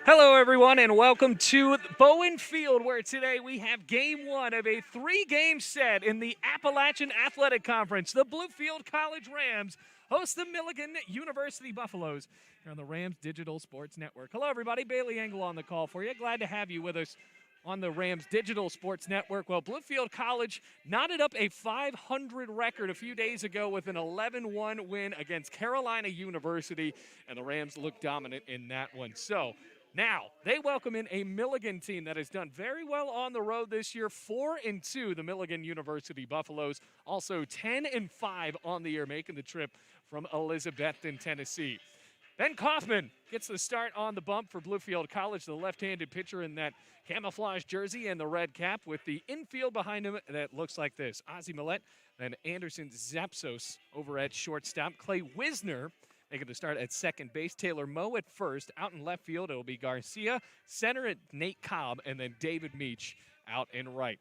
Hello, everyone, and welcome to Bowen Field, where today we have game one of a three-game set in the Appalachian Athletic Conference. The Bluefield College Rams host the Milligan University Buffaloes here on the Rams Digital Sports Network. Hello, everybody. Bailey Engel on the call for you. Glad to have you with us on the Rams Digital Sports Network. Well, Bluefield College knotted up a 500 record a few days ago with an 11-1 win against Carolina University, and the Rams looked dominant in that one. So, now, they welcome in a Milligan team that has done very well on the road this year. 4-2, the Milligan University Buffaloes. Also 10-5 on the year, making the trip from Elizabethton, Tennessee. Ben Kaufman gets the start on the bump for Bluefield College, the left-handed pitcher in that camouflage jersey and the red cap, with the infield behind him that looks like this. Ozzie Millette, then Anderson Zapsos over at shortstop. Clay Wisner making the start at second base. Taylor Moe at first. Out in left field, it'll be Garcia. Center at Nate Cobb, and then David Meach out in right.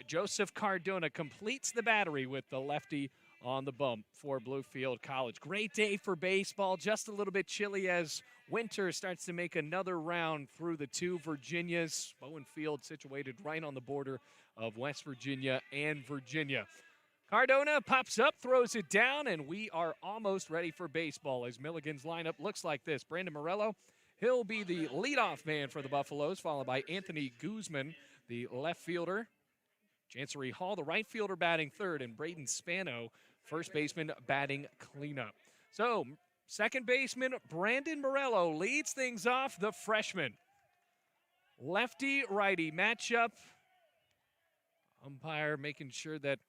Joseph Cardona completes the battery with the lefty on the bump for Bluefield College. Great day for baseball. Just a little bit chilly as winter starts to make another round through the two Virginias. Bowen Field situated right on the border of West Virginia and Virginia. Cardona pops up, throws it down, and we are almost ready for baseball as Milligan's lineup looks like this. Brandon Morello, he'll be the leadoff man for the Buffaloes, followed by Anthony Guzman, the left fielder. Chancery Hall, the right fielder, batting third, and Braden Spano, first baseman, batting cleanup. So, second baseman Brandon Morello leads things off, the freshman. Lefty-righty matchup. Umpire making sure that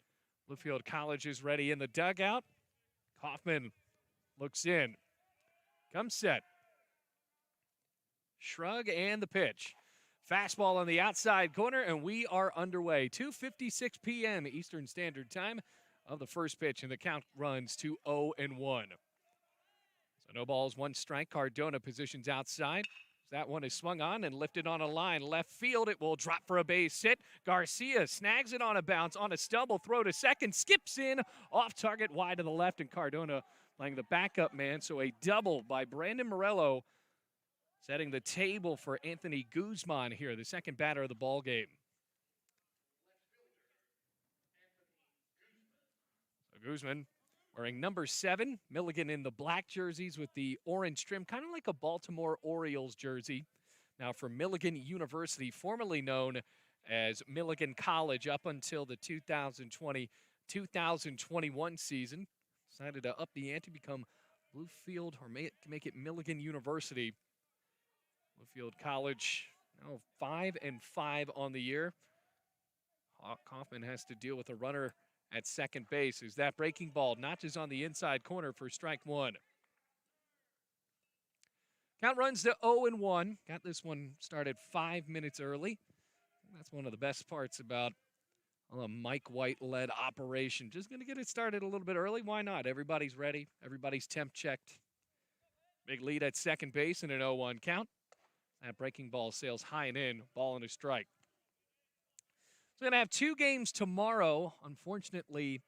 Bluefield College is ready in the dugout. Kaufman looks in. Comes set. Shrug and the pitch. Fastball on the outside corner, and we are underway. 2:56 p.m. Eastern Standard Time of the first pitch, and the count runs to 0-1. So no balls, one strike. Cardona positions outside. That one is swung on and lifted on a line. Left field, it will drop for a base hit. Garcia snags it on a bounce, on a stumble throw to second, skips in, off target, wide to the left, and Cardona playing the backup man. So a double by Brandon Morello, setting the table for Anthony Guzman here, the second batter of the ball game. So Guzman wearing number 7, Milligan in the black jerseys with the orange trim, kind of like a Baltimore Orioles jersey. Now for Milligan University, formerly known as Milligan College up until the 2020-2021 season. Decided to up the ante, become Bluefield, or make it Milligan University. Bluefield College now 5-5 on the year. Kaufman has to deal with a runner at second base as that breaking ball notches on the inside corner for strike one. Count runs to 0-1. Got this one started 5 minutes early. That's one of the best parts about a Mike White-led operation. Just going to get it started a little bit early. Why not? Everybody's ready. Everybody's temp checked. Big lead at second base and an 0-1 count. That breaking ball sails high and in. Ball and a strike. So we're going to have 2 games tomorrow. Unfortunately,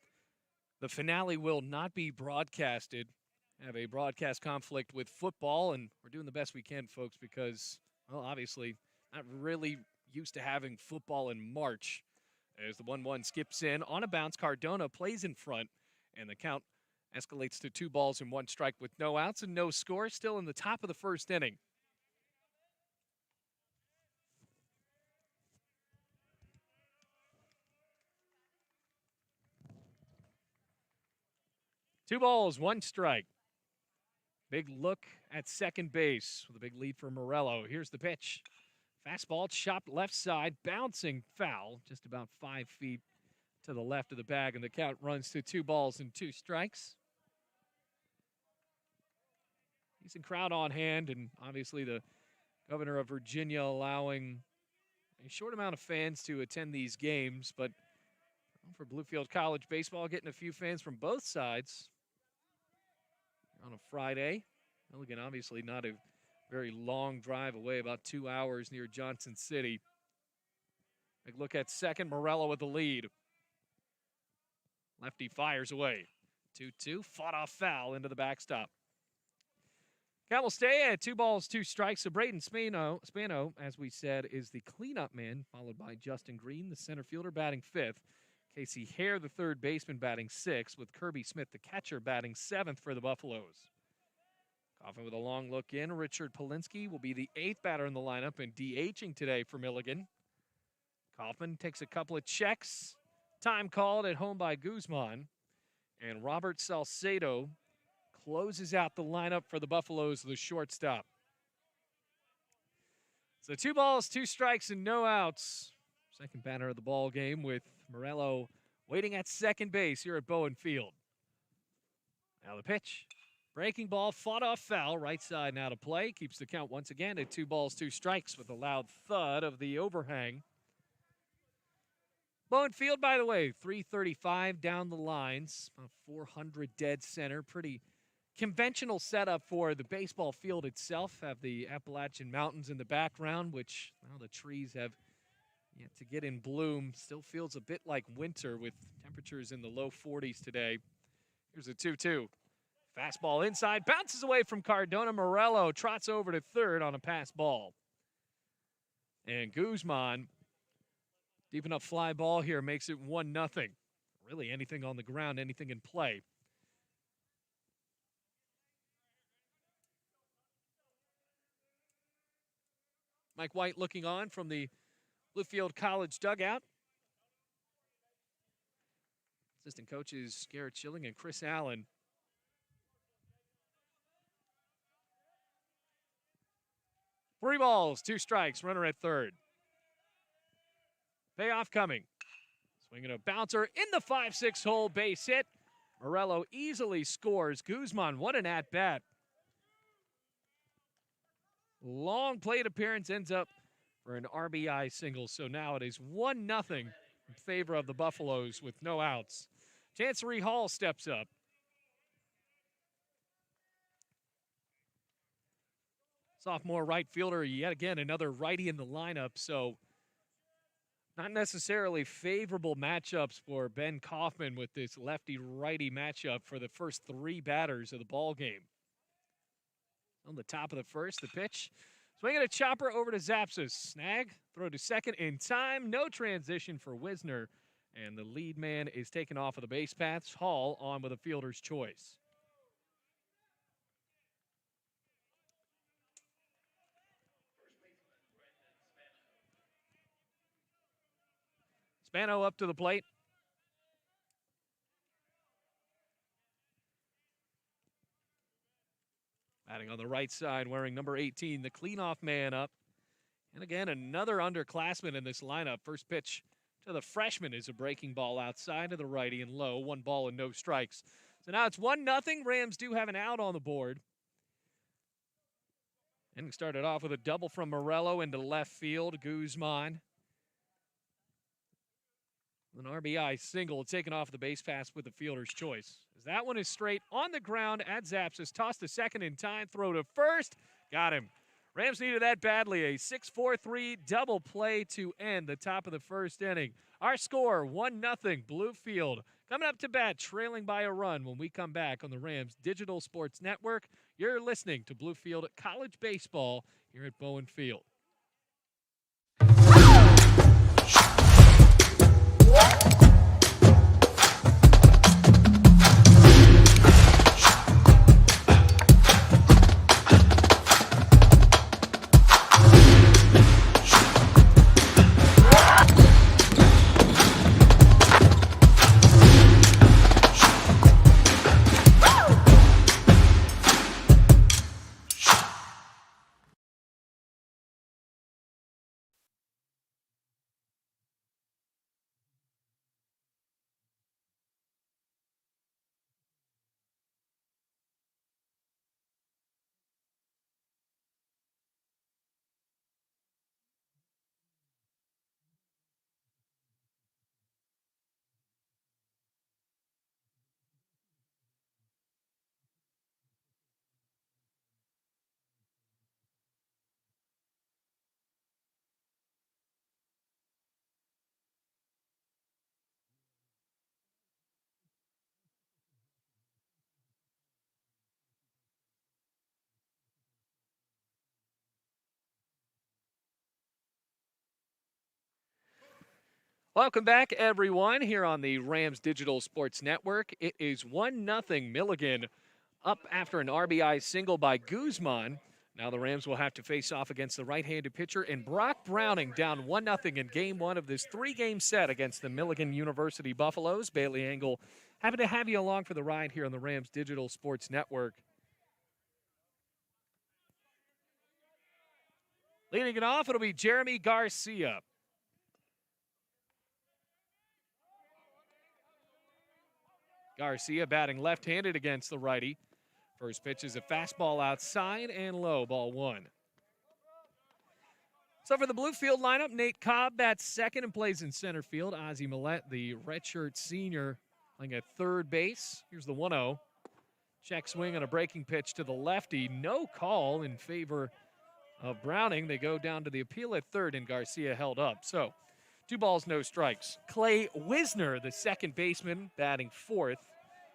the finale will not be broadcasted. I have a broadcast conflict with football, and we're doing the best we can, folks, because, well, obviously, not really used to having football in March. As the 1-1 skips in on a bounce, Cardona plays in front, and the count escalates to 2 balls and 1 strike with no outs and no score. Still in the top of the first inning. Two balls, 1 strike. Big look at second base with a big lead for Morello. Here's the pitch. Fastball chopped left side, bouncing foul, just about 5 feet to the left of the bag, and the count runs to 2 balls and 2 strikes. Decent crowd on hand, and obviously the governor of Virginia allowing a short amount of fans to attend these games, but for Bluefield College baseball, getting a few fans from both sides on a Friday. Milligan obviously not a very long drive away, about 2 hours near Johnson City. Big look at second, Morello with the lead. Lefty fires away. 2-2, fought off foul into the backstop. Count will stay at 2 balls, 2 strikes. So Braden Spano, as we said, is the cleanup man, followed by Justin Green, the center fielder, batting 5th. Casey Hare, the third baseman, batting 6th, with Kirby Smith, the catcher, batting 7th for the Buffaloes. Coffin with a long look in. Richard Polinsky will be the 8th batter in the lineup and DHing today for Milligan. Kaufman takes a couple of checks. Time called at home by Guzman. And Robert Salcedo closes out the lineup for the Buffaloes, the shortstop. So 2 balls, 2 strikes, and no outs. Second batter of the ball game with Morello waiting at second base here at Bowen Field. Now the pitch. Breaking ball, fought off foul, right side now to play. Keeps the count once again at 2 balls, 2 strikes with a loud thud of the overhang. Bowen Field, by the way, 335 down the lines, about 400 dead center. Pretty conventional setup for the baseball field itself. Have the Appalachian Mountains in the background, which now the trees have yet to get in bloom. Still feels a bit like winter with temperatures in the low 40s today. Here's a 2-2. Fastball inside, bounces away from Cardona. Morello trots over to third on a pass ball. And Guzman, deep enough fly ball here, makes it 1-0. Really anything on the ground, anything in play. Mike White looking on from the Bluefield College dugout. Assistant coaches Garrett Schilling and Chris Allen. Three balls, 2 strikes, runner at third. Payoff coming. Swinging a bouncer in the 5-6 hole, base hit. Morello easily scores. Guzman, what an at-bat. Long plate appearance ends up for an RBI single. So now it is 1-0 in favor of the Buffaloes with no outs. Chancery Hall steps up. Sophomore right fielder, yet again, another righty in the lineup. So not necessarily favorable matchups for Ben Kaufman with this lefty-righty matchup for the first 3 batters of the ball game. On the top of the first, the pitch. Swinging a chopper over to Zapsis. Snag, throw to second in time. No transition for Wisner. And the lead man is taken off of the base paths. Hall on with a fielder's choice. Spano up to the plate. Batting on the right side, wearing number 18, the cleanoff man up. And again, another underclassman in this lineup. First pitch to the freshman is a breaking ball outside of the righty and low. 1 ball and no strikes. So now it's 1-0. Rams do have an out on the board. And started off with a double from Morello into left field. Guzman. An RBI single taken off the base pass with the fielder's choice. As that one is straight on the ground at Zapsis. Toss to second in time. Throw to first. Got him. Rams needed that badly. A 6-4-3 double play to end the top of the first inning. Our score, 1-0 Bluefield. Coming up to bat, trailing by a run when we come back on the Rams Digital Sports Network. You're listening to Bluefield College Baseball here at Bowen Field. Welcome back, everyone, here on the Rams Digital Sports Network. It is 1-0 Milligan up after an RBI single by Guzman. Now the Rams will have to face off against the right-handed pitcher and Brock Browning down 1-0 in game one of this three-game set against the Milligan University Buffaloes. Bailey Engel, happy to have you along for the ride here on the Rams Digital Sports Network. Leading it off, it'll be Jeremy Garcia. Garcia batting left-handed against the righty. First pitch is a fastball outside and low, ball one. So for the Bluefield lineup, Nate Cobb bats second and plays in center field. Ozzie Millette, the redshirt senior, playing at third base. Here's the 1-0. Check swing on a breaking pitch to the lefty. No call in favor of Browning. They go down to the appeal at third, and Garcia held up. So 2 balls, no strikes. Clay Wisner, the second baseman, batting fourth,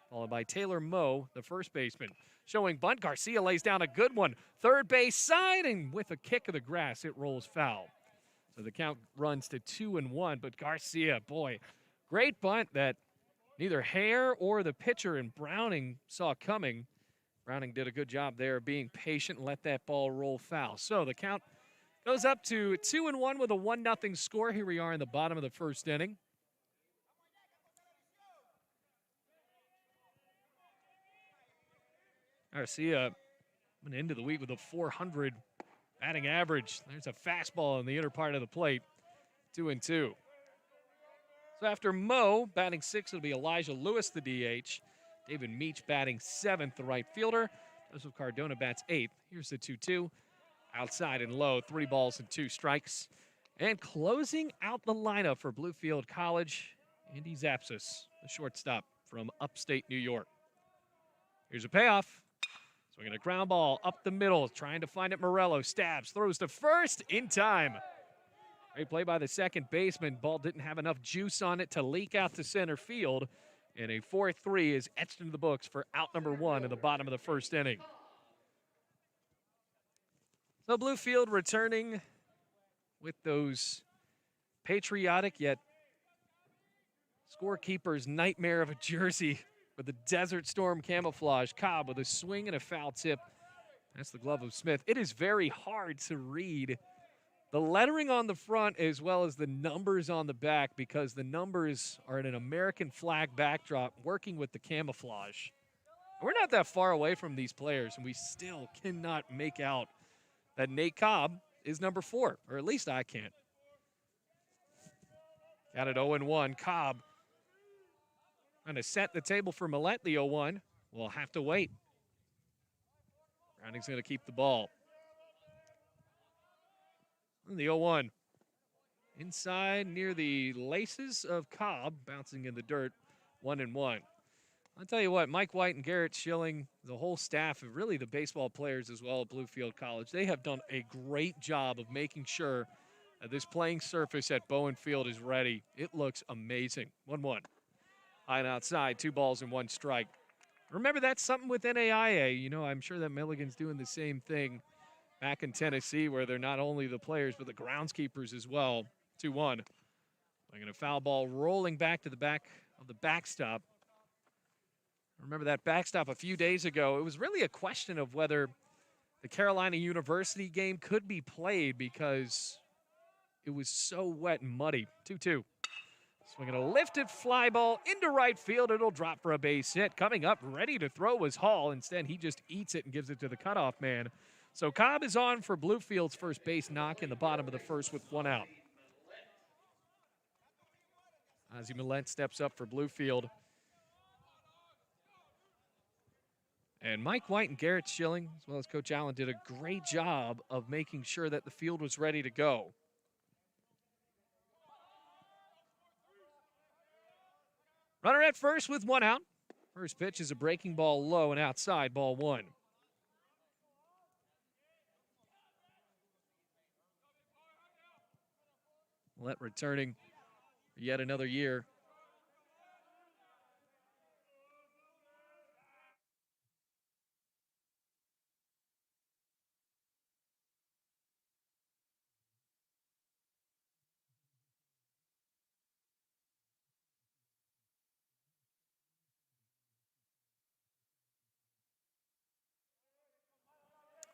followed by Taylor Moe, the first baseman. Showing bunt, Garcia lays down a good one. Third base side, and with a kick of the grass, it rolls foul. So the count runs to 2-1, but Garcia, boy, great bunt that neither Hare or the pitcher in Browning saw coming. Browning did a good job there being patient and let that ball roll foul. So the count goes up to 2-1 with a 1-0 score. Here we are in the bottom of the first inning. Garcia went into the week with a 400 batting average. There's a fastball in the inner part of the plate. 2-2. So after Moe batting sixth, it'll be Elijah Lewis, the DH. David Meach batting seventh, the right fielder. Joseph Cardona bats eighth. Here's the 2-2. Outside and low, 3 balls and 2 strikes. And closing out the lineup for Bluefield College, Andy Zapsis, the shortstop from upstate New York. Here's a payoff. Swinging a ground ball up the middle, trying to find it. Morello stabs, throws to first in time. Great play by the second baseman. Ball didn't have enough juice on it to leak out to center field. And a 4-3 is etched into the books for out number 1 in the bottom of the first inning. So Bluefield returning with those patriotic yet scorekeeper's nightmare of a jersey with the Desert Storm camouflage. Cobb with a swing and a foul tip. That's the glove of Smith. It is very hard to read the lettering on the front as well as the numbers on the back because the numbers are in an American flag backdrop working with the camouflage. We're not that far away from these players, and we still cannot make out that Nate Cobb is number 4, or at least I can't. Got it 0-1. Cobb trying to set the table for Millette, the 0-1. We'll have to wait. Browning's going to keep the ball. And the 0-1. Inside near the laces of Cobb, bouncing in the dirt, 1-1. I'll tell you what, Mike White and Garrett Schilling, the whole staff, and really the baseball players as well at Bluefield College, they have done a great job of making sure that this playing surface at Bowen Field is ready. It looks amazing. 1-1. High and outside, 2 balls and 1 strike. Remember, that's something with NAIA. You know, I'm sure that Milligan's doing the same thing back in Tennessee where they're not only the players but the groundskeepers as well. 2-1. Bringing a foul ball rolling back to the back of the backstop. Remember that backstop a few days ago. It was really a question of whether the Carolina University game could be played because it was so wet and muddy. 2-2. Swinging a lifted fly ball into right field. It'll drop for a base hit. Coming up, ready to throw was Hall. Instead, he just eats it and gives it to the cutoff man. So Cobb is on for Bluefield's first base knock in the bottom of the first with 1 out. Ozzie Millette steps up for Bluefield. And Mike White and Garrett Schilling, as well as Coach Allen, did a great job of making sure that the field was ready to go. Runner at first with 1 out. First pitch is a breaking ball low and outside, ball 1. Millette returning for yet another year.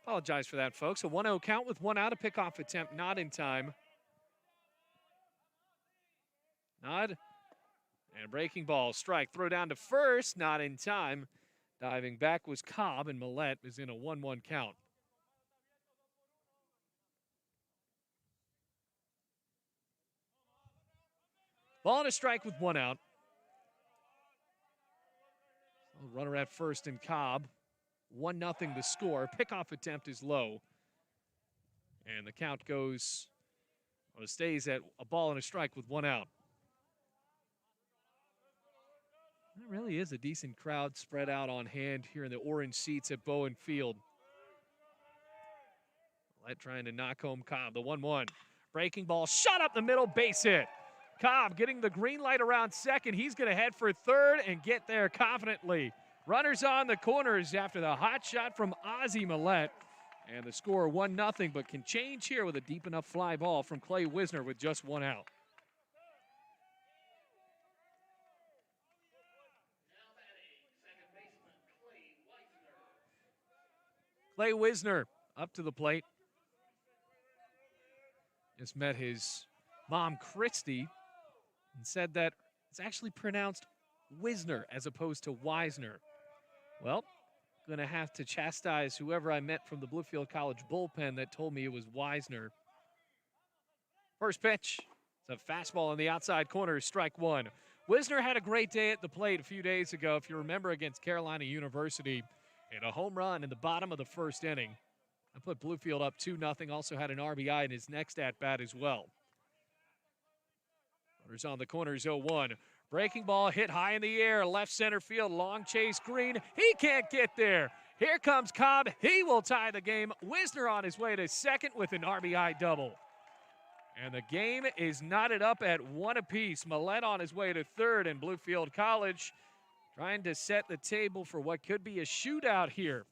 Apologize for that, folks. A 1-0 count with 1 out. A pickoff attempt not in time. Nod. And breaking ball, strike, throw down to first, not in time. Diving back was Cobb, and Millette is in a 1-1 count. Ball and a strike with 1 out. Runner at first in Cobb. 1-0 the score. Pickoff attempt is low. And the count goes, well, it stays at a ball and a strike with 1 out. That really is a decent crowd spread out on hand here in the orange seats at Bowen Field. Millette trying to knock home Cobb. The 1-1. Breaking ball, shot up the middle, base hit. Cobb getting the green light around second. He's going to head for third and get there confidently. Runners on the corners after the hot shot from Ozzie Millette. And the score 1-0, but can change here with a deep enough fly ball from Clay Wisner with just 1 out. Clay Wisner up to the plate. Just met his mom, Christy, and said that it's actually pronounced Wisner as opposed to Wisner. Well, going to have to chastise whoever I met from the Bluefield College bullpen that told me it was Wisner. First pitch. It's a fastball on the outside corner, strike 1. Wisner had a great day at the plate a few days ago, if you remember, against Carolina University. And a home run in the bottom of the first inning. I put Bluefield up 2-0. Also had an RBI in his next at-bat as well. Runners on the corners, 0-1. Breaking ball hit high in the air. Left center field, long chase Green. He can't get there. Here comes Cobb. He will tie the game. Wisner on his way to second with an RBI double. And the game is knotted up at 1 apiece. Millette on his way to third, and Bluefield College trying to set the table for what could be a shootout here.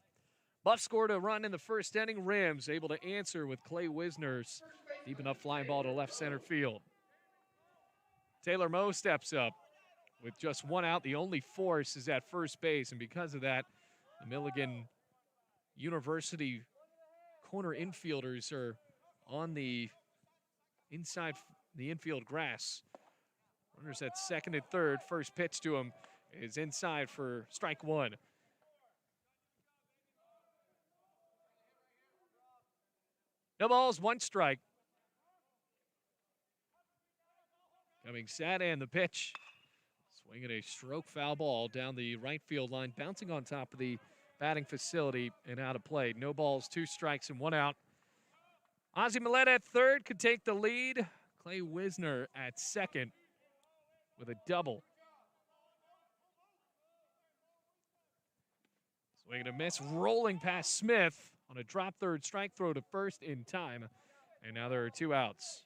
Buff scored a run in the first inning. Rams able to answer with Clay Wisner's deep enough flying ball to left center field. Taylor Moe steps up with just 1 out. The only force is at first base, and because of that, the Milligan University corner infielders are on the inside, the infield grass. Runners at second and third. First pitch to him is inside for strike 1. No balls, 1 strike. Coming set, and the pitch. Swinging a stroke foul ball down the right field line, bouncing on top of the batting facility and out of play. No balls, 2 strikes, and 1 out. Ozzie Millette at third could take the lead. Clay Wisner at second with a double. Swing and a miss, rolling past Smith on a drop third strike throw to first in time. And now there are 2 outs.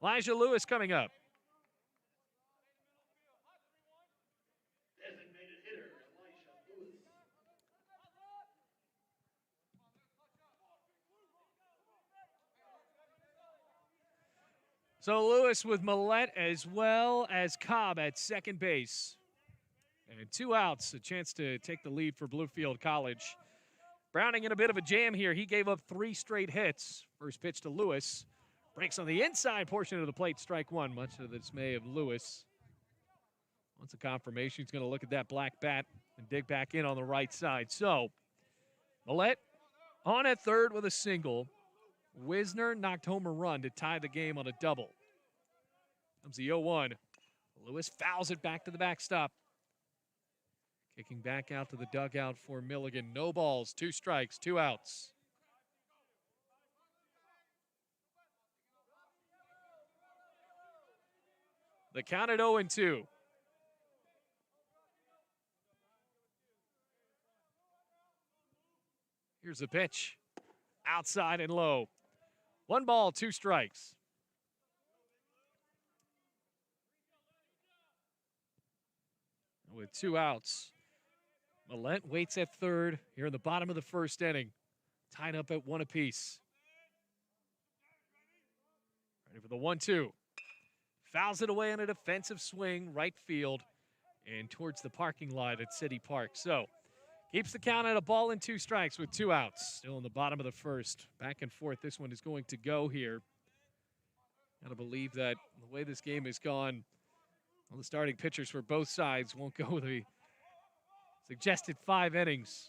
Elijah Lewis coming up. Designated hitter, Elijah Lewis. So Lewis with Millette as well as Cobb at second base. And 2 outs, a chance to take the lead for Bluefield College. Browning in a bit of a jam here. He gave up 3 straight hits. First pitch to Lewis. Breaks on the inside portion of the plate, strike 1, much to the dismay of Lewis. Once a confirmation, he's going to look at that black bat and dig back in on the right side. So, Millette on at third with a single. Wisner knocked home a run to tie the game on a double. Comes the 0-1. Lewis fouls it back to the backstop. Kicking back out to the dugout for Milligan. No balls, 2 strikes, 2 outs. The count at 0-2. Here's the pitch. Outside and low. 1 ball, 2 strikes. With 2 outs, Millette waits at third here in the bottom of the first inning. Tied up at 1 apiece. Ready for the 1-2. Fouls it away on a defensive swing, right field, and towards the parking lot at City Park. So, Keeps the count at a ball and 2 strikes with 2 outs. Still in the bottom of the first. Back and forth. This one is going to go here. Gotta believe that the way this game has gone, all the starting pitchers for both sides won't go the suggested 5 innings.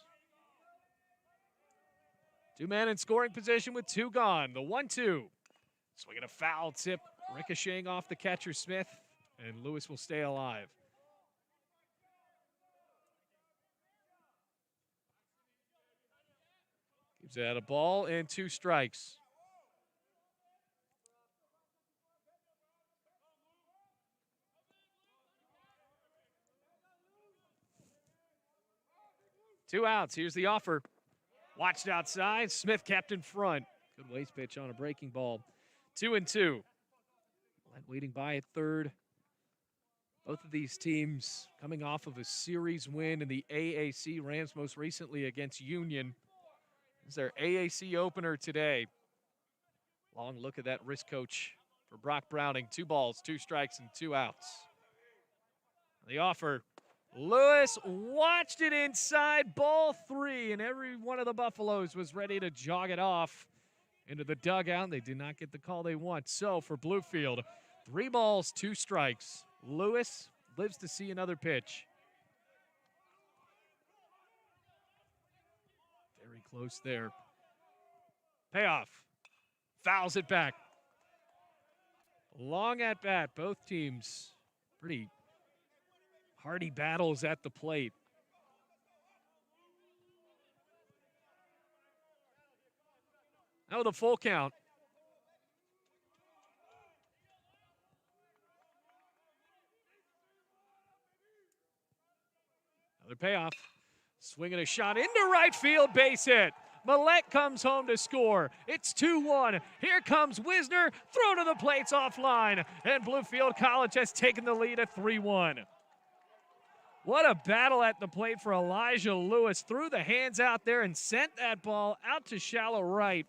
2 men in scoring position with 2 gone. The 1-2. Swinging a foul tip, ricocheting off the catcher Smith, and Lewis will stay alive. Gives it at a ball and 2 strikes. Two outs. Here's the offer. Watched outside. Smith kept in front. Good waste pitch on a breaking ball. 2-2. Waiting by at third. Both of these teams coming off of a series win in the AAC. Rams most recently against Union. This is their AAC opener today. Long look at that wrist coach for Brock Browning. 2 balls, 2 strikes, and 2 outs. The offer. Lewis watched it inside, ball 3, and every one of the Buffaloes was ready to jog it off into the dugout. They did not get the call they want. So for Bluefield, 3 balls, 2 strikes. Lewis lives to see another pitch. Very close there. Payoff. Fouls it back. Long at bat. Both teams pretty hardy battles at the plate. Now with a full count. Another payoff. Swinging a shot into right field, base hit. Millette comes home to score. It's 2-1. Here comes Wisner, throw to the plates offline, and Bluefield College has taken the lead at 3-1. What a battle at the plate for Elijah Lewis. Threw the hands out there and sent that ball out to shallow right.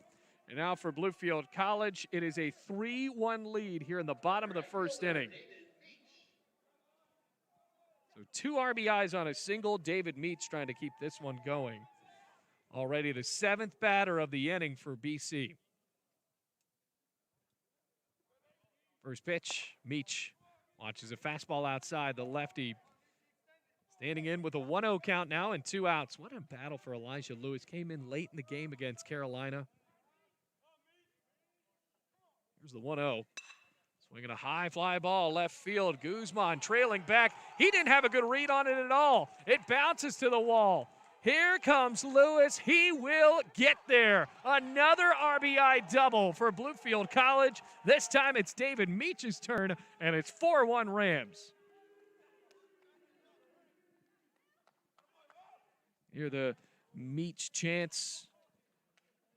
And now for Bluefield College, it is a 3-1 lead here in the bottom of the first inning. So 2 RBIs on a single. David Meach trying to keep this one going. Already the 7th batter of the inning for BC. First pitch, Meach watches a fastball outside. The lefty standing in with a 1-0 count now and 2 outs. What a battle for Elijah Lewis. Came in late in the game against Carolina. Here's the 1-0. Swinging a high fly ball, left field. Guzman trailing back. He didn't have a good read on it at all. It bounces to the wall. Here comes Lewis. He will get there. Another RBI double for Bluefield College. This time it's David Meach's turn, and it's 4-1 Rams. Here the Meach chants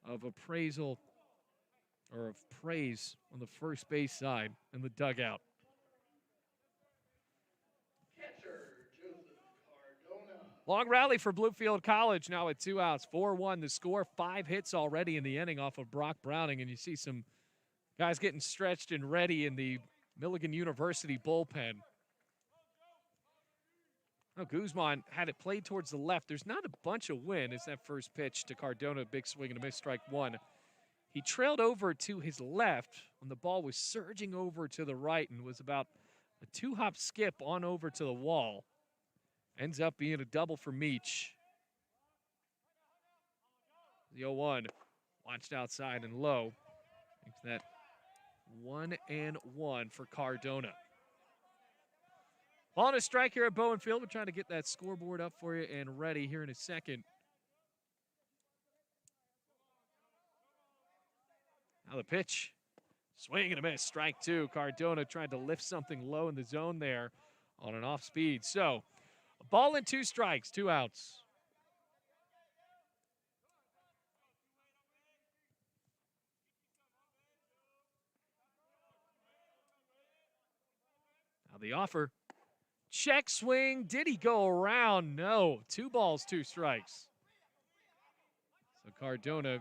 of appraisal or of praise on the first base side in the dugout. Long rally for Bluefield College now at 2 outs. 4-1 the score. 5 hits already in the inning off of Brock Browning. And you see some guys getting stretched and ready in the Milligan University bullpen. Now Guzman had it played towards the left. There's not a bunch of wind as that first pitch to Cardona. Big swing and a miss, strike 1. He trailed over to his left when the ball was surging over to the right and was about a 2-hop skip on over to the wall. Ends up being a double for Meach. The 0-1 watched outside and low. Makes that 1-1 for Cardona. Ball and a strike here at Bowen Field. We're trying to get that scoreboard up for you and ready here in a second. Now the pitch. Swing and a miss. Strike 2. Cardona tried to lift something low in the zone there on an off speed. So, a ball and 2 strikes, 2 outs. Now the offer. Check swing. Did he go around? No. 2 balls, 2 strikes. So Cardona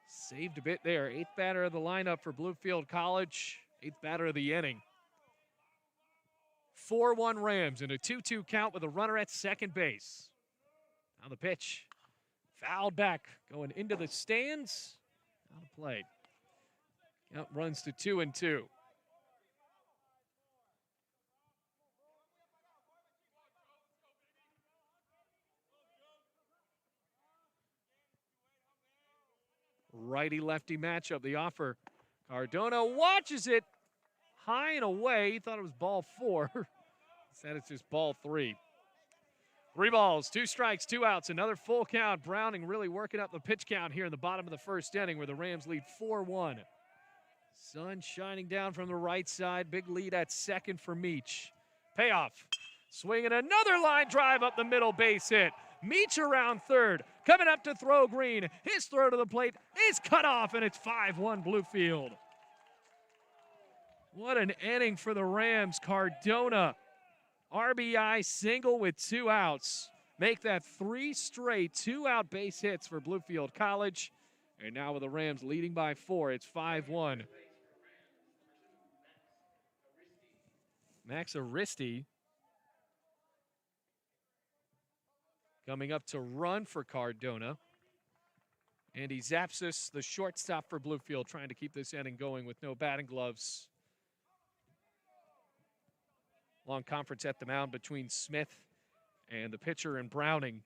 saved a bit there. 8th batter of the lineup for Bluefield College. 8th batter of the inning. 4-1 Rams and a 2-2 count with a runner at second base. Now the pitch. Fouled back, going into the stands. Out of play. Count runs to 2-2. Righty-lefty matchup. The offer. Cardona watches it high and away. He thought it was ball 4. Said it's just ball 3. 3 balls, 2 strikes, 2 outs, another full count. Browning really working up the pitch count here in the bottom of the first inning where the Rams lead 4-1. Sun shining down from the right side. Big lead at second for Meach. Payoff. Swinging another line drive up the middle, base hit. Meach around third. Coming up to throw Green. His throw to the plate is cut off, and it's 5-1 Bluefield. What an inning for the Rams. Cardona, RBI single with 2 outs. Make that 3 straight 2-out base hits for Bluefield College. And now with the Rams leading by 4, it's 5-1. Max Aristi coming up to run for Cardona. Andy Zapsis, the shortstop for Bluefield, trying to keep this inning going with no batting gloves. Long conference at the mound between Smith and the pitcher and Browning.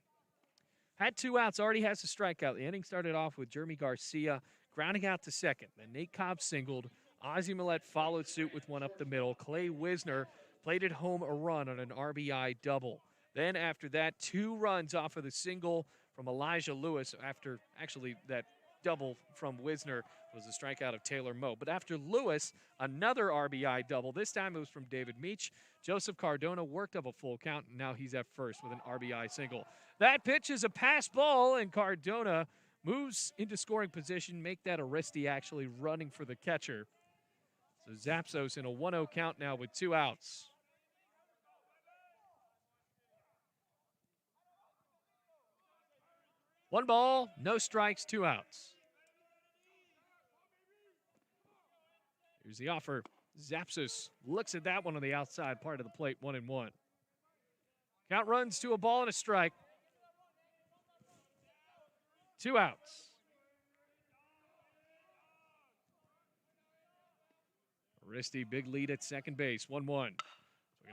Had 2 outs, already has a strikeout. The inning started off with Jeremy Garcia grounding out to second. Then Nate Cobb singled. Ozzie Millette followed suit with one up the middle. Clay Wisner plated home a run on an RBI double. Then after that, 2 runs off of the single from Elijah Lewis after actually that double from Wisner was a strikeout of Taylor Moe. But after Lewis, another RBI double. This time it was from David Meach. Joseph Cardona worked up a full count, and now he's at first with an RBI single. That pitch is a pass ball, and Cardona moves into scoring position. Make that Aristi actually running for the catcher. So Zapsos in a 1-0 count now with 2 outs. One ball, no strikes, 2 outs. Here's the offer. Zapsos looks at that one on the outside part of the plate, 1-1. Count runs to a ball and a strike. 2 outs. Aristi, big lead at second base, 1-1. Swinging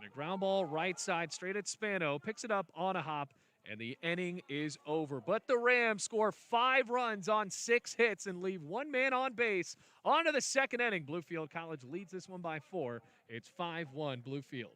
a ground ball right side straight at Spano, picks it up on a hop, and the inning is over. But the Rams score 5 runs on 6 hits and leave 1 man on base. On to the second inning. Bluefield College leads this one by 4. It's 5-1 Bluefield.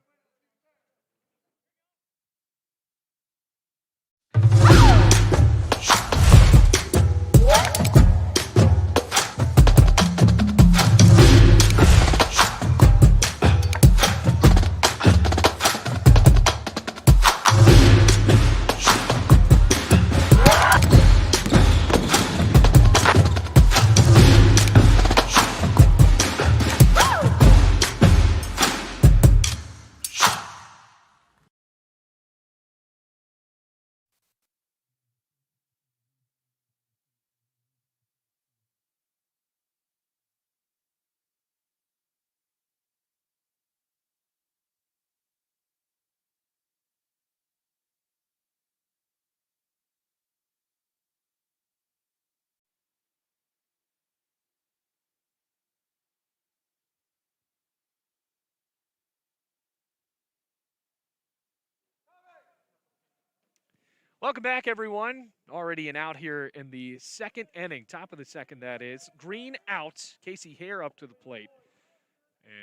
Welcome back, everyone. Already an out here in the second inning, top of the second, that is. Green out, Casey Hare up to the plate.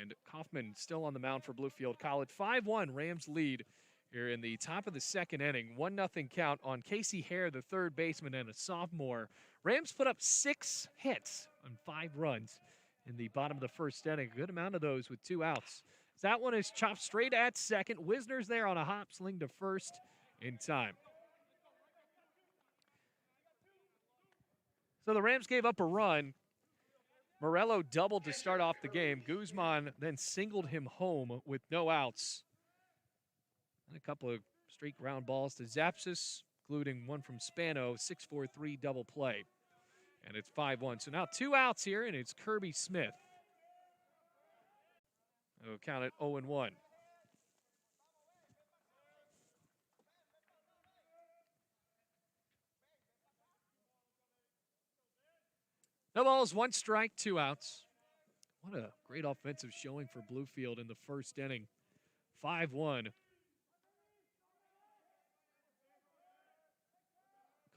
And Kaufman still on the mound for Bluefield College. 5-1, Rams lead here in the top of the second inning. 1-0 count on Casey Hare, the third baseman and a sophomore. Rams put up 6 hits on 5 runs in the bottom of the first inning. A good amount of those with 2 outs. That one is chopped straight at second. Wisner's there on a hop, sling to first in time. So the Rams gave up a run. Morello doubled to start off the game. Guzman then singled him home with no outs. And a couple of straight ground balls to Zapsis, including one from Spano, 6-4-3 double play. And it's 5-1. So now 2 outs here, and it's Kirby Smith. We'll count it 0-1. No balls, 1 strike, 2 outs. What a great offensive showing for Bluefield in the first inning. 5-1.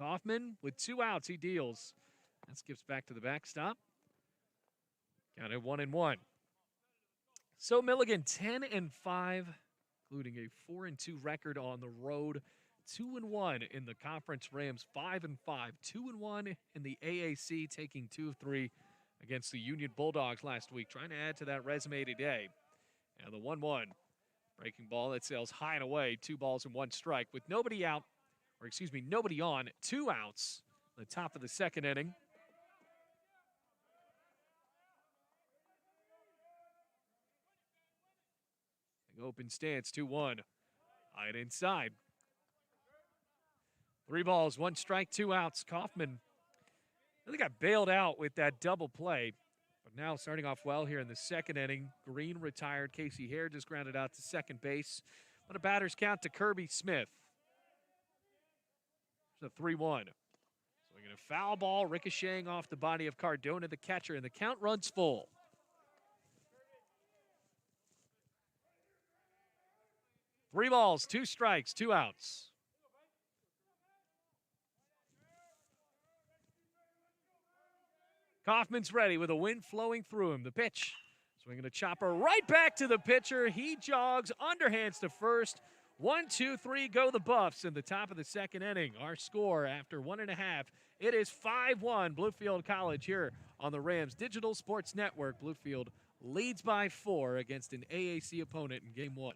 Kaufman with 2 outs, he deals. That skips back to the backstop. Counted 1-1. So Milligan 10-5, including a 4-2 record on the road. 2-1 in the conference. Rams 5-5. 2-1 in the AAC, taking 2 of 3 against the Union Bulldogs last week. Trying to add to that resume today. And the 1-1 breaking ball that sails high and away. 2 balls and 1 strike with nobody out, or excuse me, nobody on. 2 outs. The top of the second inning. Open stance, 2-1. High and inside. 3 balls, 1 strike, 2 outs. Kaufman really got bailed out with that double play. But now starting off well here in the second inning. Green retired. Casey Hare just grounded out to second base. But a batter's count to Kirby Smith. It's a 3-1. Swinging a foul ball, ricocheting off the body of Cardona, the catcher, and the count runs full. Three balls, 2 strikes, 2 outs. Kaufman's ready with a wind flowing through him. The pitch, swinging a chopper right back to the pitcher. He jogs, underhands to first. 1, 2, 3, go the Buffs in the top of the second inning. Our score after 1.5, it is 5-1 Bluefield College here on the Rams Digital Sports Network. Bluefield leads by 4 against an AAC opponent in game 1.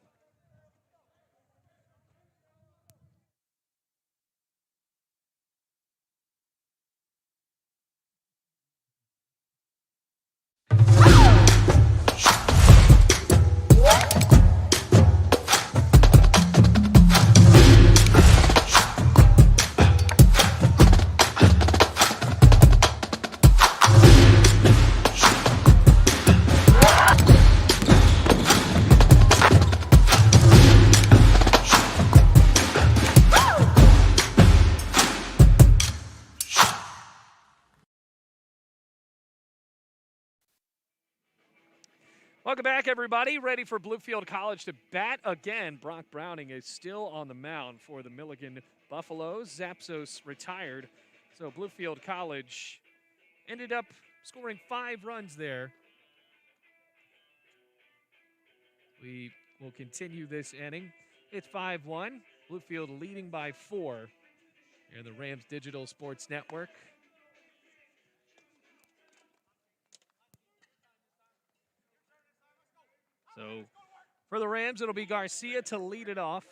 Welcome back, everybody. Ready for Bluefield College to bat again. Brock Browning is still on the mound for the Milligan Buffaloes. Zapsos retired. So Bluefield College ended up scoring 5 runs there. We will continue this inning. It's 5-1. Bluefield leading by 4 here in the Rams Digital Sports Network. So for the Rams, it'll be Garcia to lead it off.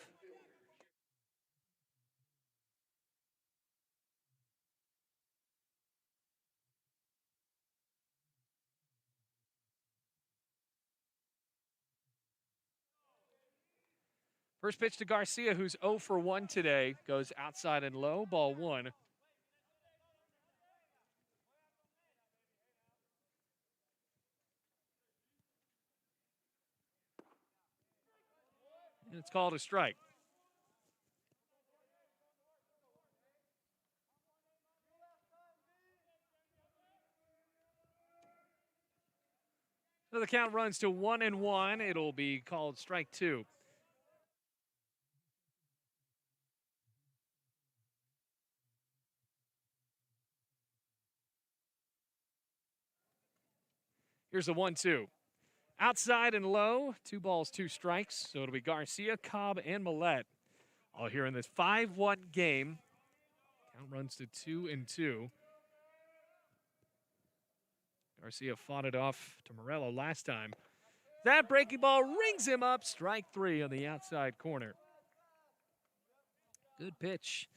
First pitch to Garcia, who's 0 for 1 today, goes outside and low, ball 1. And it's called a strike. So the count runs to 1-1. It'll be called strike 2. Here's the 1-2. Outside and low, 2 balls, 2 strikes. So it'll be Garcia, Cobb, and Millette all here in this 5-1 game. Count runs to 2-2. Garcia fought it off to Morello last time. That breaking ball rings him up. Strike 3 on the outside corner. Good pitch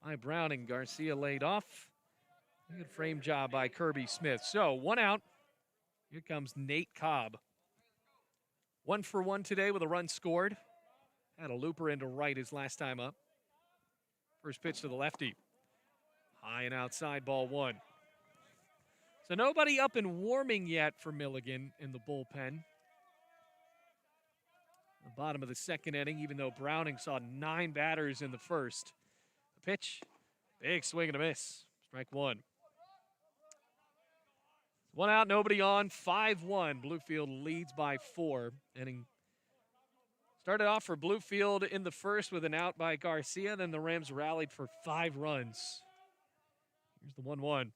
by Browning. Garcia laid off. Good frame job by Kirby Smith. So 1 out. Here comes Nate Cobb. 1 for 1 today with a run scored. Had a looper into right his last time up. First pitch to the lefty. High and outside, ball 1. So nobody up and warming yet for Milligan in the bullpen. The bottom of the second inning, even though Browning saw 9 batters in the first. The pitch, big swing and a miss. Strike 1. One out, nobody on, 5-1. Bluefield leads by 4. Inning started off for Bluefield in the first with an out by Garcia. Then the Rams rallied for 5 runs. Here's the 1-1.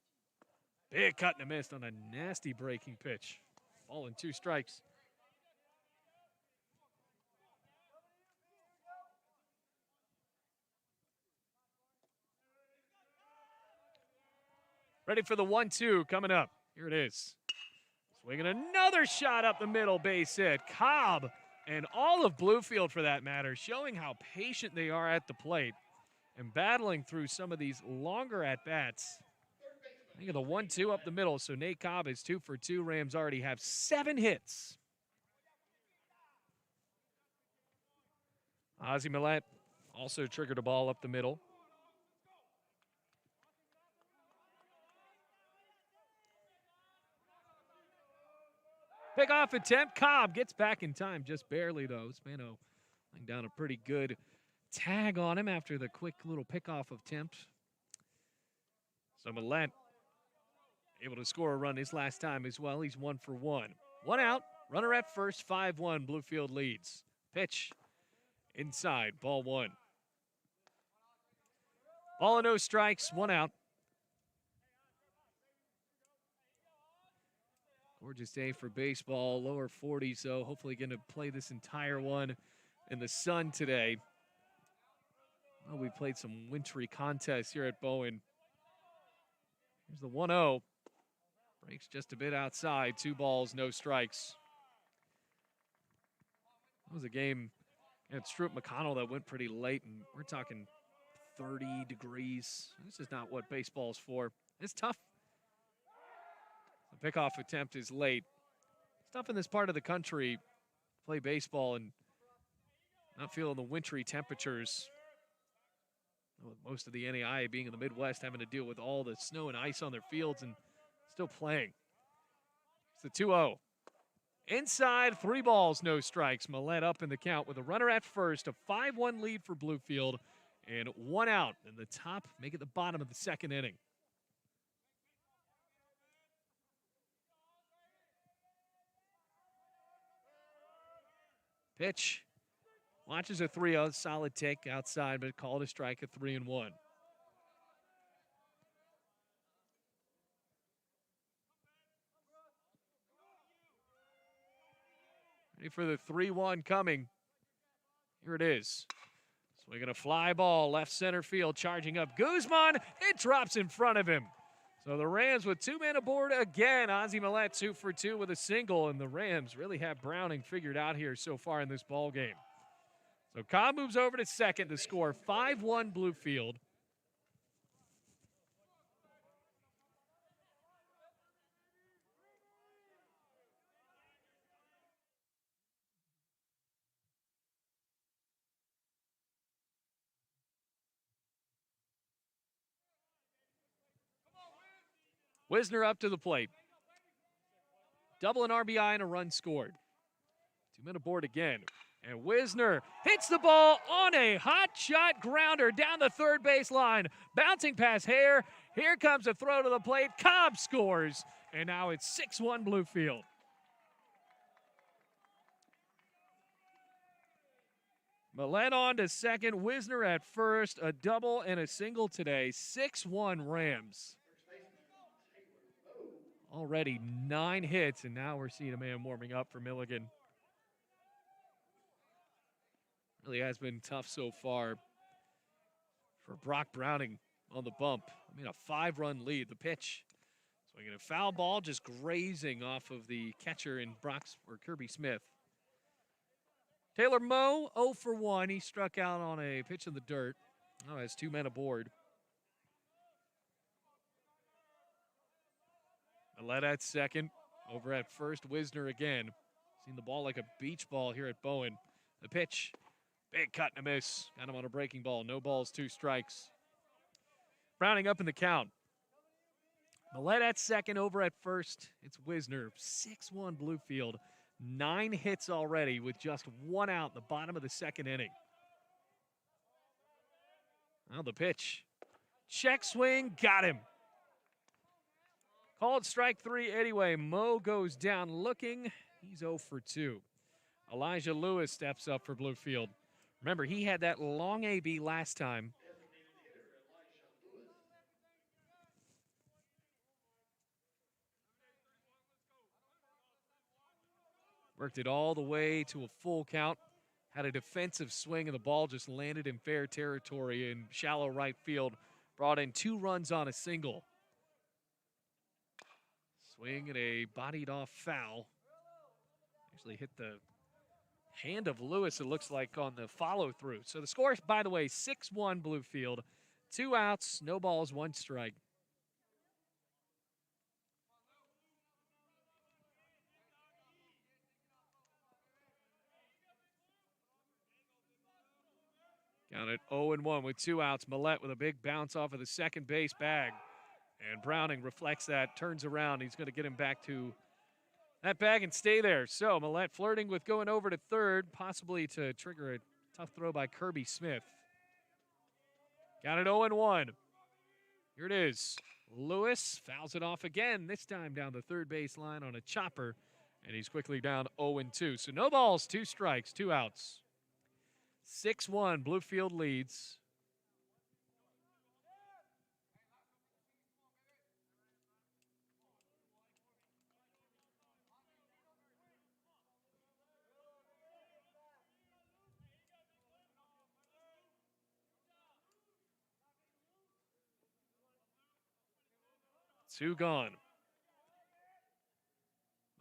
Big cut and a miss on a nasty breaking pitch. Ball in 2 strikes. Ready for the 1-2 coming up. Here it is. Swinging another shot up the middle, base hit. Cobb and all of Bluefield, for that matter, showing how patient they are at the plate and battling through some of these longer at-bats. Think of the 1-2 up the middle, so Nate Cobb is 2 for 2. Rams already have 7 hits. Ozzie Millette also triggered a ball up the middle. Pickoff attempt. Cobb gets back in time, just barely, though. Spano laying down a pretty good tag on him after the quick little pickoff attempt. So Millette able to score a run his last time as well. He's 1 for 1. 1 out. Runner at first. 5-1. Bluefield leads. Pitch inside. Ball 1. Ball and no strikes. 1 out. Gorgeous day for baseball, lower 40s, so hopefully going to play this entire one in the sun today. Well, we played some wintry contests here at Bowen. Here's the 1-0. Breaks just a bit outside. 2 balls, no strikes. That was a game at Stroop McConnell that went pretty late, and we're talking 30 degrees. This is not what baseball's for. It's tough. The pickoff attempt is late. It's tough in this part of the country to play baseball and not feeling the wintry temperatures. With most of the NAIA being in the Midwest, having to deal with all the snow and ice on their fields and still playing. It's the 2-0. Inside, 3 balls, no strikes. Millette up in the count with a runner at first, a 5-1 lead for Bluefield, and 1 out. And the top make it the bottom of the 2nd inning. Pitch. Watches a 3-0, solid take outside, but called a strike at 3-1. Ready for the 3-1 coming. Here it is. Swinging a fly ball, left center field, charging up Guzman. It drops in front of him. So the Rams with 2 men aboard again. Ozzie Millette 2 for 2 with a single, and the Rams really have Browning figured out here so far in this ball game. So Cobb moves over to second to score 5-1 Bluefield. Wisner up to the plate. Double an RBI and a run scored. 2 men aboard again. And Wisner hits the ball on a hot shot grounder down the third base line. Bouncing past Hare. Here comes a throw to the plate. Cobb scores. And now it's 6-1 Bluefield. Millette on to second. Wisner at first. A double and a single today. 6-1 Rams. Already 9 hits, and now we're seeing a man warming up for Milligan. Really has been tough so far for Brock Browning on the bump. I mean, a 5-run lead. The pitch. Swinging a foul ball, just grazing off of the catcher in Kirby Smith. Taylor Moe, 0 for 1. He struck out on a pitch in the dirt. Now has 2 men aboard. Millette at second. Over at first, Wisner again. Seen the ball like a beach ball here at Bowen. The pitch. Big cut and a miss. Got him on a breaking ball. No balls, 2 strikes. Browning up in the count. Millette at second, over at first. It's Wisner. 6-1 Bluefield. 9 hits already with just 1 out in the bottom of the 2nd inning. Now the pitch. Check swing, got him. Called strike 3 anyway. Mo goes down looking. He's 0 for 2. Elijah Lewis steps up for Bluefield. Remember, he had that long AB last time. Designated hitter, Elisha Lewis. Worked it all the way to a full count. Had a defensive swing, and the ball just landed in fair territory in shallow right field. Brought in 2 runs on a single. Swing and a bodied off foul. Actually hit the hand of Lewis, it looks like, on the follow through. So the score, by the way, 6-1 Bluefield. 2 outs, no balls, 1 strike. Count it 0-1 with 2 outs. Millette with a big bounce off of the second base bag. And Browning reflects that, turns around. He's going to get him back to that bag and stay there. So Millette flirting with going over to third, possibly to trigger a tough throw by Kirby Smith. Got it 0-1. Here it is. Lewis fouls it off again, this time down the third base line on a chopper. And he's quickly down 0-2. So no balls, 2 strikes, 2 outs. 6-1, Bluefield leads. Two gone.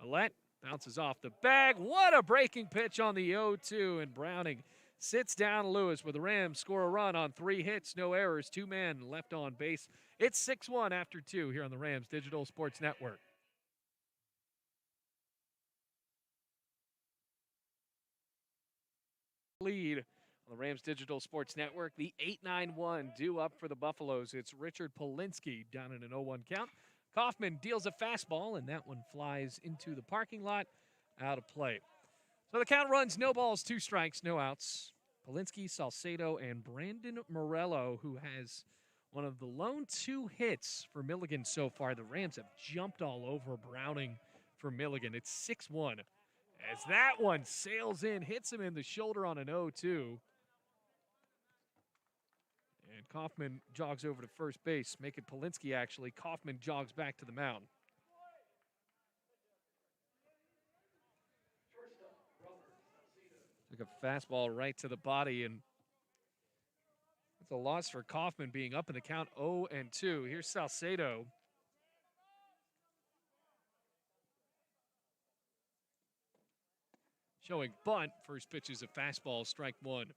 Millette bounces off the bag. What a breaking pitch on the 0-2, and Browning sits down Lewis with the Rams score a run on 3 hits, no errors, 2 men left on base. It's 6-1 after 2 here on the Rams Digital Sports Network. Lead on the Rams Digital Sports Network. The 8-9-1 due up for the Buffaloes. It's Richard Polinsky down in an 0-1 count. Kaufman deals a fastball, and that one flies into the parking lot, out of play. So the count runs no balls, 2 strikes, no outs. Polinsky, Salcedo, and Brandon Morello, who has one of the lone 2 hits for Milligan so far. The Rams have jumped all over Browning for Milligan. It's 6-1. As that one sails in, hits him in the shoulder on an 0-2. And Kaufman jogs over to first base, making Polinsky actually. Kaufman jogs back to the mound. Took a fastball right to the body, and that's a loss for Kaufman, being up in the count 0-2. Here's Salcedo. Showing bunt. First pitch is a fastball, strike 1.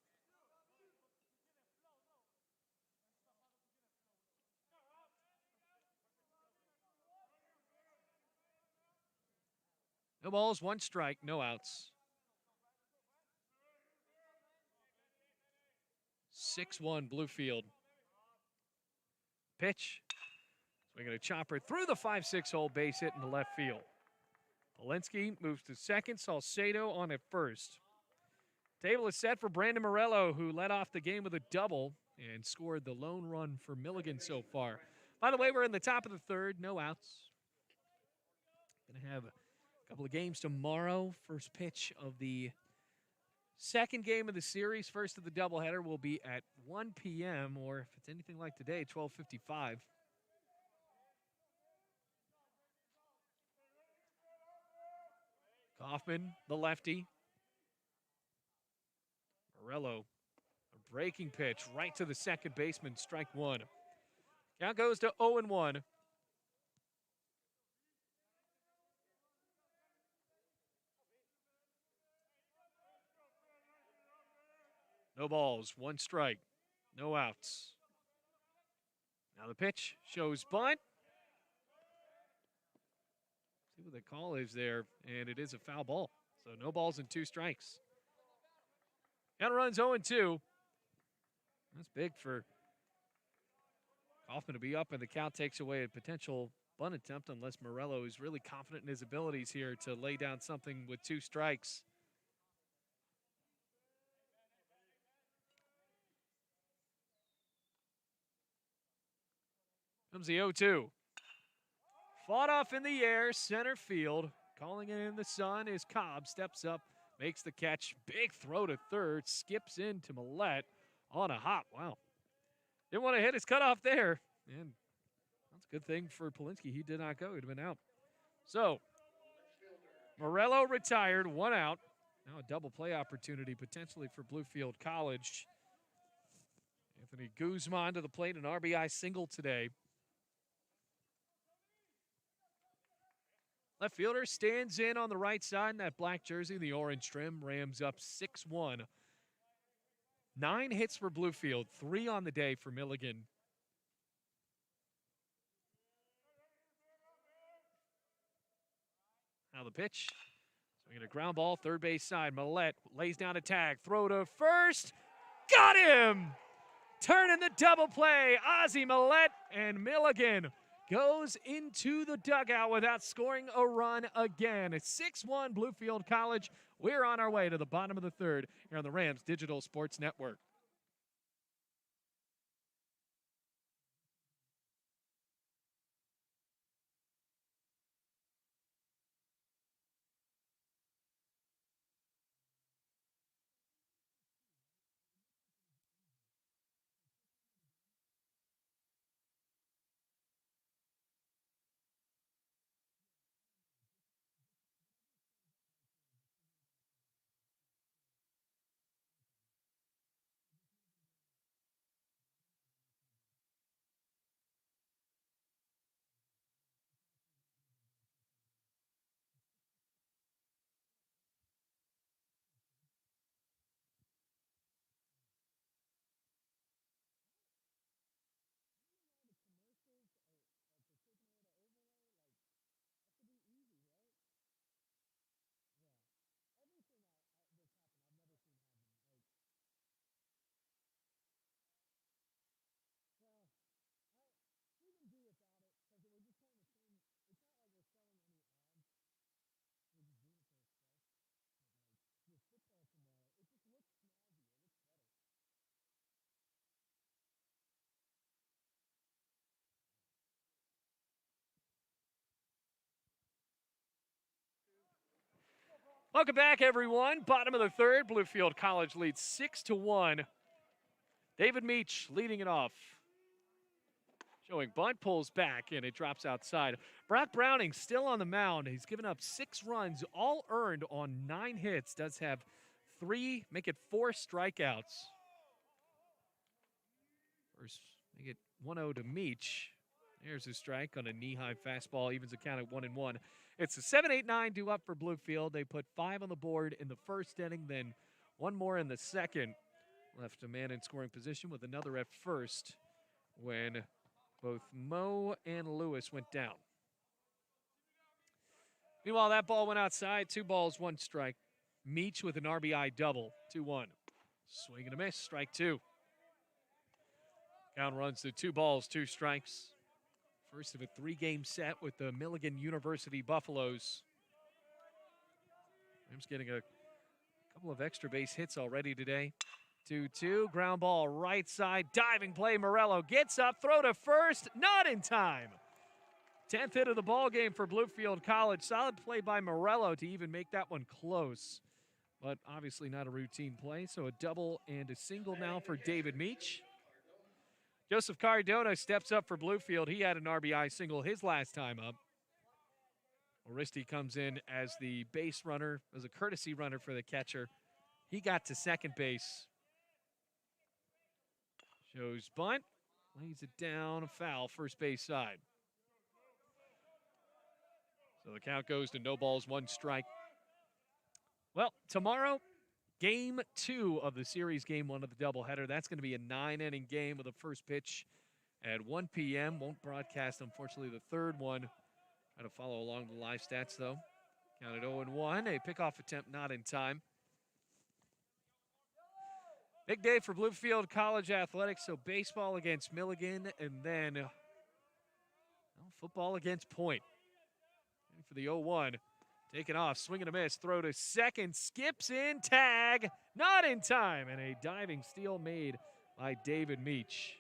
No balls, 1 strike, no outs. 6-1 Bluefield. Pitch. Swinging a chopper through the 5-6 hole, base hit in the left field. Polinsky moves to second, Salcedo on at first. Table is set for Brandon Morello, who led off the game with a double and scored the lone run for Milligan so far. By the way, we're in the top of the third, no outs. Going to have a couple of games tomorrow. First pitch of the second game of the series, first of the doubleheader, will be at 1 p.m., or if it's anything like today, 12:55. Kaufman, the lefty. Morello, a breaking pitch right to the second baseman, strike 1. Count goes to 0-1. No balls, 1 strike, no outs. Now the pitch shows bunt. See what the call is there, and it is a foul ball. So no balls and 2 strikes. Count runs 0-2. That's big for Kaufman to be up, and the count takes away a potential bunt attempt unless Morello is really confident in his abilities here to lay down something with 2 strikes. Comes the 0-2. Fought off in the air, center field. Calling it in the sun is Cobb. Steps up, makes the catch. Big throw to third. Skips into Millette on a hop. Wow. Didn't want to hit his cutoff there. And that's a good thing for Polinsky. He did not go. He'd have been out. So, Morello retired, 1 out. Now a double play opportunity potentially for Bluefield College. Anthony Guzman to the plate, an RBI single today. Left fielder stands in on the right side in that black jersey, the orange trim. Rams up 6-1. 9 hits for Bluefield, 3 on the day for Milligan. Now the pitch. Swinging a ground ball, third base side. Millette lays down a tag. Throw to first. Got him! Turning the double play. Ozzie Millette and Milligan goes into the dugout without scoring a run again. It's 6-1 Bluefield College. We're on our way to the bottom of the third here on the Rams Digital Sports Network. Welcome back, everyone. Bottom of the third, Bluefield College leads 6-1. David Meach leading it off. Showing bunt, pulls back, and it drops outside. Brock Browning still on the mound. He's given up 6 runs, all earned on 9 hits. Does have 3, make it 4 strikeouts. First, make it 1-0 to Meach. There's a strike on a knee-high fastball, evens the count at 1-1. It's a 7-8-9 due up for Bluefield. They put 5 on the board in the first inning, then 1 more in the second. Left a man in scoring position with another at first when both Moe and Lewis went down. Meanwhile, that ball went outside. 2 balls, 1 strike. Meach with an RBI double, 2-1. Swing and a miss, strike 2. Count runs to 2 balls, 2 strikes. First of a 3-game set with the Milligan University Buffaloes. Rams getting a couple of extra base hits already today. 2-2, ground ball right side, diving play. Morello gets up, throw to first, not in time. 10th hit of the ball game for Bluefield College. Solid play by Morello to even make that one close, but obviously not a routine play. So a double and a single now for David Meach. Joseph Cardona steps up for Bluefield. He had an RBI single his last time up. Oristi comes in as the base runner, as a courtesy runner for the catcher. He got to second base. Shows bunt, lays it down, a foul, first base side. So the count goes to no balls, 1 strike. Well, tomorrow, Game 2 of the series, Game 1 of the doubleheader. That's going to be a 9-inning game with the first pitch at 1 p.m. Won't broadcast, unfortunately, the third one. Try to follow along the live stats, though. Counted 0-1. A pickoff attempt not in time. Big day for Bluefield College athletics. So baseball against Milligan, and then football against Point. Ready for the 0-1. Taken off, swing and a miss, throw to second, skips in, tag, not in time, and a diving steal made by David Meach.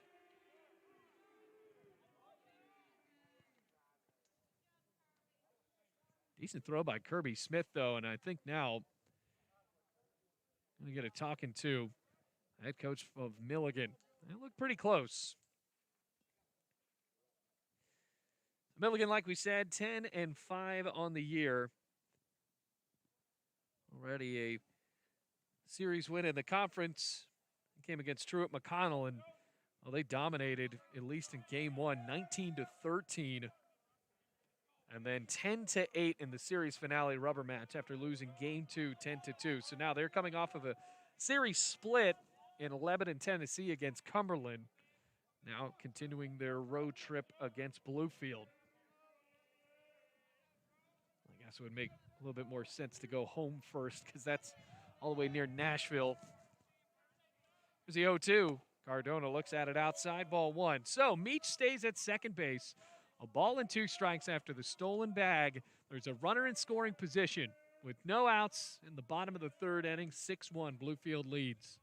Decent throw by Kirby Smith, though, and I think now I'm going to get a talking to head coach of Milligan. They look pretty close. Milligan, like we said, 10-5 on the year. Already a series win in the conference. Came against Truett McConnell, and they dominated, at least in game one, 19-13. And then 10-8 in the series finale rubber match after losing game two, 10-2. So now they're coming off of a series split in Lebanon and Tennessee against Cumberland. Now continuing their road trip against Bluefield. I guess it would make a little bit more sense to go home first because that's all the way near Nashville. Here's the 0-2. Cardona looks at it outside, ball one. So Meach stays at second base. A ball and 2 strikes after the stolen bag. There's a runner in scoring position with no outs in the bottom of the third inning. 6-1, Bluefield leads.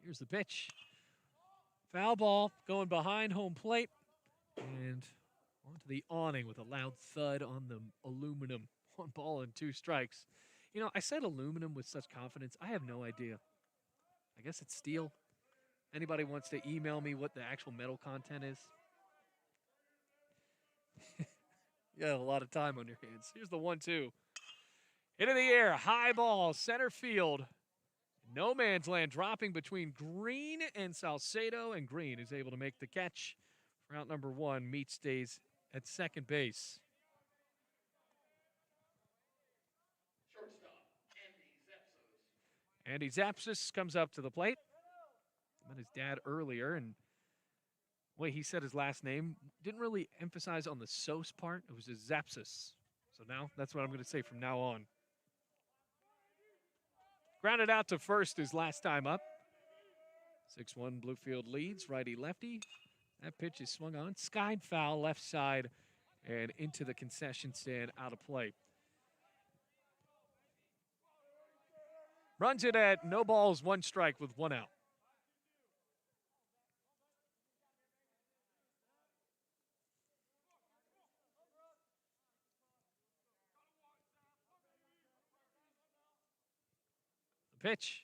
Here's the pitch. Foul ball going behind home plate and onto the awning with a loud thud on the aluminum. 1 ball and 2 strikes. You know, I said aluminum with such confidence. I have no idea. I guess it's steel. Anybody wants to email me what the actual metal content is? You got a lot of time on your hands. Here's the 1-2. Into the air, high ball, center field. No man's land, dropping between Green and Salcedo, and Green is able to make the catch. For out number 1, Meach stays at second base. Shortstop, Andy Zepsos. Andy Zapsis comes up to the plate. Met his dad earlier, and the way he said his last name didn't really emphasize on the Sos part. It was just Zapsis. So now that's what I'm going to say from now on. Grounded out to first his last time up. 6-1 Bluefield leads, righty-lefty. That pitch is swung on. Skied foul left side and into the concession stand, out of play. Runs it at no balls, 1 strike with 1 out. The pitch.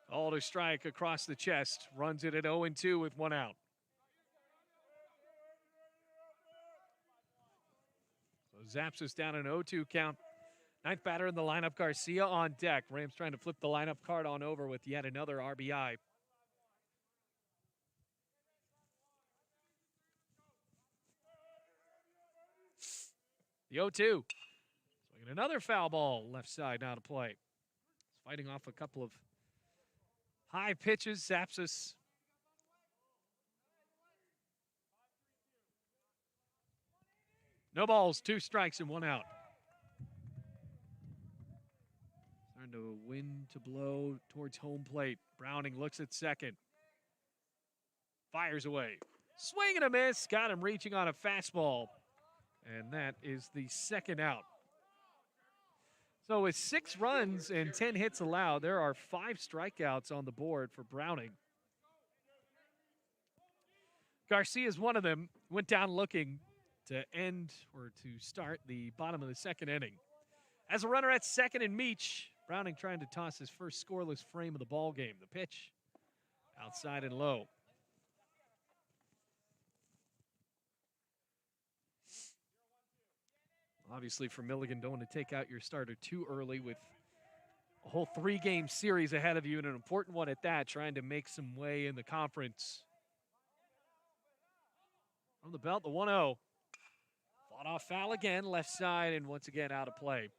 Called a strike across the chest. Runs it at 0-2 with 1 out. So Zapsis down an 0-2 count. 9th batter in the lineup, Garcia on deck. Rams trying to flip the lineup card on over with yet another RBI. The 0-2. Swinging another foul ball left side, now to play. He's fighting off a couple of high pitches. Zapsis. No balls, 2 strikes and 1 out. Starting to wind to blow towards home plate. Browning looks at second. Fires away. Swing and a miss. Got him reaching on a fastball. And that is the 2nd out. So with 6 runs and 10 hits allowed, there are 5 strikeouts on the board for Browning. Garcia's one of them. Went down looking to end or to start the bottom of the 2nd inning. As a runner at second and Meach, Browning trying to toss his first scoreless frame of the ball game. The pitch outside and low. Obviously for Milligan, don't want to take out your starter too early with a whole 3-game series ahead of you and an important one at that, trying to make some way in the conference. From the belt, the 1-0. Fought off foul again, left side, and once again out of play.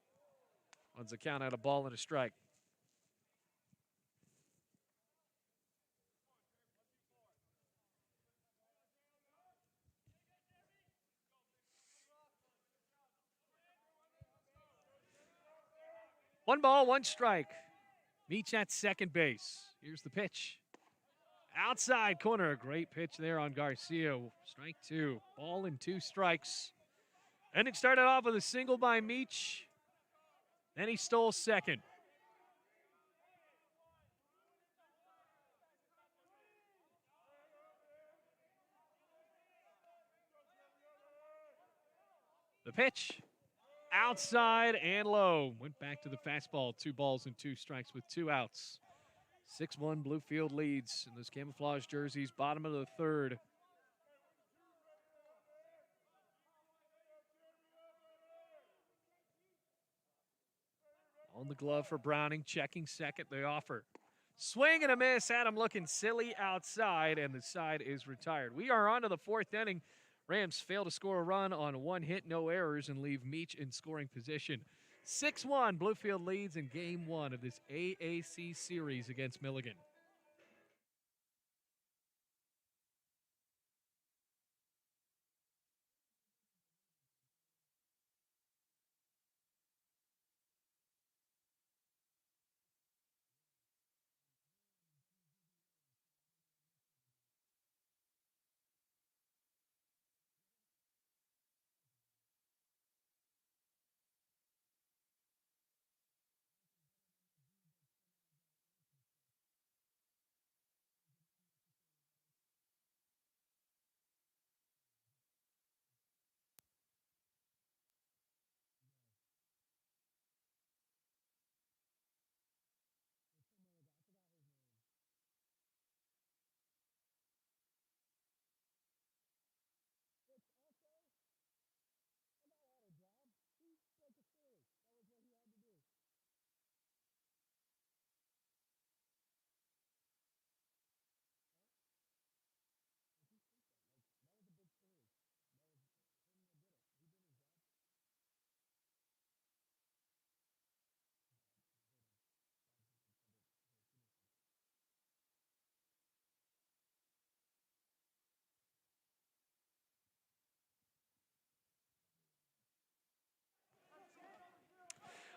Runs the count out, a ball and a strike. One ball, 1 strike. Meach at second base. Here's the pitch. Outside corner, great pitch there on Garcia. Strike 2, ball and 2 strikes. And it started off with a single by Meach. Then he stole second. The pitch outside and low. Went back to the fastball. 2 balls and 2 strikes with 2 outs. 6-1 Bluefield leads in those camouflage jerseys. Bottom of the third. On the glove for Browning, checking second. They offer. Swing and a miss. Adam looking silly outside, and the side is retired. We are on to the 4th inning. Rams fail to score a run on 1 hit, no errors, and leave Meach in scoring position. 6-1, Bluefield leads in Game 1 of this AAC series against Milligan.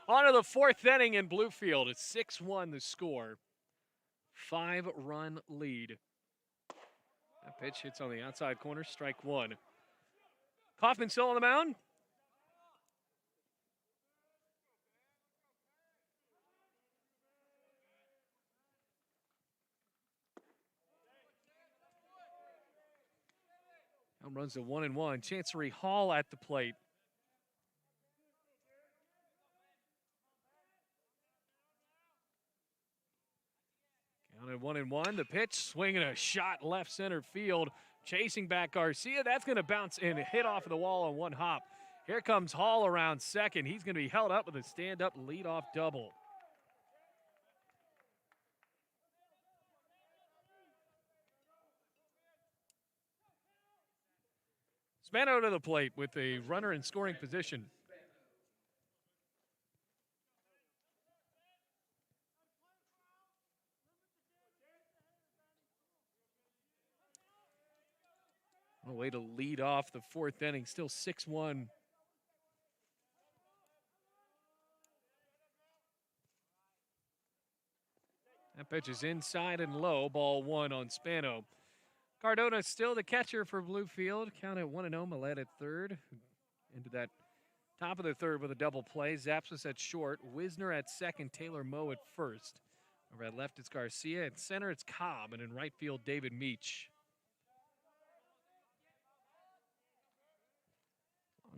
On to the 4th inning in Bluefield. It's 6-1 the score. 5-run lead. That pitch hits on the outside corner, strike 1. Kaufman still on the mound. Now runs to 1-1. Chancery Hall at the plate. Count at 1-1. The pitch, swinging a shot left center field. Chasing back Garcia. That's going to bounce and hit off of the wall on 1 hop. Here comes Hall around second. He's going to be held up with a stand-up leadoff double. Spano to the plate with a runner in scoring position. A way to lead off the 4th inning. Still 6-1. That pitch is inside and low. Ball 1 on Spano. Cardona still the catcher for Bluefield. Count at 1-0. Millette at third. Into that top of the third with a double play. Zapsus at short. Wisner at second. Taylor Moe at first. Over at left, it's Garcia. At center, it's Cobb. And in right field, David Meach.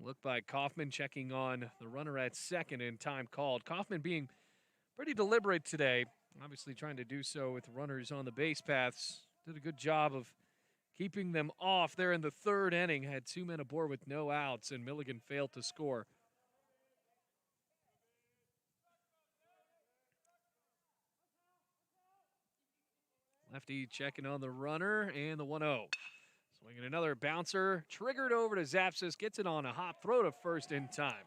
Look by Kaufman checking on the runner at second in time called. Kaufman being pretty deliberate today. Obviously trying to do so with runners on the base paths. Did a good job of keeping them off there in the 3rd inning. Had 2 men aboard with no outs, and Milligan failed to score. Lefty checking on the runner and the 1-0. Swinging another bouncer, triggered over to Zapsus, gets it on a hop, throw to first in time.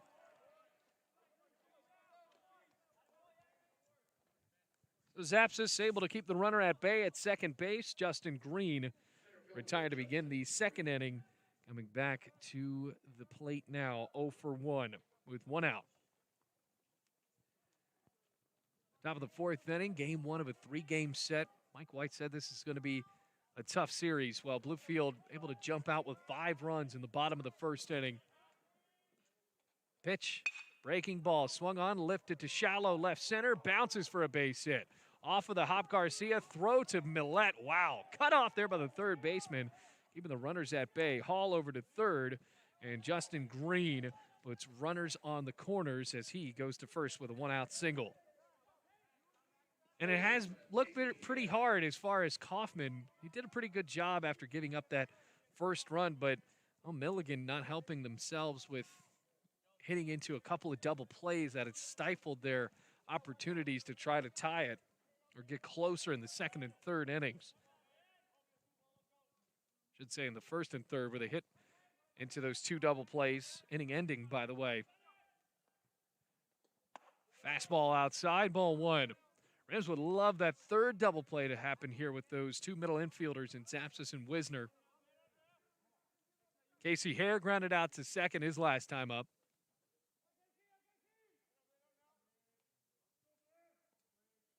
So Zapsus able to keep the runner at bay at second base. Justin Green retired to begin the 2nd inning. Coming back to the plate now, 0 for 1 with 1 out. Top of the 4th inning, Game 1 of a 3-game set. Mike White said this is going to be a tough series. While Bluefield able to jump out with 5 runs in the bottom of the 1st inning. Pitch, breaking ball, swung on, lifted to shallow left center, bounces for a base hit. Off of the hop, Garcia, throw to Millette. Wow, cut off there by the 3rd baseman, keeping the runners at bay. Hall over to 3rd, and Justin Green puts runners on the corners as he goes to first with a one-out single. And it has looked pretty hard as far as Kaufman. He did a pretty good job after giving up that first run, but Milligan not helping themselves with hitting into a couple of double plays that had stifled their opportunities to try to tie it or get closer in the second and third innings. Should say in the first and third where they hit into those two double plays. Inning ending, by the way. Fastball outside, ball one. Rams would love that third double play to happen here with those two middle infielders in Zapsis and Wisner. Casey Hare grounded out to second his last time up.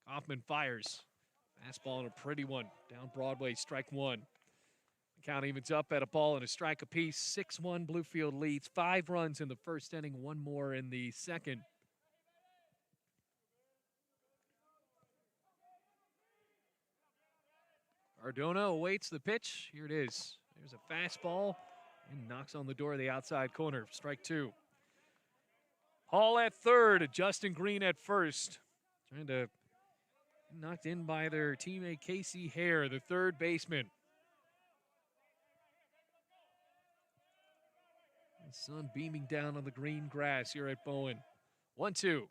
Kaufman fires. Fastball and a pretty one. Down Broadway, strike one. The count evens up at a ball and a strike apiece. 6-1 Bluefield leads. 5 runs in the first inning, 1 more in the second. Cardona awaits the pitch. Here it is. There's a fastball and knocks on the door of the outside corner. Strike two. Hall at third. Justin Green at first. Trying to knocked in by their teammate Casey Hare, the third baseman. The sun beaming down on the green grass here at Bowen. 1-2.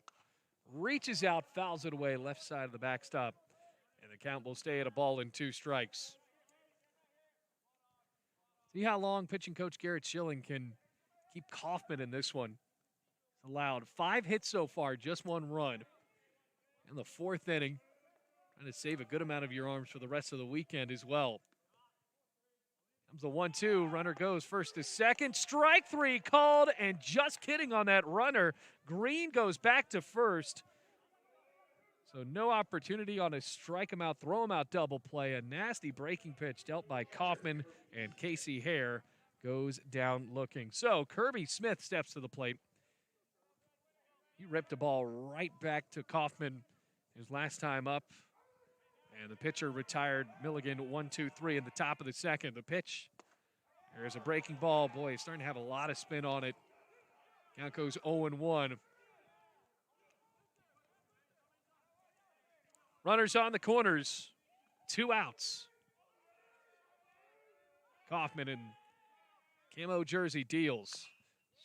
Reaches out, fouls it away, left side of the backstop. And the count will stay at a ball and 2 strikes. See how long pitching coach Garrett Schilling can keep Kaufman in this one. Allowed 5 hits so far, just 1 run. In the 4th inning, trying to save a good amount of your arms for the rest of the weekend as well. Comes the 1-2, runner goes first to second. Strike 3 called, and just kidding on that runner. Green goes back to first. So no opportunity on a strike him out, throw him out double play. A nasty breaking pitch dealt by Kaufman, and Casey Hare goes down looking. So Kirby Smith steps to the plate. He ripped the ball right back to Kaufman his last time up. And the pitcher retired Milligan 1-2-3 in the top of the second. The pitch. There's a breaking ball. Boy, it's starting to have a lot of spin on it. Count goes 0-1. Runners on the corners. 2 outs. Kaufman in camo jersey deals.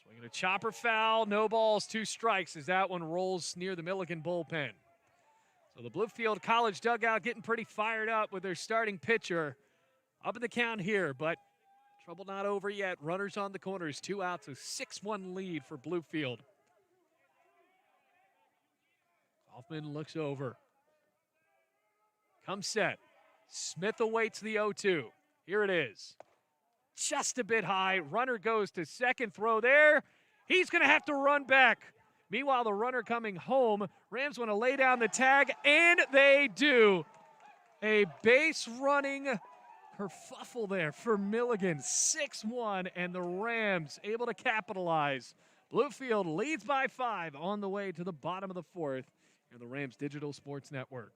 Swinging a chopper foul. No balls, 2 strikes as that one rolls near the Milligan bullpen. So the Bluefield College dugout getting pretty fired up with their starting pitcher. Up in the count here, but trouble not over yet. Runners on the corners, 2 outs, a 6-1 lead for Bluefield. Kaufman looks over. Comes set. Smith awaits the 0-2. Here it is. Just a bit high. Runner goes to second. Throw there. He's going to have to run back. Meanwhile, the runner coming home. Rams want to lay down the tag, and they do. A base running kerfuffle there for Milligan. 6-1, and the Rams able to capitalize. Bluefield leads by 5 on the way to the bottom of the 4th in the Rams Digital Sports Network.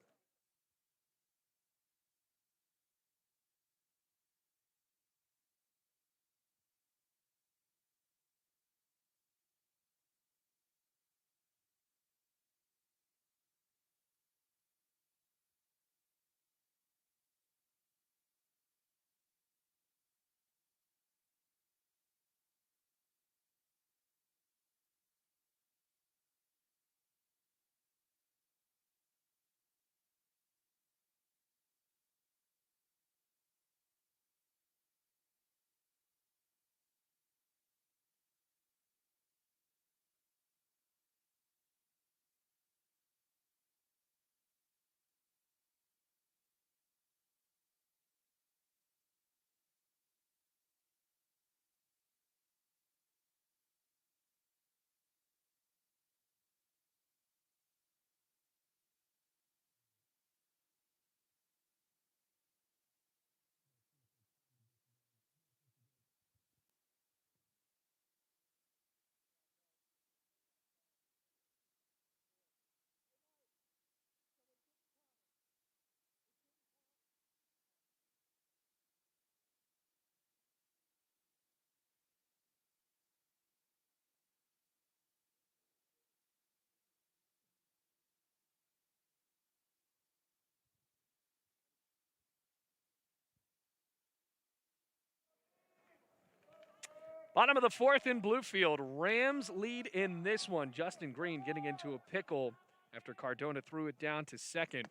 Bottom of the fourth in Bluefield. Rams lead in this one. Justin Green getting into a pickle after Cardona threw it down to second.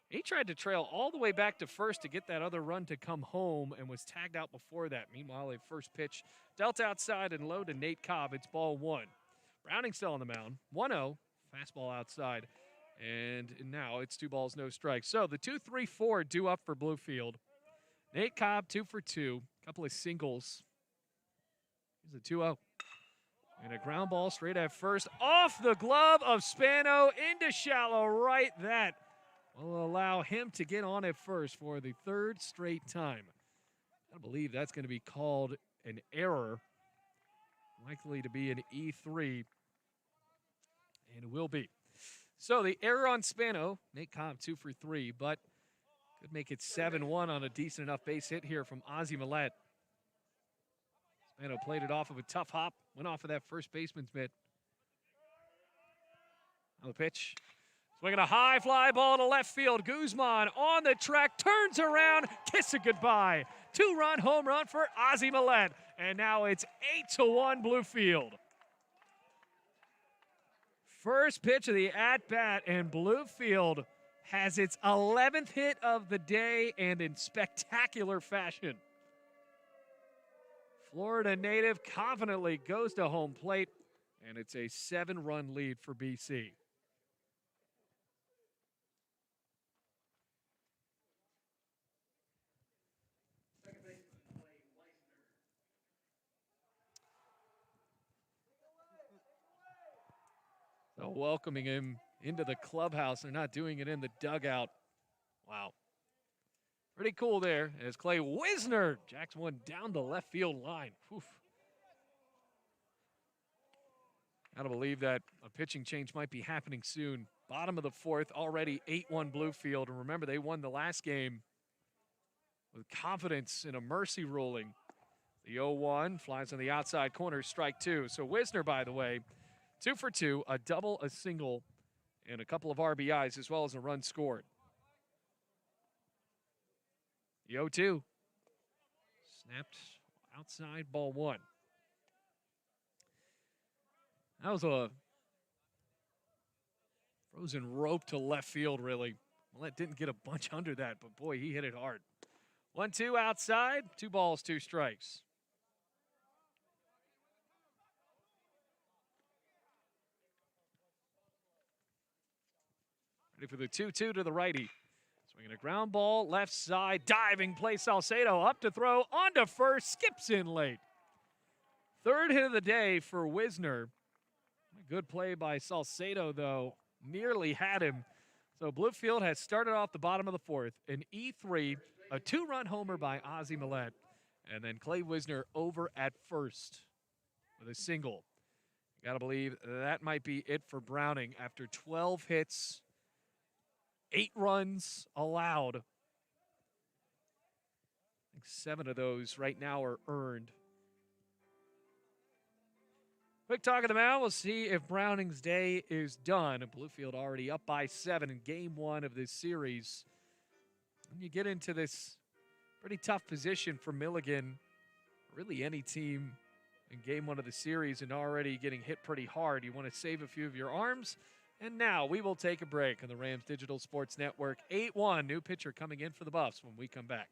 He tried to trail all the way back to first to get that other run to come home and was tagged out before that. Meanwhile, a first pitch dealt outside and low to Nate Cobb. It's ball one. Browning still on the mound. 1-0. Fastball outside. And now it's 2 balls, no strikes. So the 2-3-4 due up for Bluefield. Nate Cobb, 2 for 2. Couple of singles. Here's a 2-0. And a ground ball straight at first. Off the glove of Spano into shallow right. That will allow him to get on at first for the third straight time. I believe that's going to be called an error. Likely to be an E3. And it will be. So the error on Spano. Nate Cobb 2 for 3, but could make it 7-1 on a decent enough base hit here from Ozzie Millette. Spano played it off of a tough hop. Went off of that first baseman's mitt. Now the pitch. Swinging a high fly ball to left field. Guzman on the track, turns around, kiss it goodbye. 2-run home run for Ozzie Millette. And now it's 8-1 Bluefield. First pitch of the at-bat, and Bluefield has its 11th hit of the day and in spectacular fashion. Florida native confidently goes to home plate, and it's a 7-run lead for BC. So welcoming him into the clubhouse. They're not doing it in the dugout. Wow. Pretty cool there as Clay Wisner jacks one down the left field line. Oof. Gotta believe that a pitching change might be happening soon. Bottom of the fourth, already 8-1 Bluefield. And remember, they won the last game with confidence in a mercy ruling. The 0-1 flies on the outside corner, strike 2. So Wisner, by the way, 2 for 2, a double, a single, and a couple of RBIs, as well as a run scored. The 0-2. Snapped outside, ball 1. That was a frozen rope to left field, really. Well, that didn't get a bunch under that, but boy, he hit it hard. 1-2 outside, 2 balls, 2 strikes. Ready for the 2-2 to the righty. Swinging a ground ball, left side, diving play. Salcedo up to throw, on to first, skips in late. Third hit of the day for Wisner. A good play by Salcedo, though. Nearly had him. So Bluefield has started off the bottom of the fourth. An E3, a 2-run homer by Ozzie Millette. And then Clay Wisner over at first with a single. Gotta believe that might be it for Browning after 12 hits. 8 runs allowed. I think 7 of those right now are earned. Quick talk of the mound. We'll see if Browning's day is done. Bluefield already up by 7 in game 1 of this series. When you get into this pretty tough position for Milligan, really any team in game 1 of the series and already getting hit pretty hard, you want to save a few of your arms. And now we will take a break on the Rams Digital Sports Network. 8-1, new pitcher coming in for the Buffs when we come back.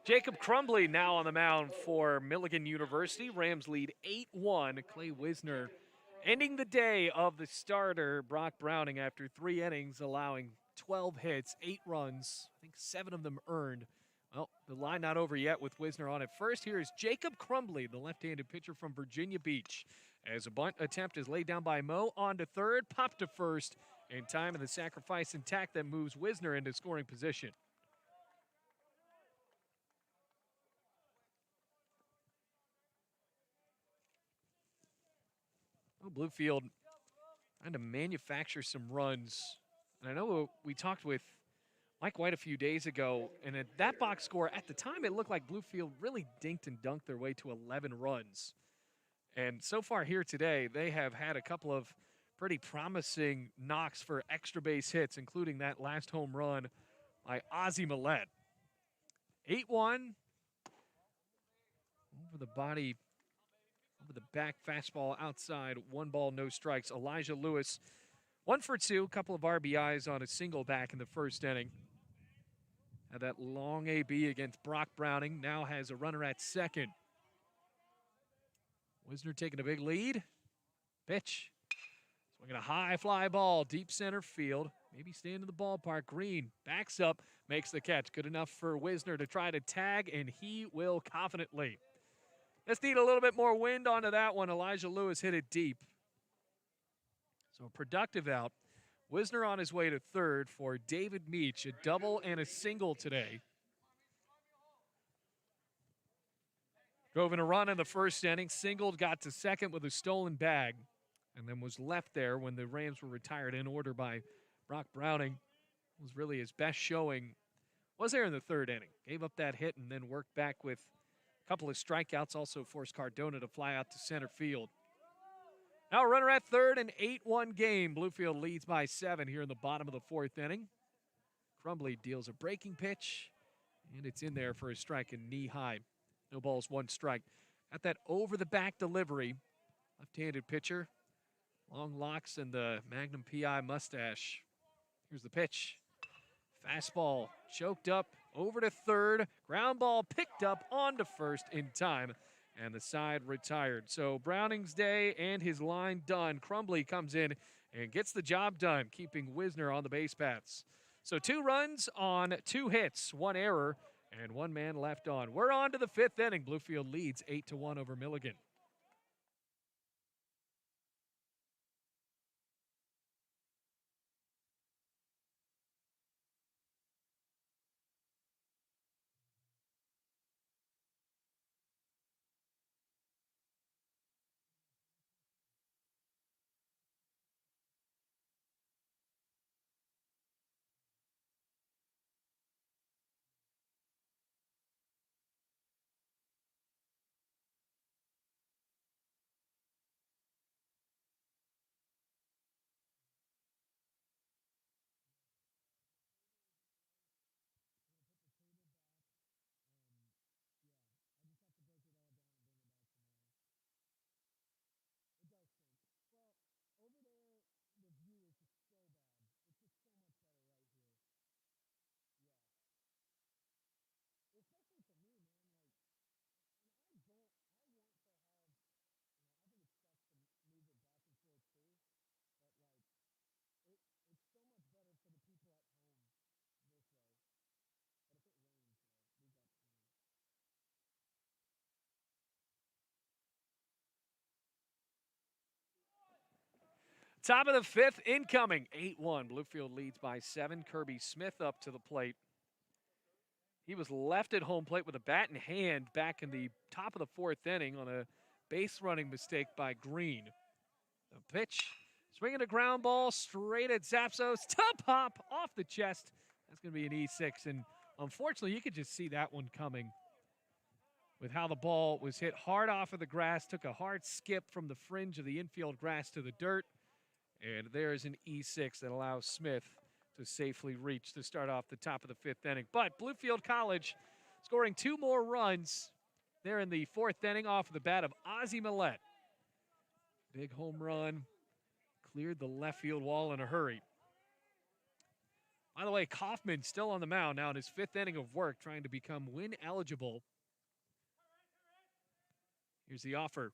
Jacob Crumbly now on the mound for Milligan University. Rams lead 8-1. Clay Wisner ending the day of the starter, Brock Browning, after 3 innings, allowing 12 hits, 8 runs. I think 7 of them earned. Well, the line not over yet with Wisner on at first. Here is Jacob Crumbly, the left-handed pitcher from Virginia Beach. As a bunt attempt is laid down by Mo, on to third, popped to first, in time, and the sacrifice intact that moves Wisner into scoring position. Oh, Bluefield trying to manufacture some runs. And I know we talked with Mike White a few days ago, and at that box score, at the time, it looked like Bluefield really dinked and dunked their way to 11 runs. And so far here today, they have had a couple of pretty promising knocks for extra base hits, including that last home run by Ozzie Millette. 8-1. Over the body, over the back, fastball outside, 1 ball, no strikes. Elijah Lewis, 1 for 2, a couple of RBIs on a single back in the first inning. Had that long AB against Brock Browning, now has a runner at second. Wisner taking a big lead. Pitch. Swinging a high fly ball, deep center field. Maybe staying in the ballpark. Green backs up, makes the catch. Good enough for Wisner to try to tag, and he will confidently. Let's need a little bit more wind onto that one. Elijah Lewis hit it deep. So a productive out. Wisner on his way to third for David Meach, a double and a single today. Drove in a run in the first inning, singled, got to second with a stolen bag, and then was left there when the Rams were retired in order by Brock Browning. It was really his best showing. Was there in the third inning. Gave up that hit and then worked back with a couple of strikeouts, also forced Cardona to fly out to center field. Now a runner at third, an 8-1 game. Bluefield leads by 7 here in the bottom of the 4th inning. Crumbly deals a breaking pitch, and it's in there for a strike and knee high. No balls, 1 strike. Got that over-the-back delivery. Left-handed pitcher. Long locks and the Magnum PI mustache. Here's the pitch. Fastball choked up over to third. Ground ball picked up onto first in time, and the side retired. So Browning's day and his line done. Crumbly comes in and gets the job done, keeping Wisner on the base paths. So 2 runs on 2 hits, 1 error, and 1 man left on. We're on to the 5th inning. Bluefield leads 8-1 over Milligan. Top of the 5th, incoming, 8-1. Bluefield leads by 7. Kirby Smith up to the plate. He was left at home plate with a bat in hand back in the top of the 4th inning on a base running mistake by Green. The pitch, swinging a ground ball straight at Zapsos. Top hop off the chest. That's going to be an E6, and unfortunately, you could just see that one coming with how the ball was hit hard off of the grass, took a hard skip from the fringe of the infield grass to the dirt. And there's an E6 that allows Smith to safely reach to start off the top of the 5th inning. But Bluefield College scoring 2 more runs there in the 4th inning off of the bat of Ozzie Millette. Big home run, cleared the left field wall in a hurry. By the way, Kaufman still on the mound now in his 5th inning of work, trying to become win eligible. Here's the offer.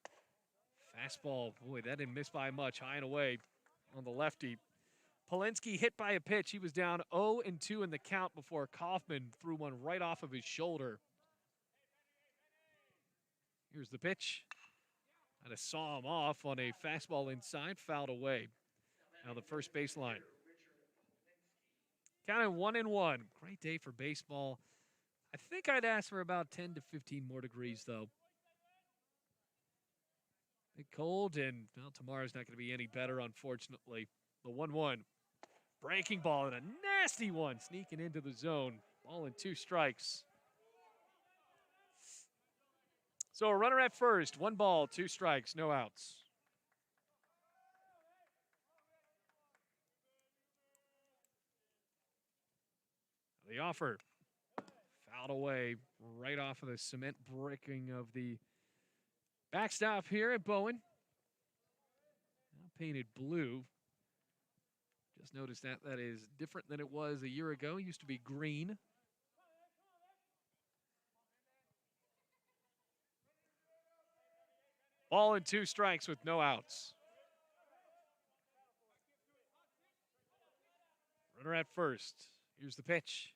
Fastball. Boy, that didn't miss by much. High and away on the lefty. Polinsky hit by a pitch. He was down 0-2 in the count before Kaufman threw one right off of his shoulder. Here's the pitch. Had to saw him off on a fastball inside, fouled away. Now the first baseline. Counted 1-1. Great day for baseball. I think I'd ask for about 10 to 15 more degrees, though. Bit cold, and well, tomorrow's not going to be any better, unfortunately. The 1-1. Breaking ball and a nasty one sneaking into the zone. Ball and 2 strikes. So a runner at first. 1 ball, 2 strikes, no outs. The offer. Fouled away right off of the cement bricking of the backstop here at Bowen. Now painted blue. Just noticed that is different than it was a year ago. It used to be green. Ball and 2 strikes with no outs. Runner at first. Here's the pitch.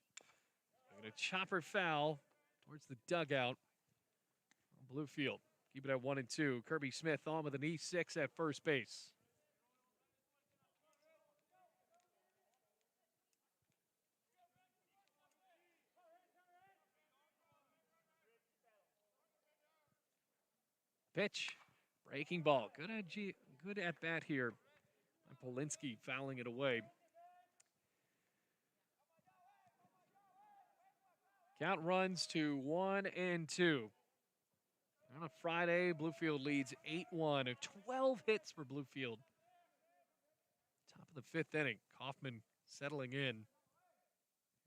Going to chopper foul towards the dugout on Bluefield. Keep it at 1-2. Kirby Smith on with an E6 at first base. Pitch. Breaking ball. Good at bat here. Polinsky fouling it away. Count runs to 1-2. On a Friday, Bluefield leads 8-1. 12 hits for Bluefield. Top of the 5th inning. Kaufman settling in.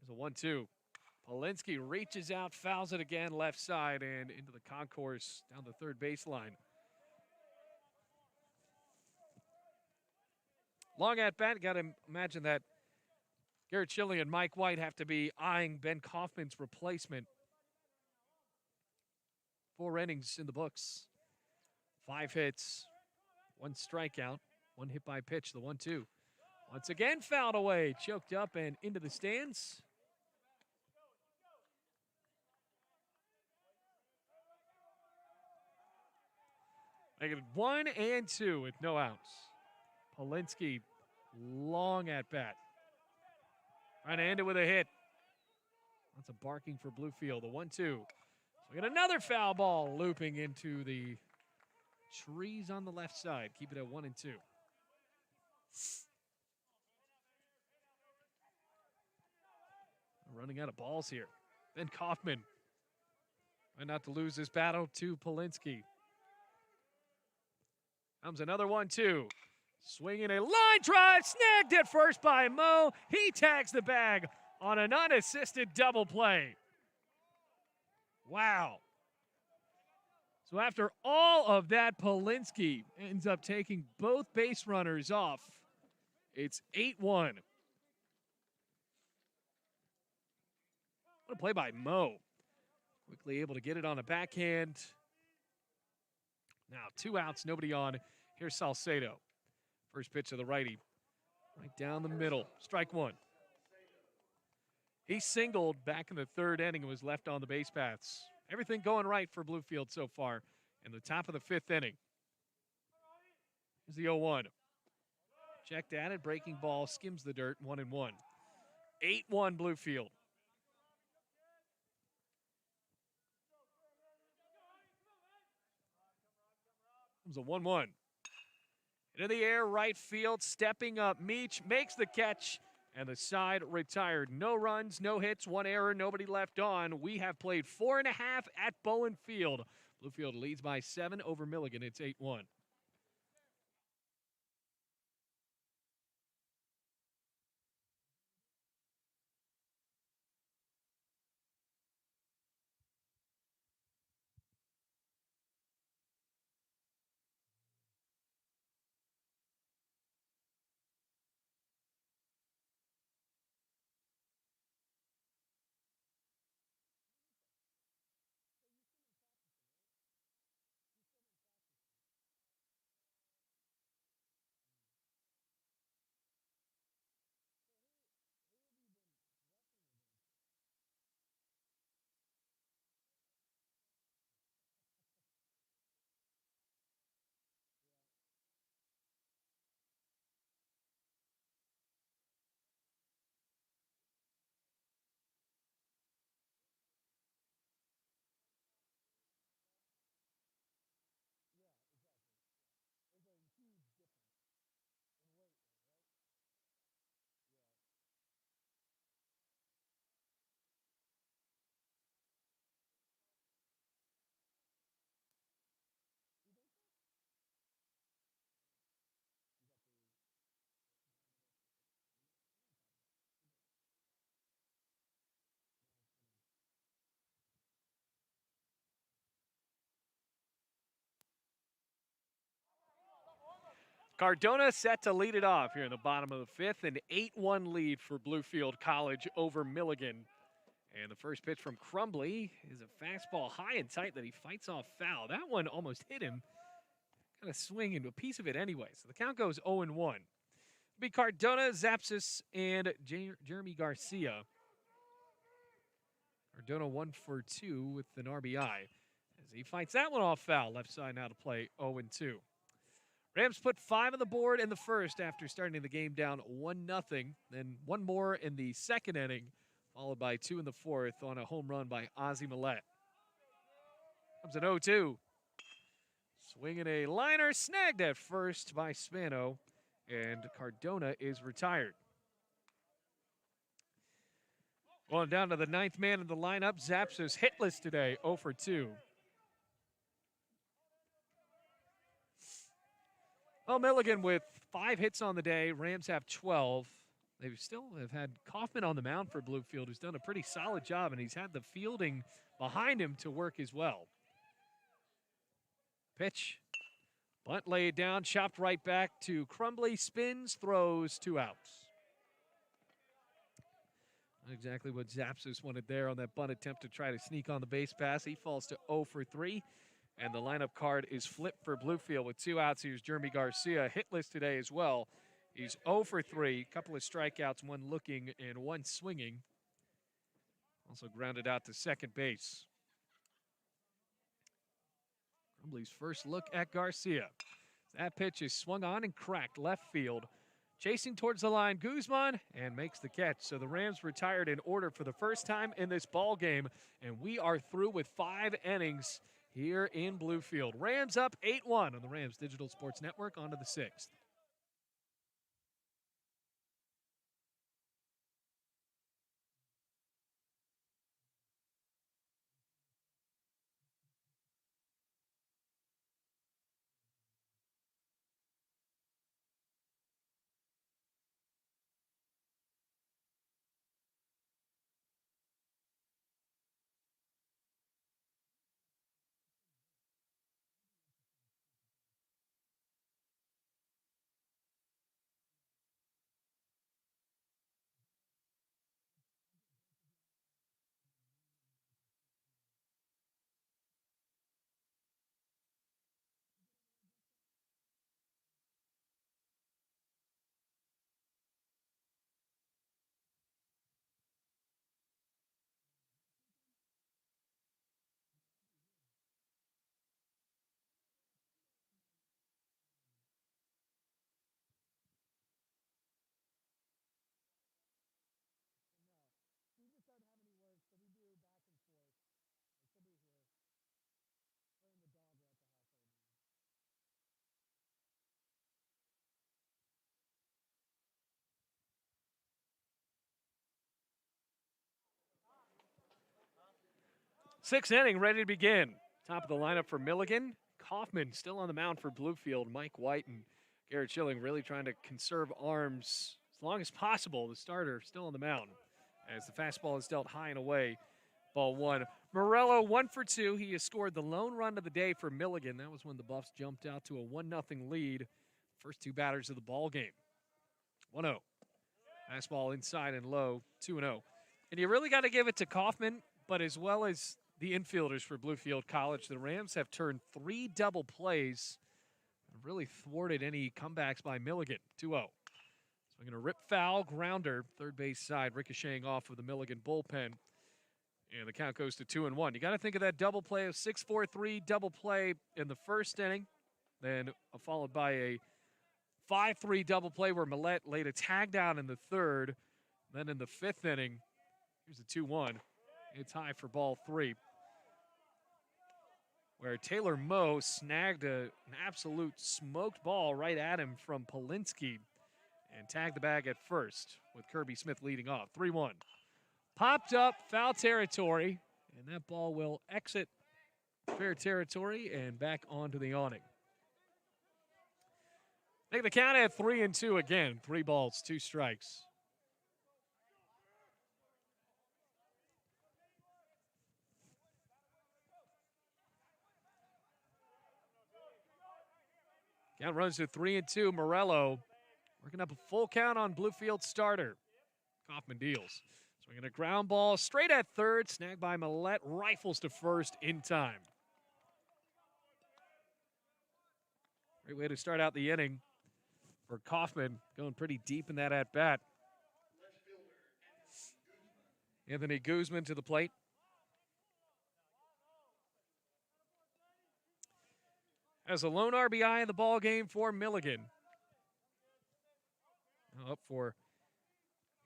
There's a 1-2. Polinsky reaches out, fouls it again left side and into the concourse down the 3rd baseline. Long at bat. Got to imagine that Garrett Schilling and Mike White have to be eyeing Ben Kaufman's replacement. 4 innings in the books. 5 hits, 1 strikeout, 1 hit by pitch, the 1-2. Once again fouled away, choked up and into the stands. Making it 1-2 with no outs. Polinsky, long at bat. Trying to end it with a hit. Lots of barking for Bluefield. The 1-2. So we got another foul ball looping into the trees on the left side. Keep it at 1-2. Running out of balls here. Ben Kaufman. Trying not to lose this battle to Polinsky. Comes another 1-2. Swinging a line drive, snagged at first by Mo. He tags the bag on an unassisted double play. Wow. So after all of that, Polinsky ends up taking both base runners off. It's 8-1. What a play by Mo. Quickly able to get it on a backhand. Now 2 outs, nobody on. Here's Salcedo. First pitch of the righty. Right down the middle. Strike 1. He singled back in the 3rd inning and was left on the base paths. Everything going right for Bluefield so far in the top of the 5th inning. Here's the 0-1. Checked at it. Breaking ball skims the dirt. 1-1. 8-1 Bluefield. Comes a 1-1. Into the air, right field, stepping up. Meach makes the catch, and the side retired. No runs, no hits, 1 error, nobody left on. We have played 4.5 at Bowen Field. Bluefield leads by 7 over Milligan. It's 8-1. Cardona set to lead it off here in the bottom of the fifth. An 8-1 lead for Bluefield College over Milligan. And the first pitch from Crumbly is a fastball high and tight that he fights off foul. That one almost hit him. Kind of swing into a piece of it anyway. So the count goes 0-1. It'll be Cardona, Zapsis, and Jeremy Garcia. Cardona 1 for 2 with an RBI. As he fights that one off foul. Left side now to play 0-2. Rams put 5 on the board in the first after starting the game down 1-0. Then one more in the second inning, followed by 2 in the fourth on a home run by Ozzie Millette. Comes an 0-2. Swinging a liner, snagged at first by Spano, and Cardona is retired. Going down to the 9th man in the lineup, Zapsis hitless today, 0 for 2. Well, Milligan with 5 hits on the day. Rams have 12. They still have had Kaufman on the mound for Bluefield, who's done a pretty solid job, and he's had the fielding behind him to work as well. Pitch. Bunt laid down, chopped right back to Crumbly. Spins, throws, 2 outs. Not exactly what Zapsis wanted there on that bunt attempt to try to sneak on the base pass. He falls to 0 for 3. And the lineup card is flipped for Bluefield with 2 outs. Here's Jeremy Garcia, hitless today as well. He's 0 for 3, couple of strikeouts, 1 looking and 1 swinging. Also grounded out to second base. Crumbly's first look at Garcia. That pitch is swung on and cracked left field. Chasing towards the line, Guzman, and makes the catch. So the Rams retired in order for the first time in this ball game, and we are through with 5 innings here in Bluefield. Rams up 8-1 on the Rams Digital Sports Network. On to the 6th. Sixth inning ready to begin. Top of the lineup for Milligan. Kaufman still on the mound for Bluefield. Mike White and Garrett Schilling really trying to conserve arms as long as possible. The starter still on the mound as the fastball is dealt high and away. Ball 1. Morello 1 for 2. He has scored the lone run of the day for Milligan. That was when the Buffs jumped out to a 1-0 lead. First 2 batters of the ball game. 1-0. Fastball inside and low. 2-0. And you really got to give it to Kaufman, but as well as the infielders for Bluefield College, the Rams have turned 3 double plays and really thwarted any comebacks by Milligan. 2-0. Swinging a rip foul, grounder, third base side, ricocheting off of the Milligan bullpen. And the count goes to 2-1. You got to think of that double play, of 6-4-3 double play in the first inning, then followed by a 5-3 double play where Millette laid a tag down in the third. Then in the 5th inning, here's a 2-1. It's high for ball 3, where Taylor Moe snagged an absolute smoked ball right at him from Polinsky and tagged the bag at first with Kirby Smith leading off. 3-1. Popped up, foul territory, and that ball will exit fair territory and back onto the awning. Take the count at 3-2 again. 3 balls, 2 strikes. Count runs to 3-2. Morello working up a full count on Bluefield starter. Kaufman deals. Swinging a ground ball straight at third. Snagged by Millette. Rifles to first in time. Great way to start out the inning for Kaufman. Going pretty deep in that at-bat. Anthony Guzman to the plate. As a lone RBI in the ball game for Milligan. Now up for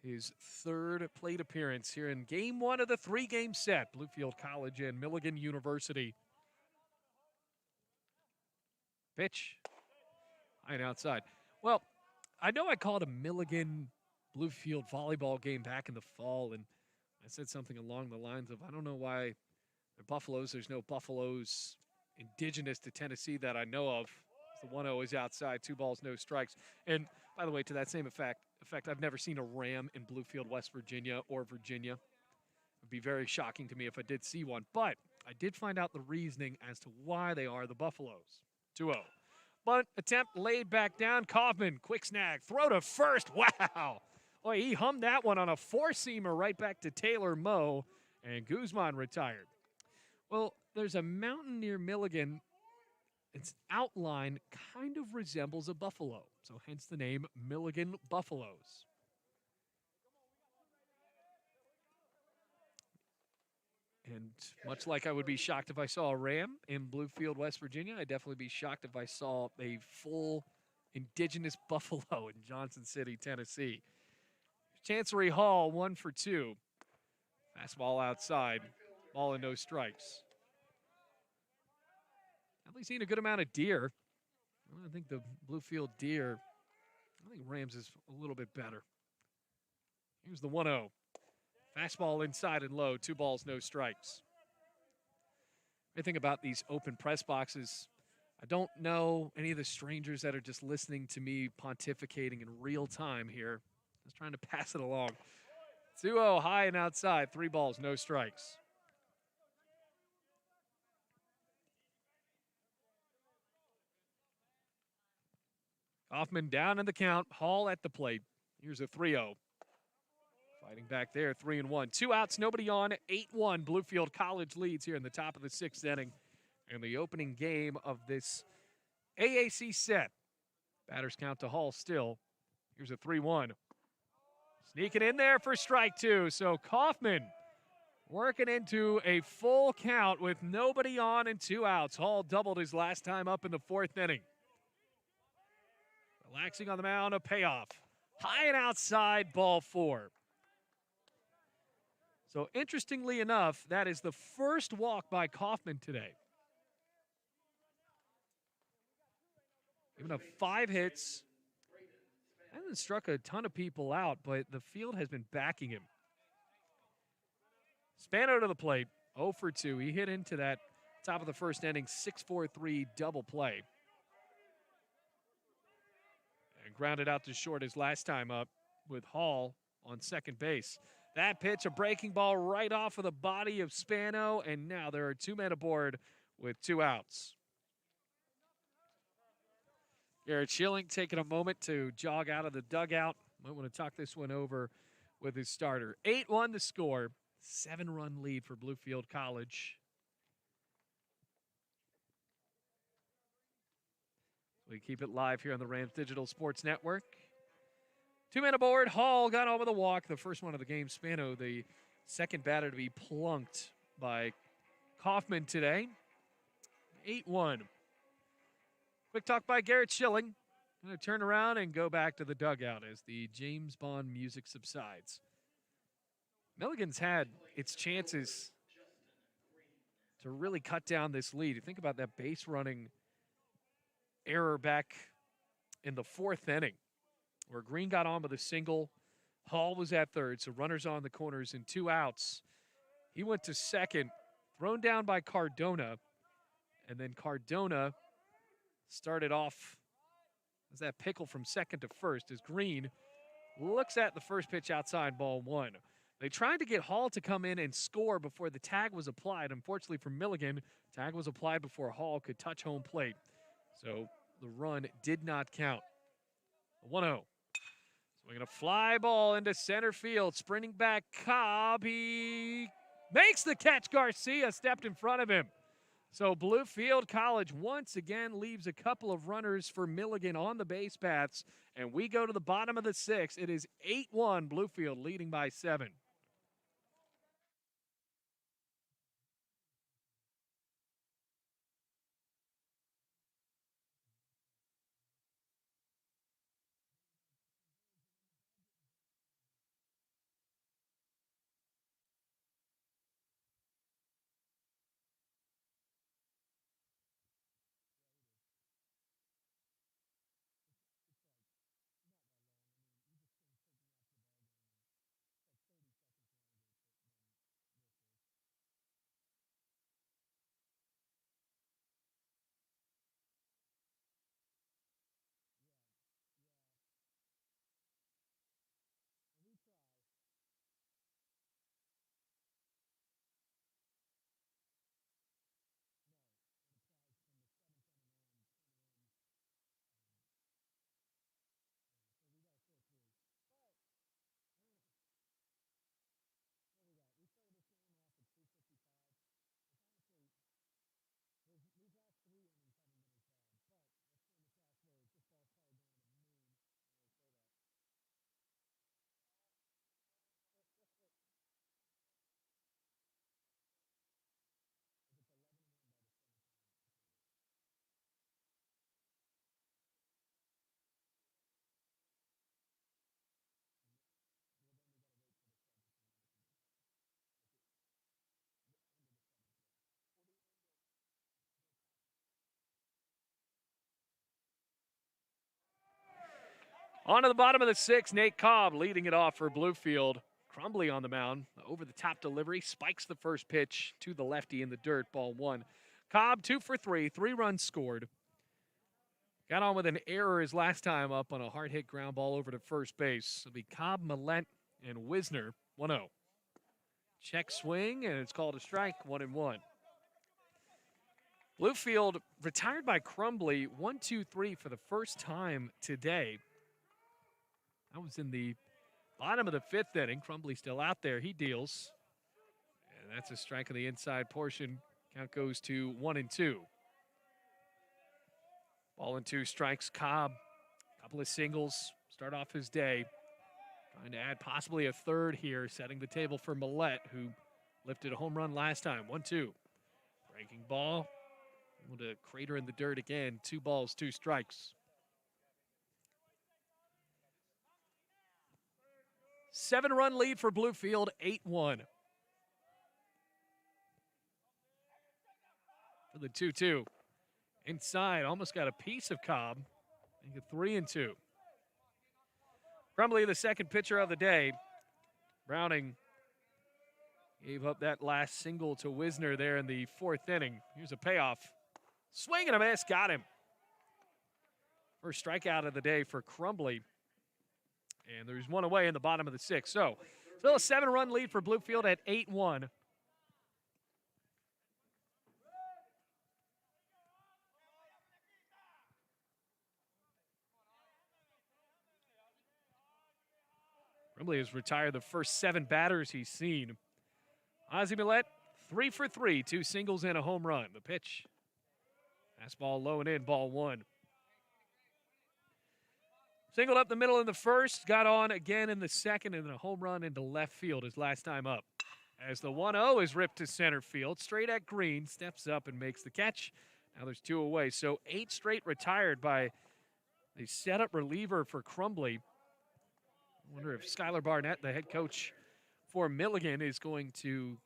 his third plate appearance here in game one of the three-game set. Bluefield College and Milligan University. Pitch. High and outside. Well, I know I called a Milligan Bluefield volleyball game back in the fall, and I said something along the lines of, I don't know why the Buffaloes, there's no Buffaloes indigenous to Tennessee that I know of. The 1-0 is outside, 2 balls, no strikes. And by the way, to that same effect, I've never seen a Ram in Bluefield, West Virginia or Virginia. It would be very shocking to me if I did see one. But I did find out the reasoning as to why they are the Buffaloes. 2-0. Bunt attempt laid back down. Kaufman, quick snag, throw to first. Wow. Boy, he hummed that one on a four-seamer right back to Taylor Moe, and Guzman retired. Well, there's a mountain near Milligan. Its outline kind of resembles a buffalo, so hence the name Milligan Buffaloes. And much like I would be shocked if I saw a Ram in Bluefield, West Virginia, I'd definitely be shocked if I saw a full indigenous buffalo in Johnson City, Tennessee. Chancery Hall, 1 for 2. Fastball outside. Ball and no strikes. At least seen a good amount of deer. I think the Bluefield deer, I think Rams is a little bit better. Here's the 1-0. Fastball inside and low, 2 balls, no strikes. I think about these open press boxes. I don't know any of the strangers that are just listening to me pontificating in real time here. Just trying to pass it along. 2-0, high and outside, 3 balls, no strikes. Kaufman down in the count, Hall at the plate. Here's a 3-0. Fighting back there, 3-1. 2 outs, nobody on, 8-1. Bluefield College leads here in the top of the 6th inning. And the opening game of this AAC set. Batters count to Hall still. Here's a 3-1. Sneaking in there for strike 2. So Kaufman working into a full count with nobody on and 2 outs. Hall doubled his last time up in the 4th inning. Relaxing on the mound, a payoff. High and outside, ball 4. So interestingly enough, that is the first walk by Kaufman today. Given up 5 hits. Hasn't struck a ton of people out, but the field has been backing him. Spano to the plate, 0 for 2. He hit into that top of the 1st inning, 6-4-3 double play. And grounded out to short his last time up with Hall on second base. That pitch, a breaking ball right off of the body of Spano, and now there are 2 men aboard with 2 outs. Garrett Schilling taking a moment to jog out of the dugout. Might want to talk this one over with his starter. 8-1 the score. 7-run lead for Bluefield College. We keep it live here on the Rams Digital Sports Network. 2 men aboard. Hall got over the walk. The first one of the game. Spano, the second batter to be plunked by Kaufman today. 8-1. Quick talk by Garrett Schilling. Going to turn around and go back to the dugout as the James Bond music subsides. Milligan's had its chances to really cut down this lead. You think about that base running error back in the 4th inning where Green got on with a single. Hall was at third, so runners on the corners and 2 outs. He went to second, thrown down by Cardona, and then Cardona started off as that pickle from second to first as Green looks at the first pitch outside, ball 1. They tried to get Hall to come in and score before the tag was applied. Unfortunately for Milligan, tag was applied before Hall could touch home plate. So The run did not count. 1-0. Swinging a fly ball into center field. Sprinting back, Cobb. He makes the catch. Garcia stepped in front of him. So Bluefield College once again leaves a couple of runners for Milligan on the base paths. And we go to the bottom of the sixth. It is 8-1, Bluefield leading by 7. On to the bottom of the sixth, Nate Cobb leading it off for Bluefield. Crumbly on the mound. Over the top delivery. Spikes the first pitch to the lefty in the dirt. Ball 1. Cobb 2 for 3. 3 runs scored. Got on with an error his last time up on a hard hit ground ball over to first base. It'll be Cobb, Millett, and Wisner. 1-0. Check swing, and it's called a strike. 1-1. Bluefield retired by Crumbly 1-2-3 for the first time today. That was in the bottom of the fifth inning. Crumbly still out there. He deals. And that's a strike on the inside portion. Count goes to 1-2. Ball and 2 strikes. Cobb, couple of singles. Start off his day. Trying to add possibly a third here. Setting the table for Millett, who lifted a home run last time. 1-2. Breaking ball. Able to crater in the dirt again. 2 balls, 2 strikes. 7-run lead for Bluefield, 8-1. For the 2-2. Inside, almost got a piece of Cobb. Make it 3-2. Crumbly, the second pitcher of the day. Browning gave up that last single to Wisner there in the 4th inning. Here's a payoff. Swing and a miss, got him. First strikeout of the day for Crumbly. And there's one away in the bottom of the 6th. So, still a 7-run lead for Bluefield at 8-1. Crumbly has retired the first 7 batters he's seen. Ozzie Millett, 3 for 3, 2 singles and a home run. The pitch. Fastball low and in, ball 1. Singled up the middle in the first, got on again in the second, and then a home run into left field his last time up. As the 1-0 is ripped to center field, straight at Green, steps up and makes the catch. Now there's 2 away, so 8 straight retired by the setup reliever for Crumbly. I wonder if Skylar Barnett, the head coach for Milligan, is going to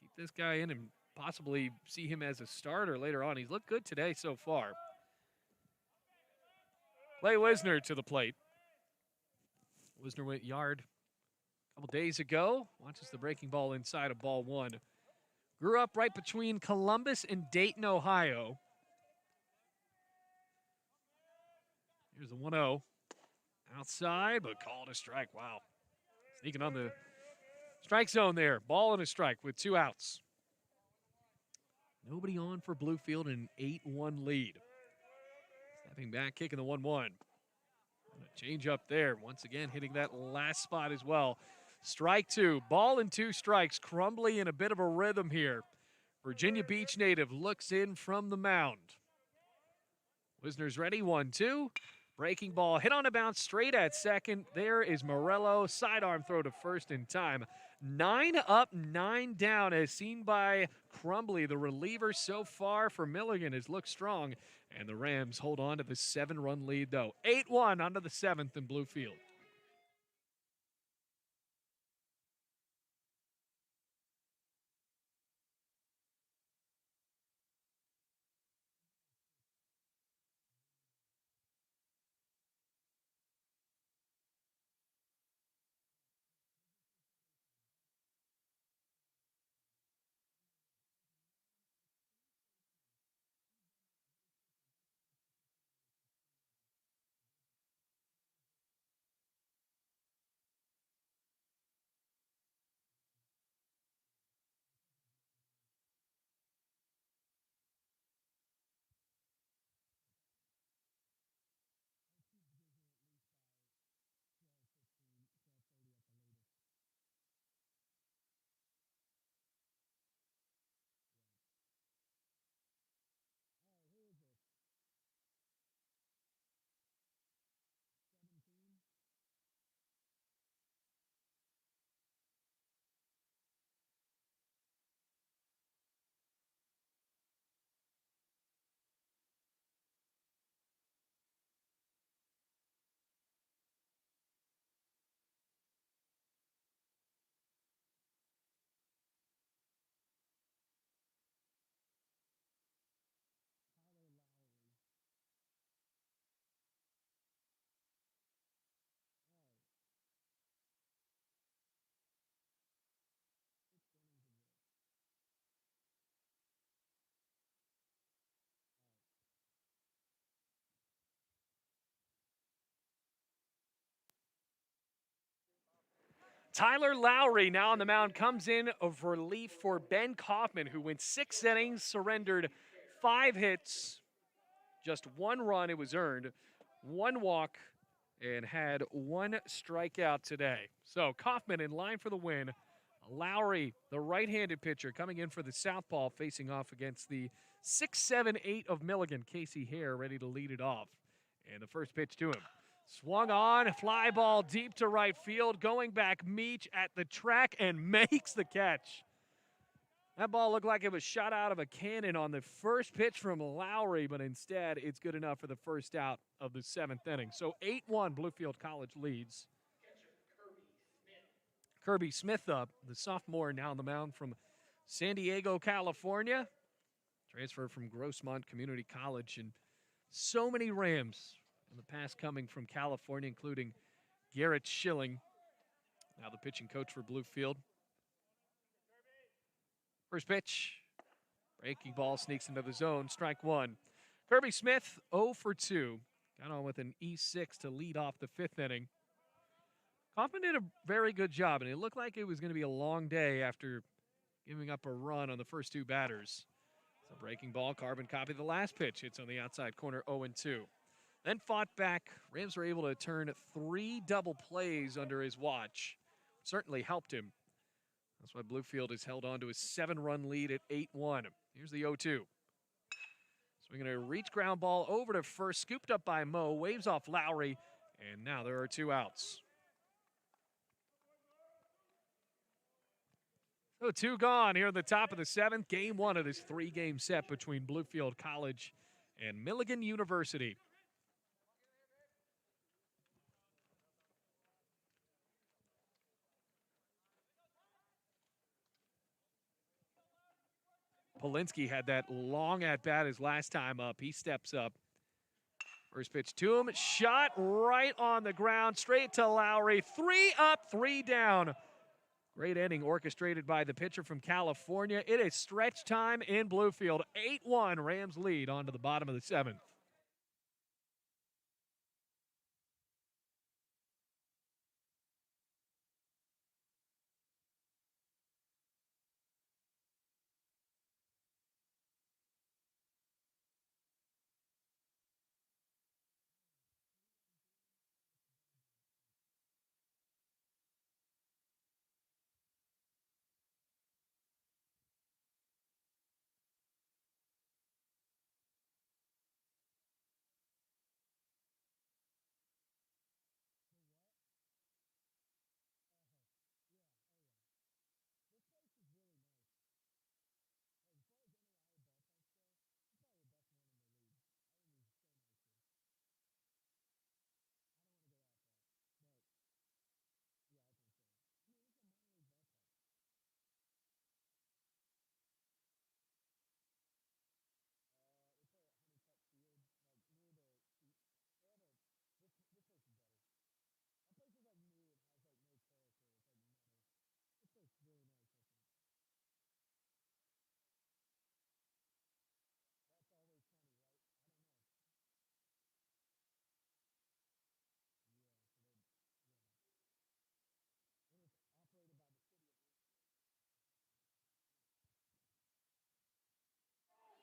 keep this guy in and possibly see him as a starter later on. He's looked good today so far. Clay Wisner to the plate. Wisner went yard a couple days ago. Watches the breaking ball inside of ball 1. Grew up right between Columbus and Dayton, Ohio. Here's the 1-0. Outside, but called a strike. Wow. Sneaking on the strike zone there. Ball and a strike with 2 outs. Nobody on for Bluefield, an 8-1 lead. Stepping back, kicking the 1-1. Change up there. Once again, hitting that last spot as well. Strike two. Ball and 2 strikes. Crumbly in a bit of a rhythm here. Virginia Beach native looks in from the mound. Wisner's ready. 1-2. Breaking ball hit on a bounce straight at second. There is Morello. Sidearm throw to first in time. 9 up, 9 down as seen by Crumbly. The reliever so far for Milligan has looked strong. And the Rams hold on to the 7-run lead, though. 8-1 onto the 7th in Bluefield. Tyler Lowry now on the mound comes in of relief for Ben Kaufman, who went 6 innings, surrendered 5 hits, just 1 run it was earned, 1 walk, and had 1 strikeout today. So Kaufman in line for the win. Lowry, the right-handed pitcher, coming in for the southpaw, facing off against the 6'7", 8 of Milligan. Casey Hare ready to lead it off. And the first pitch to him. Swung on, fly ball deep to right field, going back Meach at the track and makes the catch. That ball looked like it was shot out of a cannon on the first pitch from Lowry, but instead it's good enough for the first out of the 7th inning. So 8-1 Bluefield College leads. Kirby Smith up, the sophomore now on the mound from San Diego, California. Transferred from Grossmont Community College. And so many Rams in the past coming from California, including Garrett Schilling, now the pitching coach for Bluefield. First pitch, breaking ball sneaks into the zone, strike 1. Kirby Smith 0 for 2. Got on with an E6 to lead off the 5th inning. Kaufman did a very good job, and it looked like it was going to be a long day after giving up a run on the first 2 batters. So breaking ball, carbon copy the last pitch. Hits on the outside corner, 0-2. Then fought back. Rams were able to turn 3 double plays under his watch. Certainly helped him. That's why Bluefield has held on to a 7-run lead at 8-1. Here's the 0-2. Swinging a reach ground ball over to first, scooped up by Moe, waves off Lowry, and now there are 2 outs. So 2 gone here at the top of the 7th. Game 1 of this 3-game set between Bluefield College and Milligan University. Polinsky had that long at-bat his last time up. He steps up. First pitch to him. Shot right on the ground. Straight to Lowry. 3 up, 3 down. Great inning orchestrated by the pitcher from California. It is stretch time in Bluefield. 8-1 Rams lead on to the bottom of the 7th.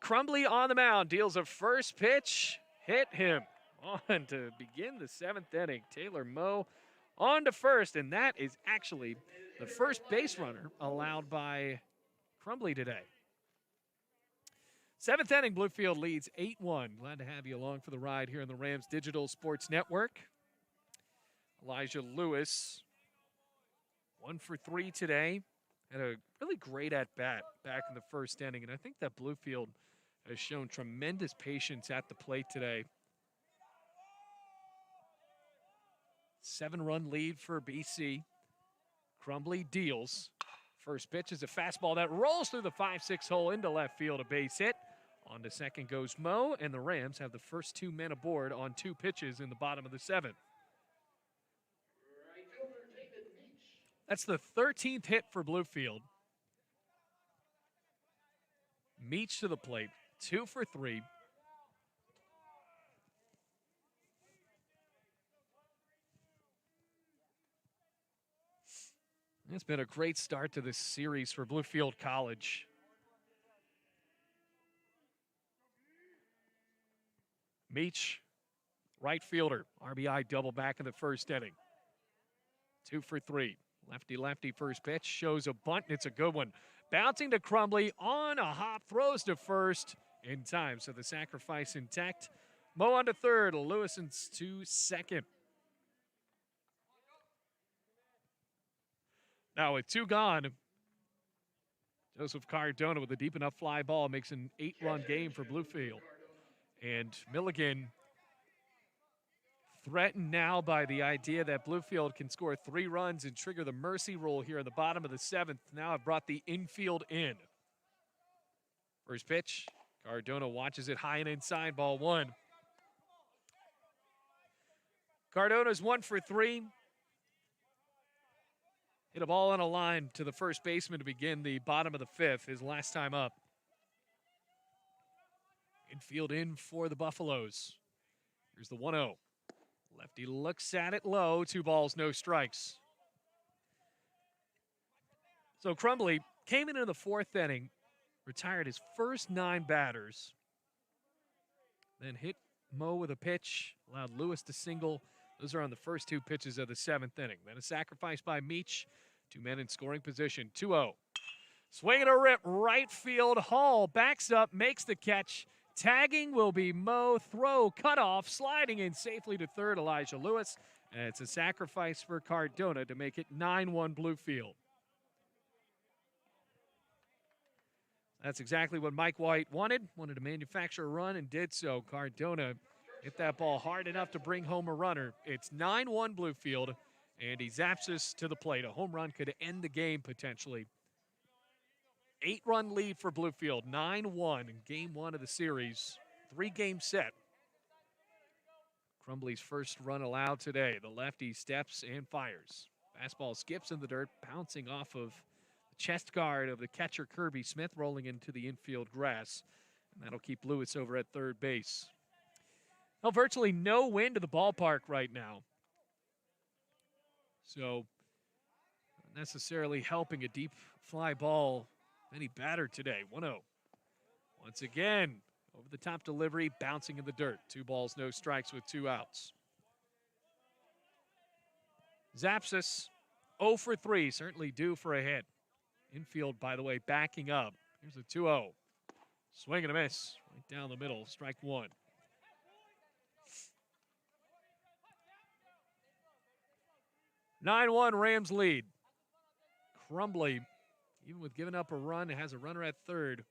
Crumbly on the mound, deals a first pitch, hit him on to begin the 7th inning. Taylor Moe on to first, and that is actually the first base runner allowed by Crumbly today. 7th inning, Bluefield leads 8-1. Glad to have you along for the ride here on the Rams Digital Sports Network. Elijah Lewis, 1 for 3 today. Had a really great at-bat back in the first inning, and I think that Bluefield has shown tremendous patience at the plate today. 7-run lead for BC. Crumbly deals. First pitch is a fastball that rolls through the 5-6 hole into left field, a base hit. On to second goes Moe, and the Rams have the first 2 men aboard on 2 pitches in the bottom of the 7th. That's the 13th hit for Bluefield. Meach to the plate, 2 for 3. It's been a great start to this series for Bluefield College. Meach, right fielder, RBI double back in the first inning. 2 for 3. Lefty first pitch, shows a bunt, and it's a good one. Bouncing to Crumbly on a hop, throws to first in time, so the sacrifice intact. Moe on to third, Lewison's to second. Now with 2 gone, Joseph Cardona with a deep enough fly ball makes an 8-run game for Bluefield. And Milligan threatened now by the idea that Bluefield can score 3 runs and trigger the mercy rule here in the bottom of the 7th. Now have brought the infield in. First pitch, Cardona watches it high and inside, ball 1. Cardona's 1 for 3. Hit a ball on a line to the first baseman to begin the bottom of the 5th, his last time up. Infield in for the Buffaloes. Here's the 1-0. Lefty looks at it low, 2 balls, no strikes. So Crumbly came into the 4th inning, retired his first 9 batters, then hit Moe with a pitch, allowed Lewis to single. Those are on the first 2 pitches of the 7th inning. Then a sacrifice by Meach, 2 men in scoring position, 2-0. Swing and a rip, right field, Hall backs up, makes the catch. Tagging will be Moe, throw, cut off, sliding in safely to third, Elijah Lewis. And it's a sacrifice for Cardona to make it 9-1 Bluefield. That's exactly what Mike White wanted to manufacture a run and did so. Cardona hit that ball hard enough to bring home a runner. It's 9-1 Bluefield, and he zaps us to the plate. A home run could end the game potentially. 8-run lead for Bluefield, 9-1 in game 1 of the series. 3-game set. Crumbly's first run allowed today. The lefty steps and fires. Fastball skips in the dirt, bouncing off of the chest guard of the catcher Kirby Smith, rolling into the infield grass. And that'll keep Lewis over at third base. Well, virtually no wind to the ballpark right now. So, not necessarily helping a deep fly ball any batter today. 1-0. Once again, over the top delivery, bouncing in the dirt. 2 balls, no strikes with 2 outs. Zapsis, 0 for 3, certainly due for a hit. Infield, by the way, backing up. Here's a 2-0. Swing and a miss, right down the middle, strike 1. (9-1) Rams lead. Crumbly, even with giving up a run, has a runner at third.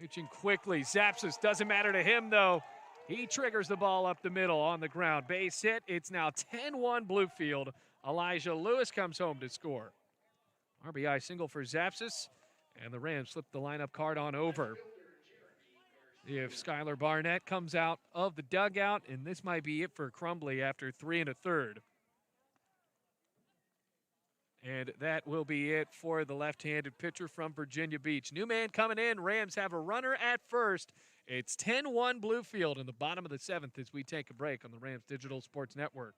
Pitching quickly. Zapsis, doesn't matter to him, though. He triggers the ball up the middle on the ground. Base hit. It's now 10-1 Bluefield. Elijah Lewis comes home to score. RBI single for Zapsis, and the Rams flip the lineup card on over. If Skylar Barnett comes out of the dugout, and this might be it for Crumbly after 3 1/3. And that will be it for the left-handed pitcher from Virginia Beach. New man coming in. Rams have a runner at first. It's 10-1 Bluefield in the bottom of the 7th as we take a break on the Rams Digital Sports Network.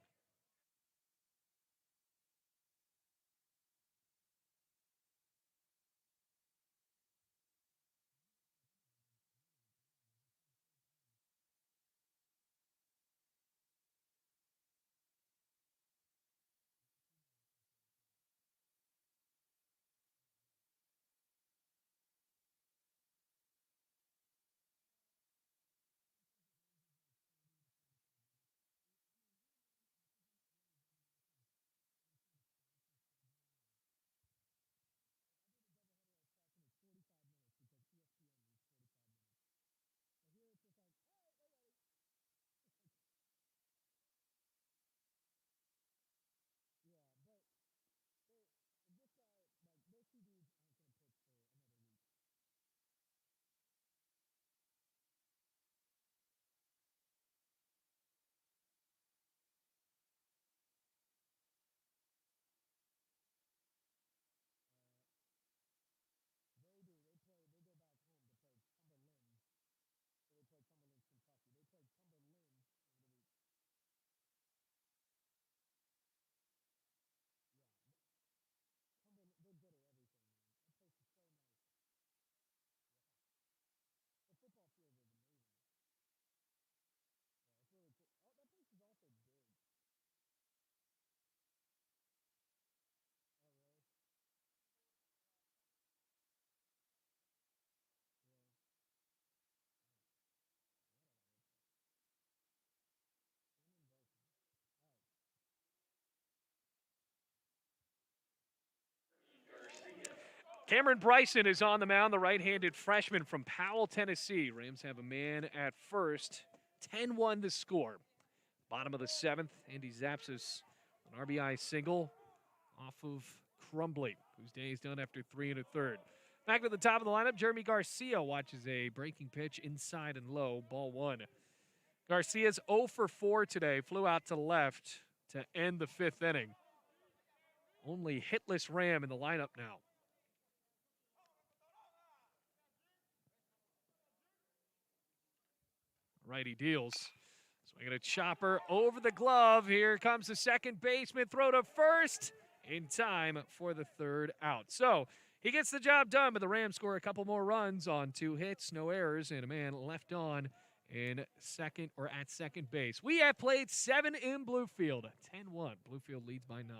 Cameron Bryson is on the mound, the right-handed freshman from Powell, Tennessee. Rams have a man at first. 10-1 the score. Bottom of the seventh, Andy Zapsis, an RBI single off of Crumbly, whose day is done after 3 1/3. Back to the top of the lineup, Jeremy Garcia watches a breaking pitch inside and low, ball one. Garcia's 0 for 4 today, flew out to left to end the fifth inning. Only hitless Ram in the lineup now. Righty deals. Swinging a chopper over the glove. Here comes the second baseman. Throw to first in time for the third out. So he gets the job done, but the Rams score a couple more runs on 2 hits, no errors, and a man left on in second or at second base. We have played 7 in Bluefield. 10-1. Bluefield leads by 9.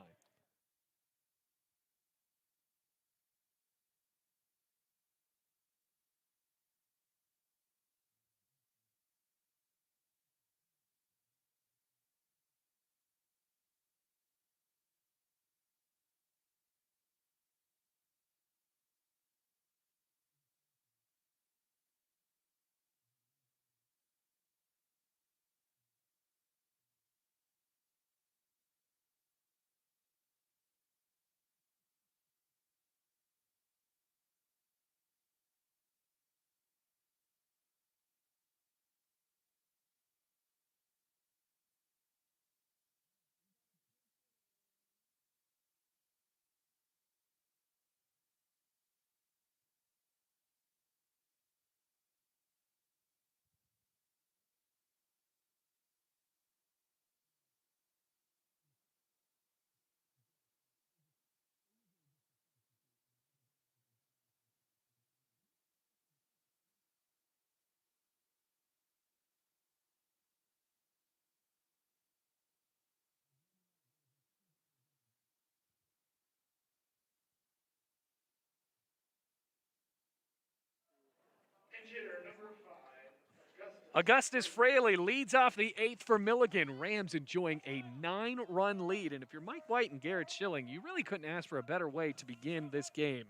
Pinch hitter number 5, Augustus Fraley leads off the 8th for Milligan. Rams enjoying a 9-run lead. And if you're Mike White and Garrett Schilling, you really couldn't ask for a better way to begin this game.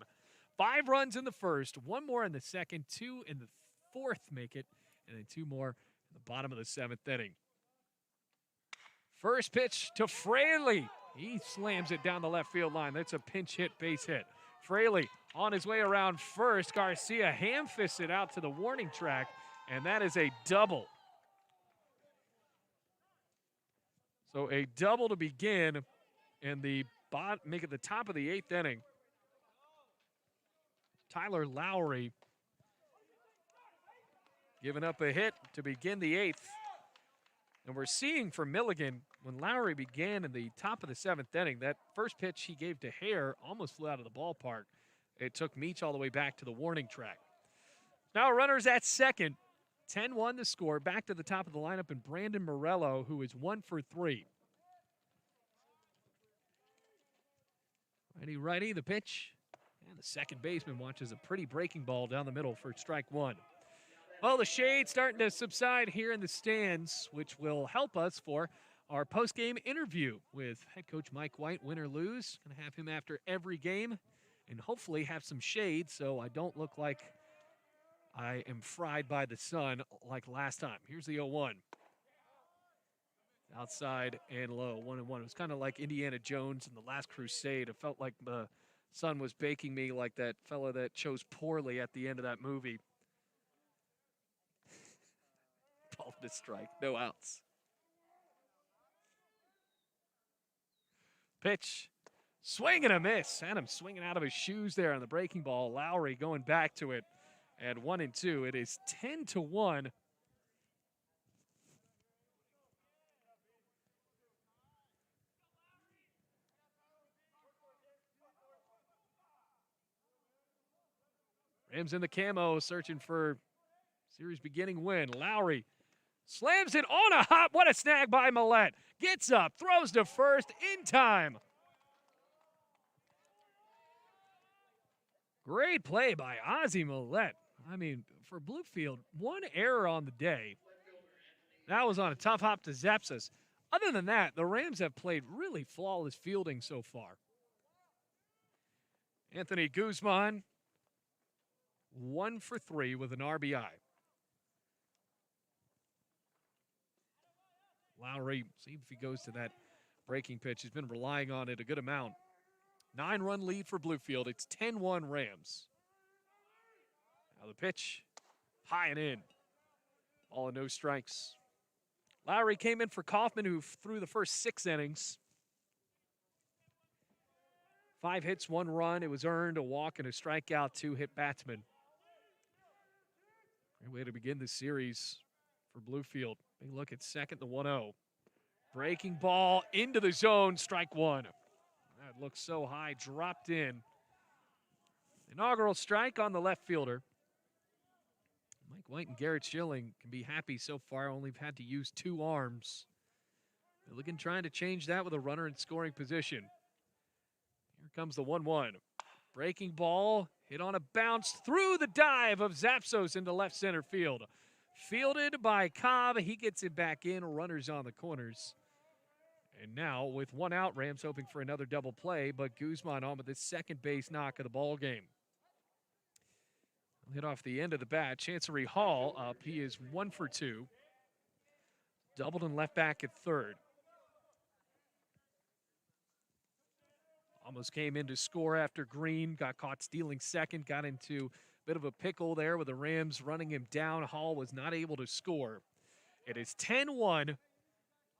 5 runs in the first, 1 more in the second, 2 in the fourth make it, and then 2 more in the bottom of the 7th inning. First pitch to Fraley. He slams it down the left field line. That's a pinch hit, base hit. Fraley on his way around first. Garcia ham-fists it out to the warning track, and that is a double. So a double to begin, and make it the top of the 8th inning. Tyler Lowry giving up a hit to begin the 8th. And we're seeing for Milligan, when Lowry began in the top of the 7th inning, that first pitch he gave to Hare almost flew out of the ballpark. It took Meach all the way back to the warning track. Now runners at second. 10-1 the score. Back to the top of the lineup, and Brandon Morello, who is 1 for 3. Righty, the pitch. And the second baseman watches a pretty breaking ball down the middle for strike 1. Well, the shade's starting to subside here in the stands, which will help us for our post-game interview with head coach Mike White, win or lose. Going to have him after every game and hopefully have some shade so I don't look like I am fried by the sun like last time. Here's the 0-1. Outside and low, 1-1. It was kind of like Indiana Jones in The Last Crusade. It felt like the sun was baking me like that fella that chose poorly at the end of that movie. Ball to strike, no outs. Pitch, swing and a miss. Adam swinging out of his shoes there on the breaking ball. Lowry going back to it at 1-2. It is 10-1. Rams in the camo, searching for series beginning win. Lowry slams it on a hop. What a snag by Millette. Gets up, throws to first in time. Great play by Ozzie Millette. I mean, for Bluefield, 1 error on the day. That was on a tough hop to Zapsis. Other than that, the Rams have played really flawless fielding so far. Anthony Guzman, 1 for 3 with an RBI. Lowry, see if he goes to that breaking pitch. He's been relying on it a good amount. 9-run lead for Bluefield. It's 10-1 Rams. Now the pitch, high and in. All in, no strikes. Lowry came in for Kaufman, who threw the first 6 innings. 5 hits, 1 run. It was earned, a walk and a strikeout, 2 hit batsmen. Great way to begin this series for Bluefield. Big look at second, the 1-0. Breaking ball into the zone, strike 1. That looks so high, dropped in. Inaugural strike on the left fielder. Mike White and Garrett Schilling can be happy so far, only had to use 2 arms. Milligan trying to change that with a runner in scoring position. Here comes the 1-1. Breaking ball, hit on a bounce through the dive of Zapsos into left center field. Fielded by Cobb, he gets it back in, runners on the corners. And now with 1 out, Rams hoping for another double play, but Guzman on with the second base knock of the ball game. Hit off the end of the bat. Chancery Hall up. He is 1 for 2. Doubled and left back at third. Almost came in to score after Green. Got caught stealing second. Got into a bit of a pickle there with the Rams running him down. Hall was not able to score. It is 10-1.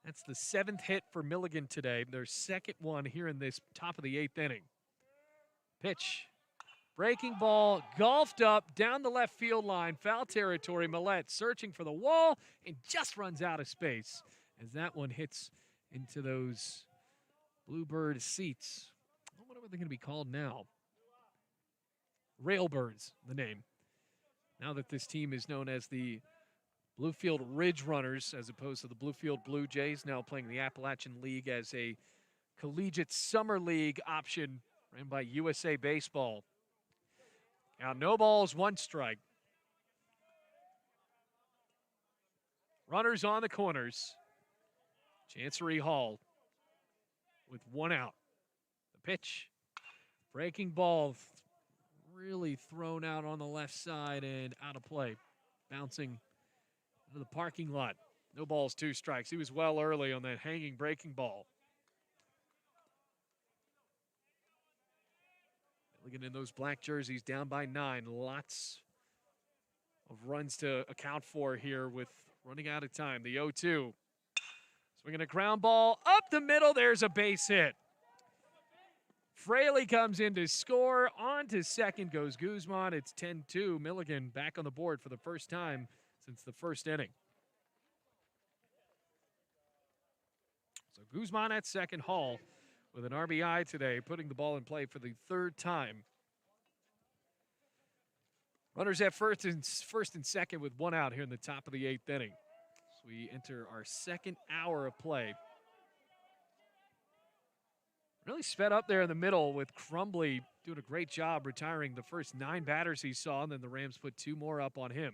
That's the 7th hit for Milligan today. Their second one here in this top of the 8th inning. Pitch. Breaking ball, golfed up down the left field line, foul territory. Millette searching for the wall and just runs out of space as that one hits into those Bluebird seats. What are they going to be called now? Railbirds, the name. Now that this team is known as the Bluefield Ridge Runners as opposed to the Bluefield Blue Jays, now playing the Appalachian League as a collegiate summer league option ran by USA Baseball. Now, no balls, 1 strike. Runners on the corners. Chancery Hall with 1 out. The pitch. Breaking ball really thrown out on the left side and out of play. Bouncing into the parking lot. No balls, 2 strikes. He was well early on that hanging breaking ball. Milligan in those black jerseys down by 9. Lots of runs to account for here with running out of time. The 0-2. Swinging a ground ball up the middle. There's a base hit. Fraley comes in to score. On to second goes Guzman. It's 10-2. Milligan back on the board for the first time since the first inning. So Guzman at second, Hall with an RBI today, putting the ball in play for the 3rd time. Runners at first and second with 1 out here in the top of the 8th inning. So we enter our 2nd hour of play. Really sped up there in the middle with Crumbly doing a great job retiring the first 9 batters he saw, and then the Rams put 2 more up on him.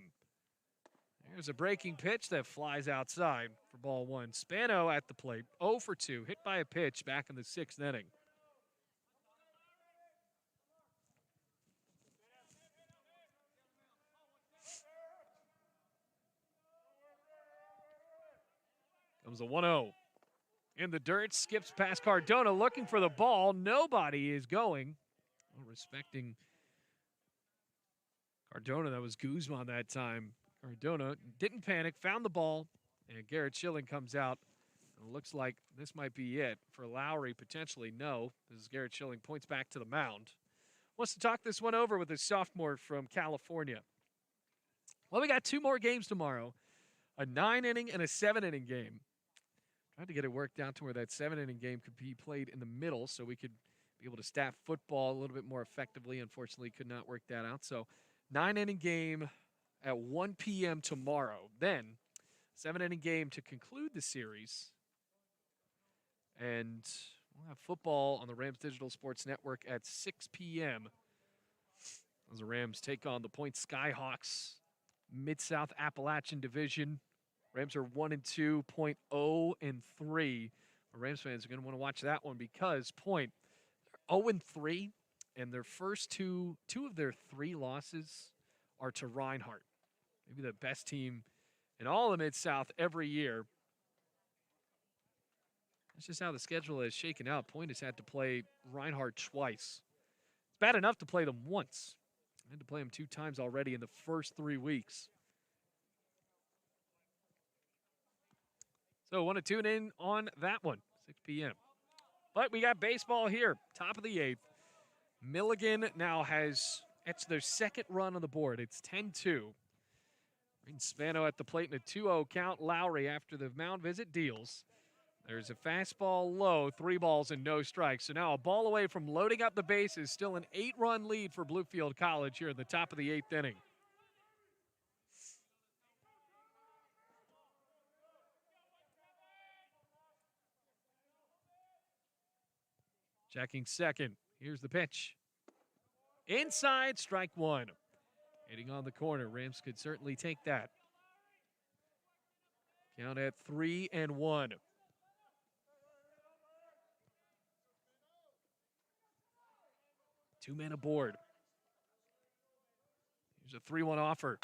There's a breaking pitch that flies outside for ball 1. Spano at the plate, 0 for 2, hit by a pitch back in the 6th inning. Comes a 1-0. In the dirt, skips past Cardona, looking for the ball. Nobody is going. Well, respecting Cardona, that was Guzman that time. Cardona didn't panic, found the ball, and Garrett Schilling comes out. It looks like this might be it. For Lowry, potentially no. This is Garrett Schilling, points back to the mound. Wants to talk this one over with his sophomore from California. Well, we got 2 more games tomorrow, a 9-inning and a 7-inning game. Tried to get it worked out to where that 7-inning game could be played in the middle so we could be able to staff football a little bit more effectively. Unfortunately, could not work that out. So 9-inning game at 1 p.m. tomorrow. Then 7-inning game to conclude the series. And we'll have football on the Rams Digital Sports Network at 6 p.m. as the Rams take on the Point Skyhawks, Mid-South Appalachian Division. Rams are 1-2, Point 0-3. Rams fans are going to want to watch that one because Point 0-3 and their first two of their 3 losses are to Reinhardt, maybe the best team in all of Mid-South every year. That's just how the schedule is shaken out. Point has had to play Reinhardt twice. It's bad enough to play them once. I had to play them 2 times already in the first 3 weeks. So want to tune in on that one, 6 p.m. But we got baseball here, top of the 8th. Milligan now has, it's their second run on the board. It's 10-2. Spano at the plate in a 2-0 count. Lowry, after the mound visit, deals. There's a fastball low, 3 balls and no strikes. So now a ball away from loading up the bases. Still an 8-run lead for Bluefield College here at the top of the 8th inning. Checking second. Here's the pitch. Inside, strike 1. Hitting on the corner. Rams could certainly take that. Count at 3-1. 2 men aboard. Here's a 3-1 offer.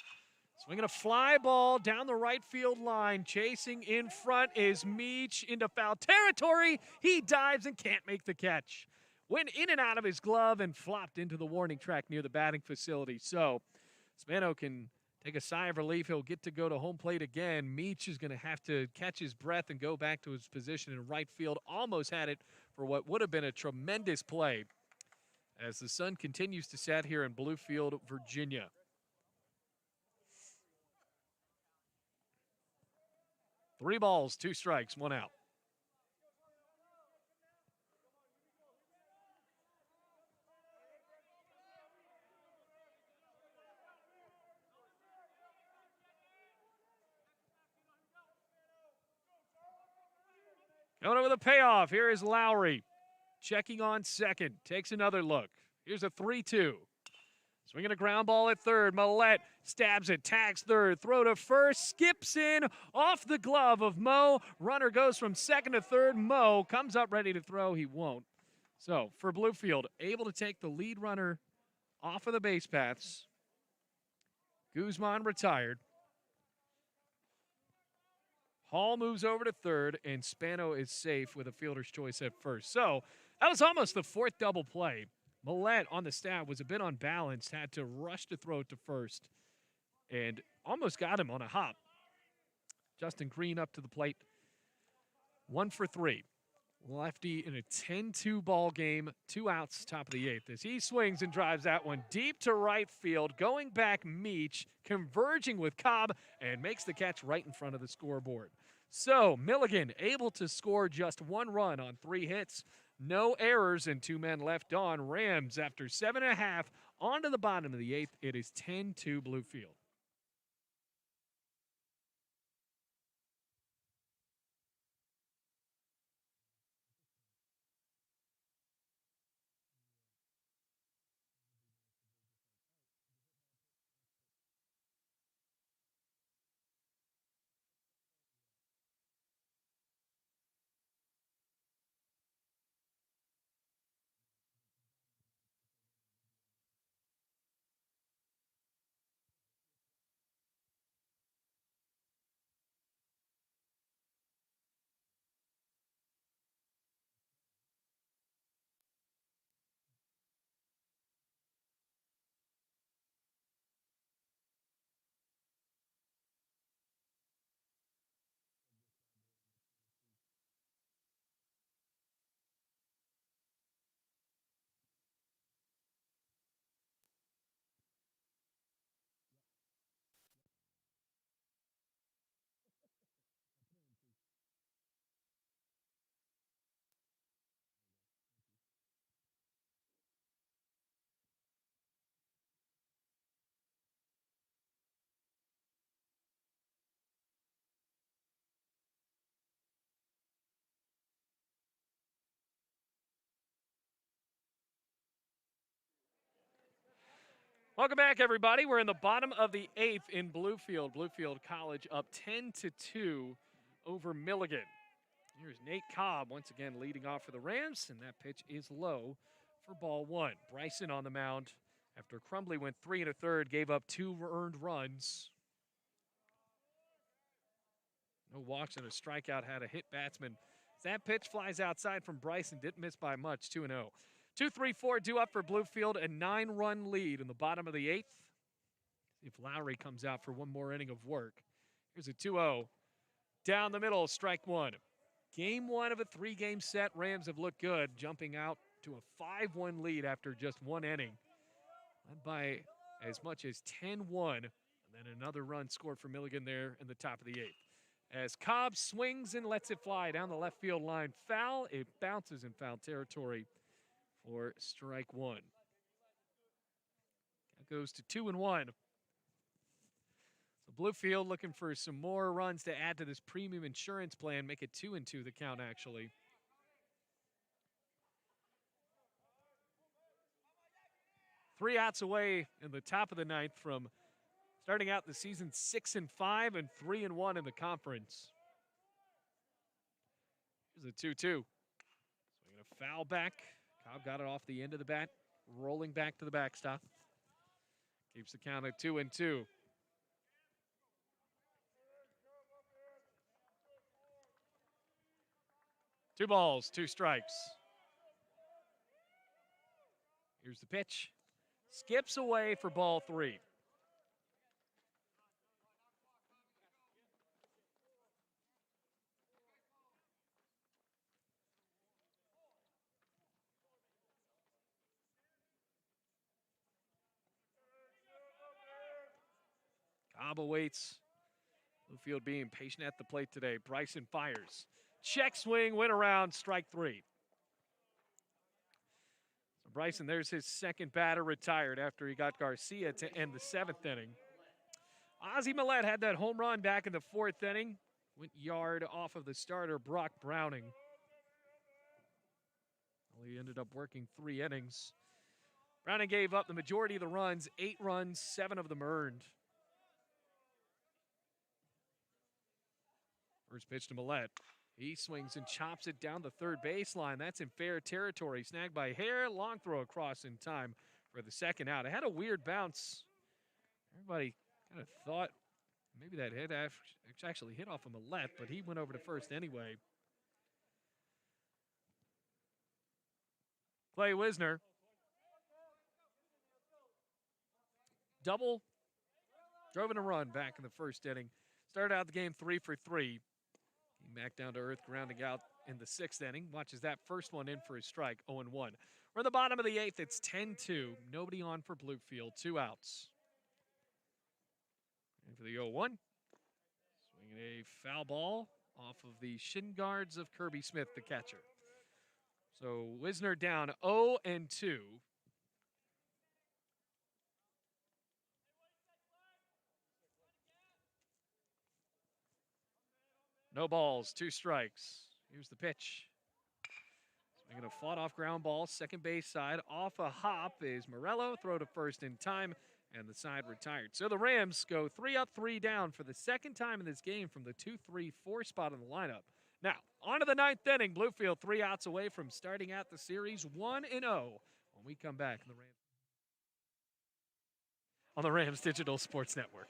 Swinging a fly ball down the right field line. Chasing in front is Meach into foul territory. He dives and can't make the catch. Went in and out of his glove and flopped into the warning track near the batting facility. So Spano can take a sigh of relief. He'll get to go to home plate again. Meach is going to have to catch his breath and go back to his position in right field. Almost had it for what would have been a tremendous play as the sun continues to set here in Bluefield, Virginia. Three balls, 2 strikes, 1 out. Going over the payoff. Here is Lowry. Checking on second. Takes another look. Here's a 3-2. Swinging a ground ball at third. Millette stabs it, tags third. Throw to first, skips in off the glove of Mo. Runner goes from second to third. Mo comes up ready to throw. He won't. So for Bluefield, able to take the lead runner off of the base paths. Guzman retired. Hall moves over to third, and Spano is safe with a fielder's choice at first. So that was almost the 4th double play. Millette on the stab was a bit unbalanced, had to rush to throw it to first, and almost got him on a hop. Justin Green up to the plate. 1 for 3. Lefty in a 10-2 ball game, 2 outs, top of the 8th. As he swings and drives that one deep to right field, going back Meach, converging with Cobb, and makes the catch right in front of the scoreboard. So Milligan able to score just 1 run on 3 hits. No errors and 2 men left on. Rams, after 7.5, on to the bottom of the 8th. It is 10-2 Bluefield. Welcome back, everybody. We're in the bottom of the 8th in Bluefield. Bluefield College up 10-2 over Milligan. Here's Nate Cobb once again leading off for the Rams, and that pitch is low for ball one. Bryson on the mound after Crumbly went 3 1/3, gave up 2 earned runs. No walks and a strikeout, had a hit batsman. That pitch flies outside from Bryson, didn't miss by much, 2-0. 2-3-4 due up for Bluefield, a 9-run lead in the bottom of the 8th. See if Lowry comes out for one more inning of work. Here's a 2-0. Down the middle, strike one. Game one of a 3-game set. Rams have looked good, jumping out to a 5-1 lead after just one inning. Led by as much as 10-1. And then another run scored for Milligan there in the top of the 8th. As Cobb swings and lets it fly down the left field line. Foul, it bounces in foul territory for strike one. That goes to 2-1. So Bluefield looking for some more runs to add to this premium insurance plan, make it 2-2 the count actually. Three outs away in the top of the 9th from starting out the season 6-5 and 3-1 in the conference. Here's a 2-2. Swinging a foul back. Cobb got it off the end of the bat, rolling back to the backstop. Keeps the count at 2-2. Two balls, 2 strikes. Here's the pitch. Skips away for ball 3. Cobb awaits. Bluefield being patient at the plate today. Bryson fires. Check swing, went around, strike 3. So Bryson, there's his second batter retired after he got Garcia to end the 7th inning. Ozzie Millette had that home run back in the 4th inning. Went yard off of the starter, Brock Browning. Well, he ended up working 3 innings. Browning gave up the majority of the runs, 8 runs, 7 of them earned. First pitch to Millette. He swings and chops it down the third baseline. That's in fair territory. Snagged by Hare. Long throw across in time for the second out. It had a weird bounce. Everybody kind of thought maybe that hit actually hit off of Millette, but he went over to first anyway. Clay Wisner. Double. Drove in a run back in the first inning. Started out the game 3 for 3. Came back down to earth, grounding out in the 6th inning. Watches that first one in for a strike, 0-1. We're in the bottom of the 8th. It's 10-2. Nobody on for Bluefield. 2 outs. And for the 0-1. Swinging a foul ball off of the shin guards of Kirby Smith, the catcher. So Wisner down 0-2. No balls, 2 strikes. Here's the pitch. Swinging a fought-off ground ball, second base side. Off a hop is Morello. Throw to first in time, and the side retired. So the Rams go 3 up, 3 down for the second time in this game from the 2-3-4 spot in the lineup. Now, on to the 9th inning. Bluefield 3 outs away from starting out the series 1-0 when we come back on the Rams Digital Sports Network.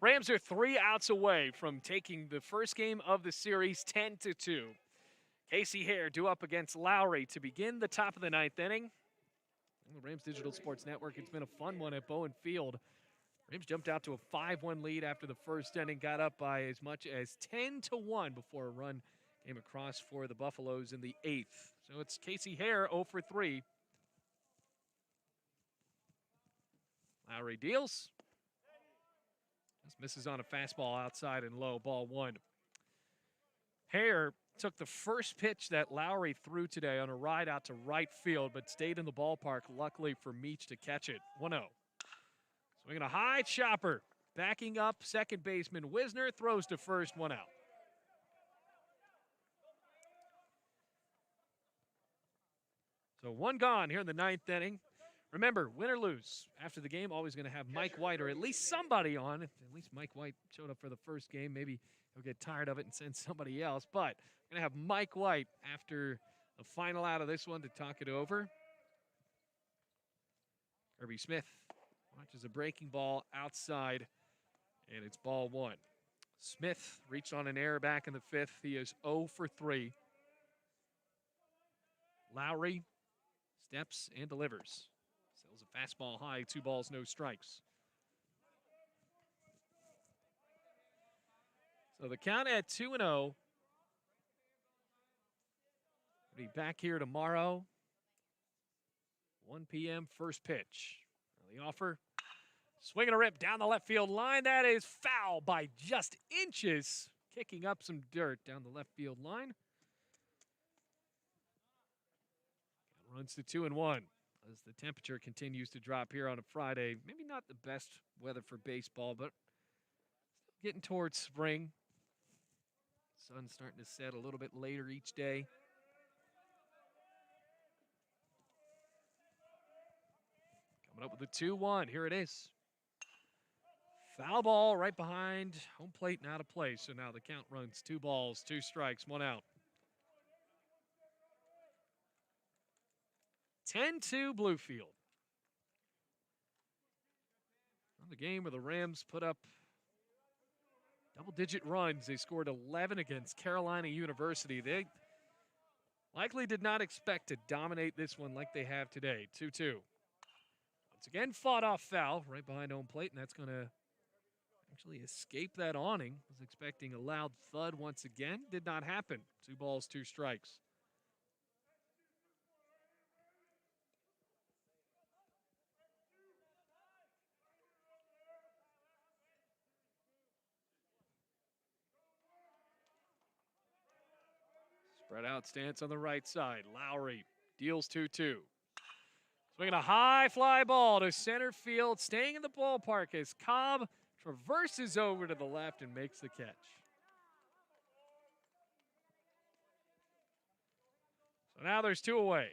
Rams are 3 outs away from taking the first game of the series 10-2. Casey Hare due up against Lowry to begin the top of the 9th inning. On the Rams Digital Sports Network, it's been a fun one at Bowen Field. Rams jumped out to a 5-1 lead after the first inning, got up by as much as 10-1 before a run came across for the Buffaloes in the 8th. So it's Casey Hare 0 for 3. Lowry deals. Just misses on a fastball outside and low, ball 1. Hare took the first pitch that Lowry threw today on a ride out to right field, but stayed in the ballpark, luckily for Meach to catch it. 1-0. Swinging a high chopper. Backing up, second baseman Wisner throws to first, 1 out. So 1 gone here in the 9th inning. Remember, win or lose, after the game, always going to have Mike White or at least somebody on. At least Mike White showed up for the first game. Maybe he'll get tired of it and send somebody else. But we're going to have Mike White after the final out of this one to talk it over. Kirby Smith watches a breaking ball outside, and it's ball 1. Smith reached on an error back in the 5th. He is 0 for 3. Lowry steps and delivers. Sells a fastball high, 2 balls, no strikes. So the count at 2-0. Be back here tomorrow, 1 p.m. first pitch. The offer, swinging a rip down the left field line. That is foul by just inches, kicking up some dirt down the left field line. Runs to 2-1 as the temperature continues to drop here on a Friday. Maybe not the best weather for baseball, but getting towards spring. Sun's starting to set a little bit later each day. Coming up with the 2-1. Here it is. Foul ball right behind home plate and out of play. So now the count runs 2 balls, 2 strikes, 1 out. 10-2 Bluefield. Another game where the Rams put up double-digit runs. They scored 11 against Carolina University. They likely did not expect to dominate this one like they have today. 2-2. Once again, fought off foul right behind home plate, and that's going to actually escape that awning. Was expecting a loud thud once again. Did not happen. 2 balls, 2 strikes. Spread out stance on the right side. Lowry deals 2-2. Swinging a high fly ball to center field, staying in the ballpark as Cobb traverses over to the left and makes the catch. So now there's 2 away.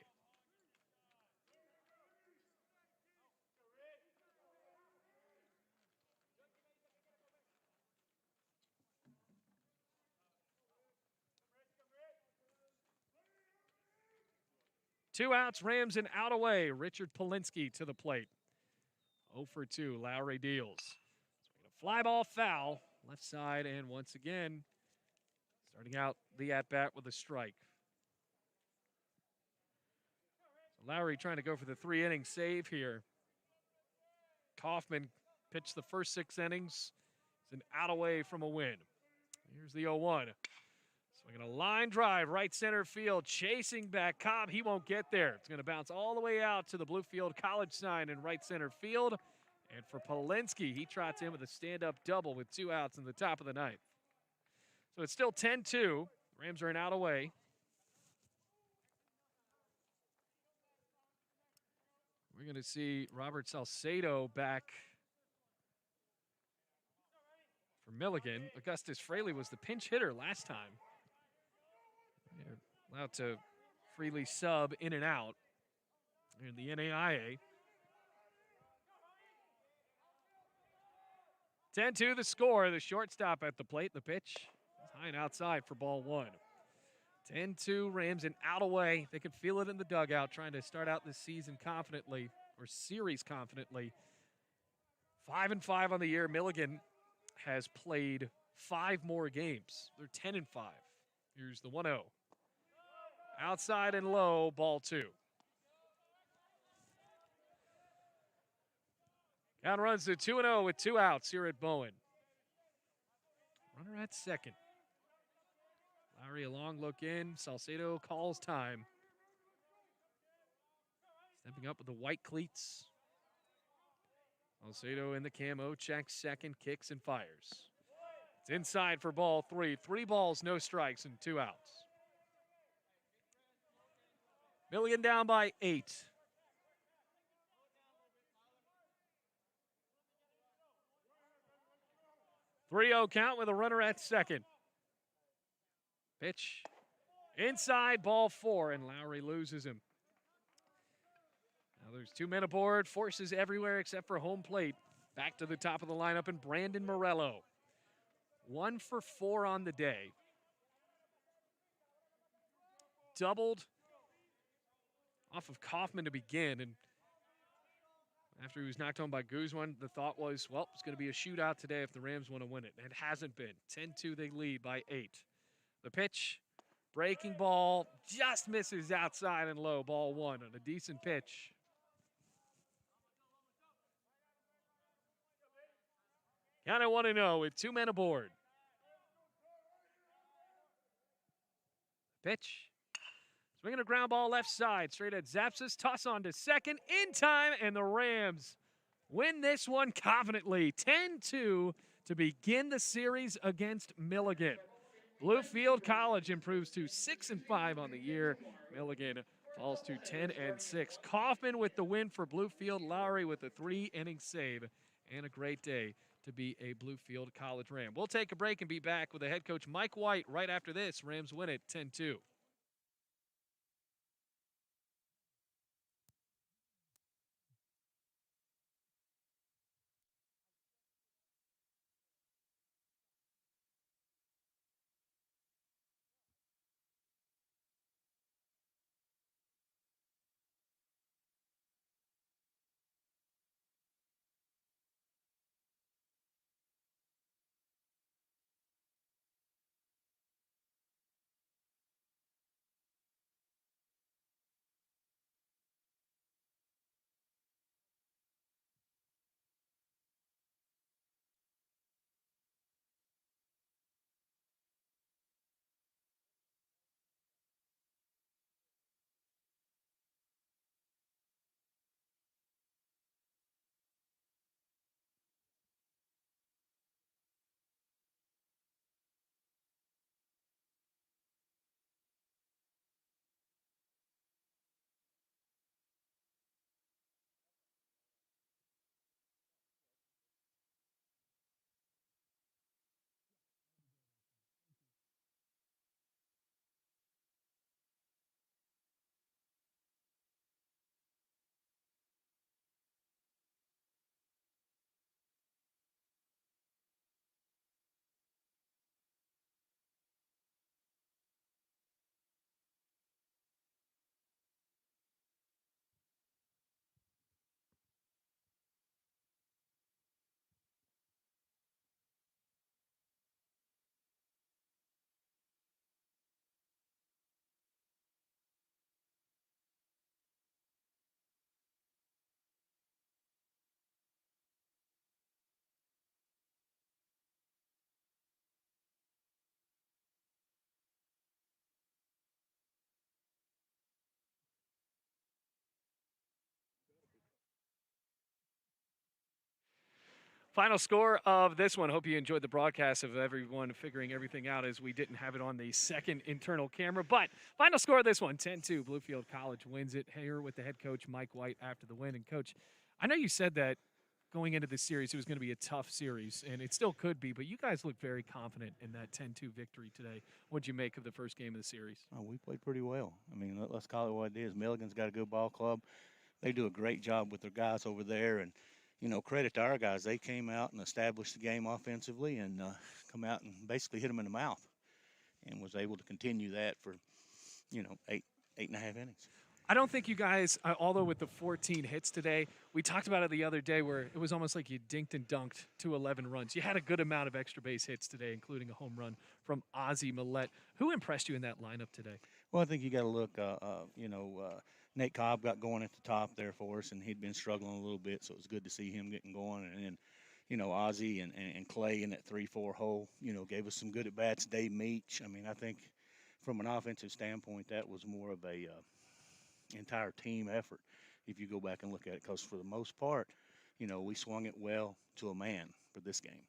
Two outs, Rams and out away. Richard Polinsky to the plate. 0 for 2. Lowry deals. Fly ball foul. Left side, and once again, starting out the at-bat with a strike. So Lowry trying to go for the 3-inning save here. Kaufman pitched the first 6 innings. It's an out away from a win. Here's the 0-1. Swinging a line drive, right center field, chasing back Cobb. He won't get there. It's going to bounce all the way out to the Bluefield College sign in right center field. And for Polinsky, he trots in with a stand-up double with 2 outs in the top of the 9th. So it's still 10-2. Rams are an out away. We're going to see Robert Salcedo back for Milligan. Augustus Fraley was the pinch hitter last time. They're allowed to freely sub in and out in the NAIA. 10-2 the score. The shortstop at the plate. The pitch is high and outside for ball 1. 10-2 Rams and out away. They could feel it in the dugout trying to start out this season confidently, or series confidently. 5-5 on the year. Milligan has played 5 more games. They're 10-5. Here's the 1-0. Outside and low, ball 2. Count runs to 2-0 with 2 outs here at Bowen. Runner at second. Lowry a long look in. Salcedo calls time. Stepping up with the white cleats. Salcedo in the camo, checks second, kicks and fires. It's inside for ball 3. 3 balls, no strikes, and 2 outs. Milligan down by 8. 3-0 count with a runner at second. Pitch inside, ball 4, and Lowry loses him. Now there's 2 men aboard, forces everywhere except for home plate. Back to the top of the lineup, and Brandon Morello. 1 for 4 on the day. Doubled off of Kaufman to begin, and after he was knocked home by Guzman, the thought was, well, it's going to be a shootout today if the Rams want to win it. It hasn't been. 10-2, they lead by 8. The pitch, breaking ball, just misses outside and low, ball 1 on a decent pitch. Count at 1-0 with 2 men aboard. Pitch. Swinging a ground ball left side, straight at Zapsis, toss on to second, in time, and the Rams win this one confidently. 10-2 to begin the series against Milligan. Bluefield College improves to 6-5 on the year. Milligan falls to 10-6. Kaufman with the win for Bluefield. Lowry with a 3-inning save, and a great day to be a Bluefield College Ram. We'll take a break and be back with the head coach Mike White right after this. Rams win it 10-2. Final score of this one. Hope you enjoyed the broadcast of everyone figuring everything out, as we didn't have it on the second internal camera. But final score of this one, 10-2. Bluefield College wins it here with the head coach, Mike White, after the win. And, Coach, I know you said that going into this series it was going to be a tough series, and it still could be, but you guys look very confident in that 10-2 victory today. What'd you make of the first game of the series? Oh, we played pretty well. I mean, let's call it what it is. Milligan's got a good ball club. They do a great job with their guys over there, and credit to our guys. They came out and established the game offensively and come out and basically hit them in the mouth, and was able to continue that for 8.5 innings. I don't think you guys, although with the 14 hits today, we talked about it the other day where it was almost like you dinked and dunked to 11 runs. You had a good amount of extra base hits today, including a home run from Ozzie Millette. Who impressed you in that lineup today? Well, I think you got to look. Nate Cobb got going at the top there for us, and he'd been struggling a little bit, so it was good to see him getting going. And then, Ozzie and Clay in that 3-4 hole, gave us some good at bats. Dave Meach. I mean, I think from an offensive standpoint, that was more of a entire team effort. If you go back and look at it, because for the most part, we swung it well to a man for this game.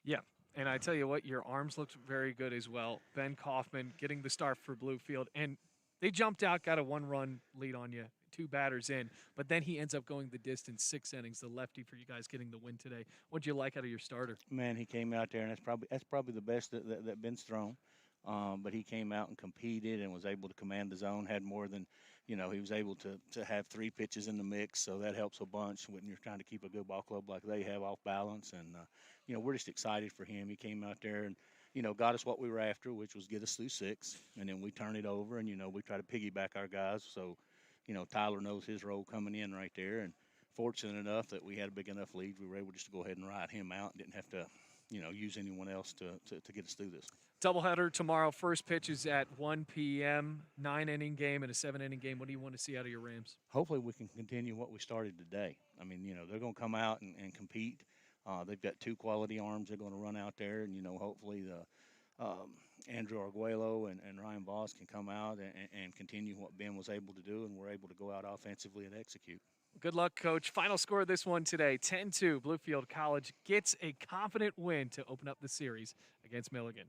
Yeah. And I tell you what, your arms looked very good as well. Ben Kaufman getting the start for Bluefield. And they jumped out, got a 1-run lead on you, 2 batters in. But then he ends up going the distance, 6 innings, the lefty for you guys getting the win today. What'd you like out of your starter? Man, he came out there, and that's probably the best that Ben's thrown. But he came out and competed and was able to command the zone, had more than, he was able to have 3 pitches in the mix, so that helps a bunch when you're trying to keep a good ball club like they have off balance. And, we're just excited for him. He came out there and, got us what we were after, which was get us through 6, and then we turn it over and, we try to piggyback our guys. So, Tyler knows his role coming in right there, and fortunate enough that we had a big enough lead, we were able just to go ahead and ride him out and didn't have to, use anyone else to get us through this. Doubleheader tomorrow. First pitch is at 1 p.m., 9-inning game and a 7-inning game. What do you want to see out of your Rams? Hopefully we can continue what we started today. I mean, they're going to come out and compete. They've got 2 quality arms they're going to run out there, and, hopefully the Andrew Arguello and Ryan Voss can come out and continue what Ben was able to do, and we're able to go out offensively and execute. Good luck, Coach. Final score of this one today, 10-2. Bluefield College gets a confident win to open up the series against Milligan.